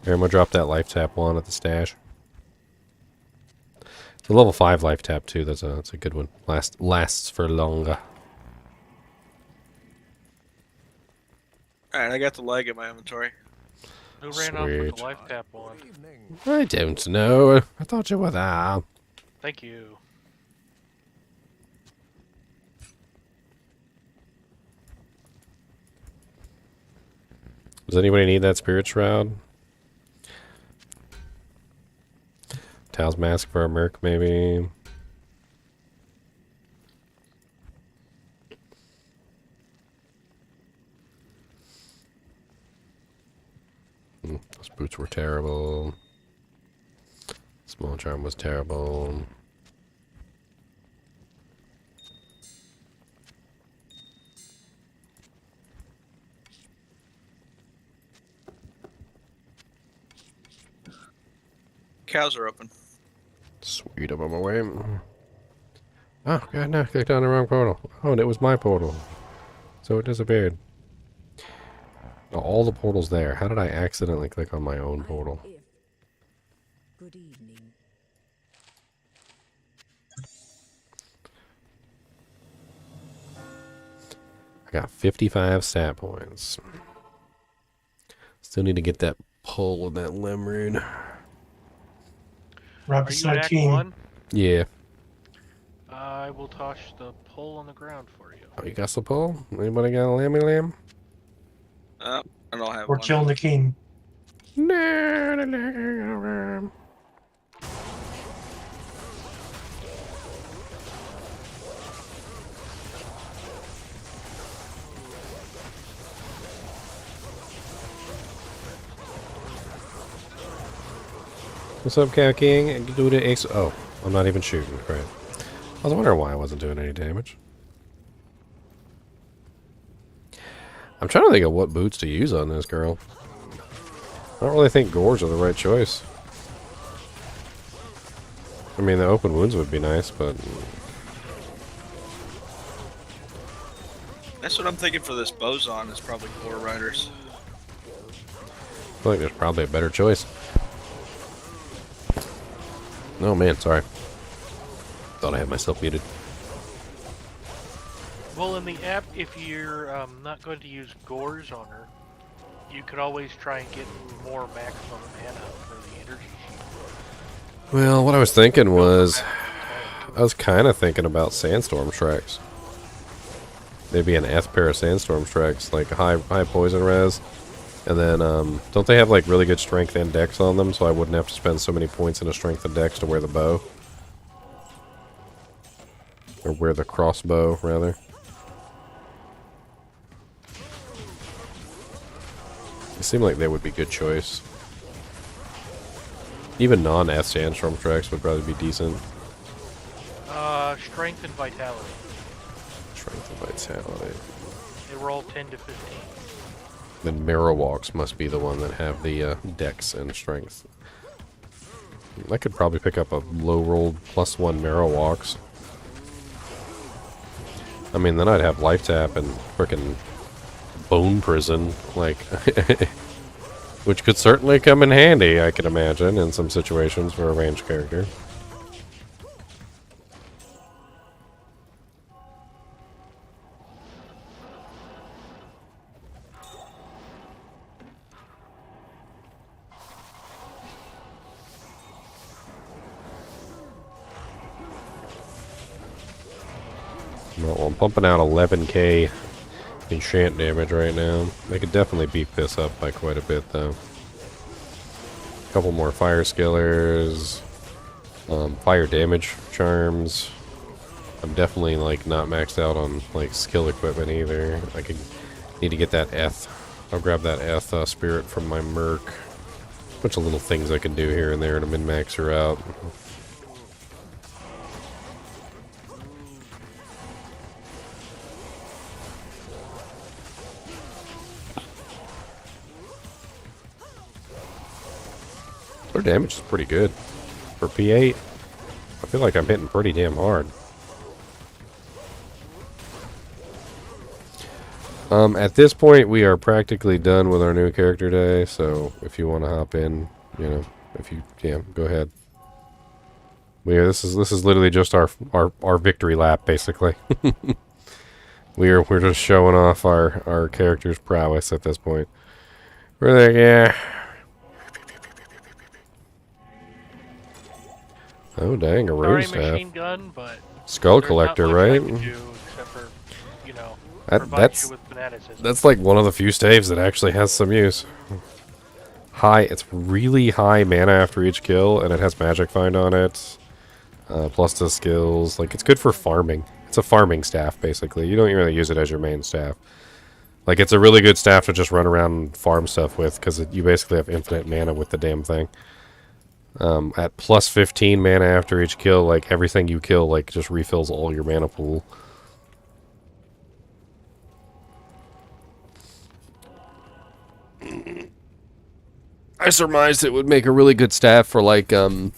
Here, I'm gonna drop that life tap one at the stash. It's a level 5 life tap too. That's a good one. Lasts for longer. Alright, I got the leg in my inventory. Who ran off with the life tap one? I don't know. I thought you were there. Thank you. Does anybody need that spirit shroud? Tao's mask for a merc, maybe. Those boots were terrible. Small charm was terrible. Cows are open. Sweet, I'm on my way. Oh, God, no, clicked on the wrong portal. Oh, and it was my portal. So it disappeared. Oh, all the portals there. How did I accidentally click on my own portal? Good evening. I got 55 stat points. Still need to get that pull with that limb rune. Right Are you beside at Act King. 1? Yeah. I will toss the pole on the ground for you. Oh, you got the pull? Anybody got a lammy lamb? I don't have We're one. killing the King. What's up, Cow King? Do the X. Oh, I'm not even shooting. Right. I was wondering why I wasn't doing any damage. I'm trying to think of what boots to use on this girl. I don't really think gores are the right choice. I mean, the open wounds would be nice, but... That's what I'm thinking for this boson is probably Gore Riders. I feel like there's probably a better choice. Oh man, sorry. Thought I had myself muted. Well, in the app, if you're not going to use gores on her, you could always try and get more maximum mana for the energy shield. Well, what I was thinking was... I was kind of thinking about sandstorm tracks. Maybe an F pair of sandstorm tracks, like high poison res. And then, don't they have like really good strength and dex on them, so I wouldn't have to spend so many points in a strength and dex to wear the bow? Or wear the crossbow, rather. They seem like they would be good choice. Even non-F sandstorm tracks would probably be decent. Strength and vitality. Strength and vitality. They roll 10 to 15. Then Marowalks must be the one that have the dex and strength. I could probably pick up a low-rolled +1 Marowalks. I mean, then I'd have Life Tap and frickin' Bone Prison, like, which could certainly come in handy, I can imagine, in some situations for a ranged character. Well, I'm pumping out 11k enchant damage right now. They could definitely beef this up by quite a bit, though. A couple more fire skillers, fire damage charms. I'm definitely like not maxed out on like skill equipment either. I could need to get that Eth. I'll grab that Eth spirit from my Merc. Bunch of little things I can do here and there to min-max her out. Their damage is pretty good. For P8, I feel like I'm hitting pretty damn hard. At this point, we are practically done with our new character day, so if you want to hop in, you know, go ahead. This is literally just our victory lap, basically. we're just showing off our character's prowess at this point. We're like, yeah. Oh dang, a rune staff. Machine gun, but Skull collector, right? Except for, you know, that's like one of the few staves that actually has some use. It's really high mana after each kill, and it has magic find on it. Plus the skills, like it's good for farming. It's a farming staff basically. You don't really use it as your main staff. Like it's a really good staff to just run around and farm stuff with, because you basically have infinite mana with the damn thing. At plus 15 mana after each kill, like everything you kill like just refills all your mana pool. I surmised it would make a really good staff for like farming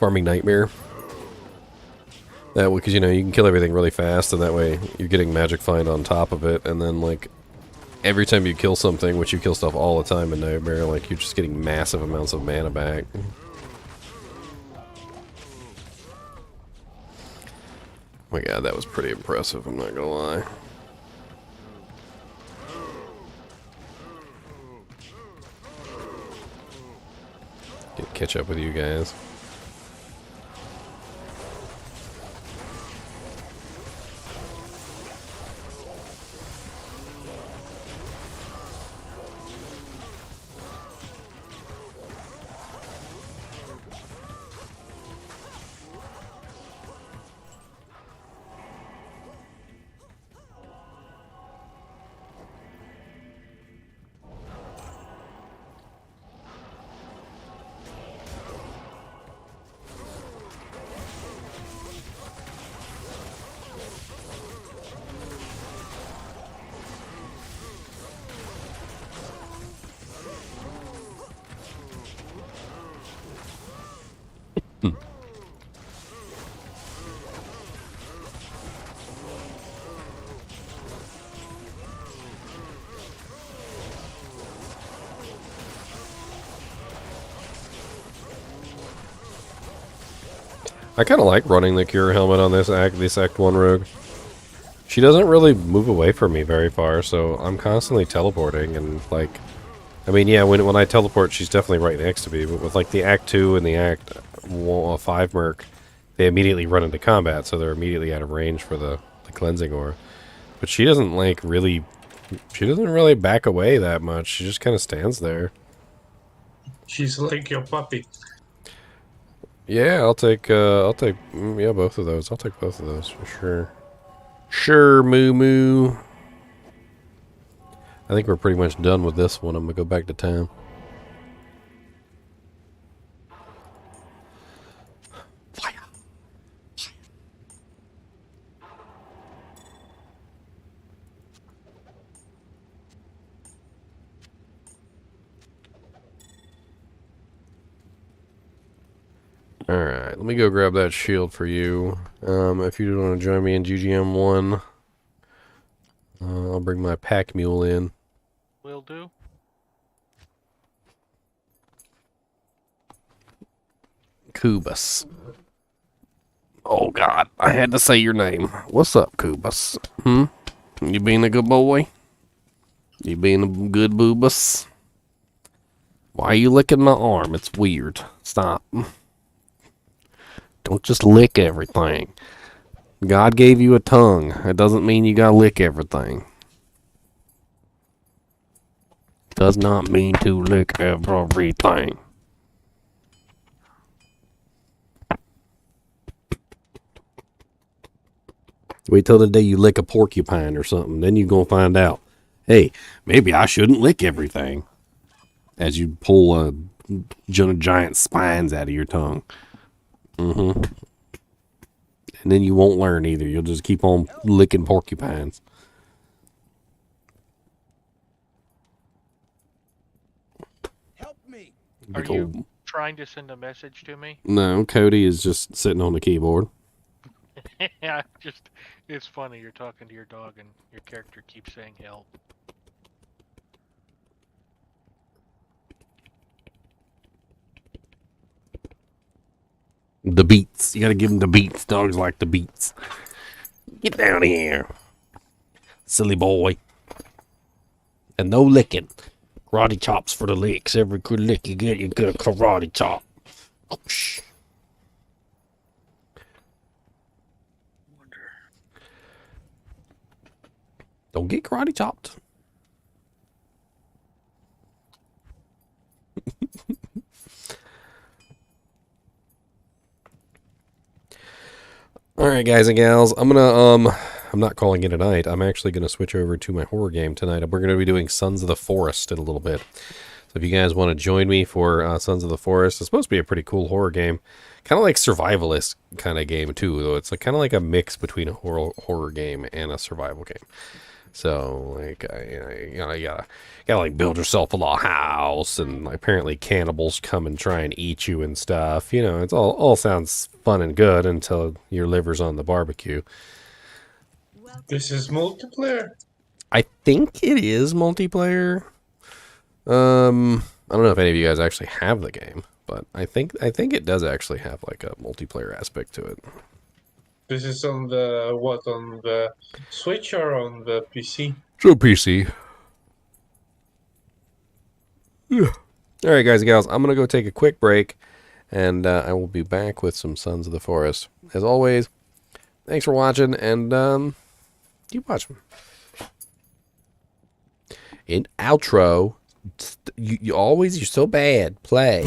Nightmare. That way, because you know you can kill everything really fast, and that way you're getting magic find on top of it, and then like every time you kill something, which you kill stuff all the time in Nightmare, like you're just getting massive amounts of mana back. Oh my god, that was pretty impressive, I'm not gonna lie. Catch up with you guys. I kind of like running the Cure Helmet on this Act 1 rogue. She doesn't really move away from me very far, so I'm constantly teleporting, and like, I mean, yeah, when I teleport, she's definitely right next to me, but with like the Act 2 and the Act 5 Merc, they immediately run into combat, so they're immediately out of range for the cleansing aura. But she doesn't like really, she doesn't really back away that much, she just kind of stands there. She's like your puppy. Yeah, I'll take yeah, both of those. I'll take both of those for sure. Sure, Moo Moo. I think we're pretty much done with this one. I'm gonna go back to town. Alright, let me go grab that shield for you. If you want to join me in GGM1, I'll bring my pack mule in. Will do. Kubus. Oh God, I had to say your name. What's up, Kubus? You being a good boy? You being a good boobus? Why are you licking my arm? It's weird. Stop. Don't just lick everything. God gave you a tongue. It doesn't mean you gotta lick everything. Does not mean to lick everything. Wait till the day you lick a porcupine or something. Then you're gonna find out. Hey, maybe I shouldn't lick everything. As you pull giant spines out of your tongue. And then you won't learn either. You'll just keep on licking porcupines. Help me. Are you trying to send a message to me? No, Cody is just sitting on the keyboard. Yeah, it's funny. You're talking to your dog and your character keeps saying help. The beats. You gotta give them the beats. Dogs like the beats. Get down here. Silly boy. And no licking. Karate chops for the licks. Every good lick you get a karate chop. Oh, shh. Don't get karate chopped. Alright, guys and gals, I'm not calling it a night. I'm actually gonna switch over to my horror game tonight. We're gonna be doing Sons of the Forest in a little bit. So if you guys want to join me for Sons of the Forest, it's supposed to be a pretty cool horror game. Kind of like survivalist kind of game too, though. It's kind of like a mix between a horror game and a survival game. So, like, you gotta like build yourself a little house, and like, apparently cannibals come and try and eat you and stuff. You know, it's all sounds fun and good until your liver's on the barbecue. This is multiplayer. I think it is multiplayer. I don't know if any of you guys actually have the game, but I think it does actually have like a multiplayer aspect to it. This is on the Switch or on the PC? So PC. Yeah. All right, guys and gals, I'm gonna go take a quick break, and I will be back with some Sons of the Forest. As always, thanks for watching, and keep watching. In outro, you're so bad. Play.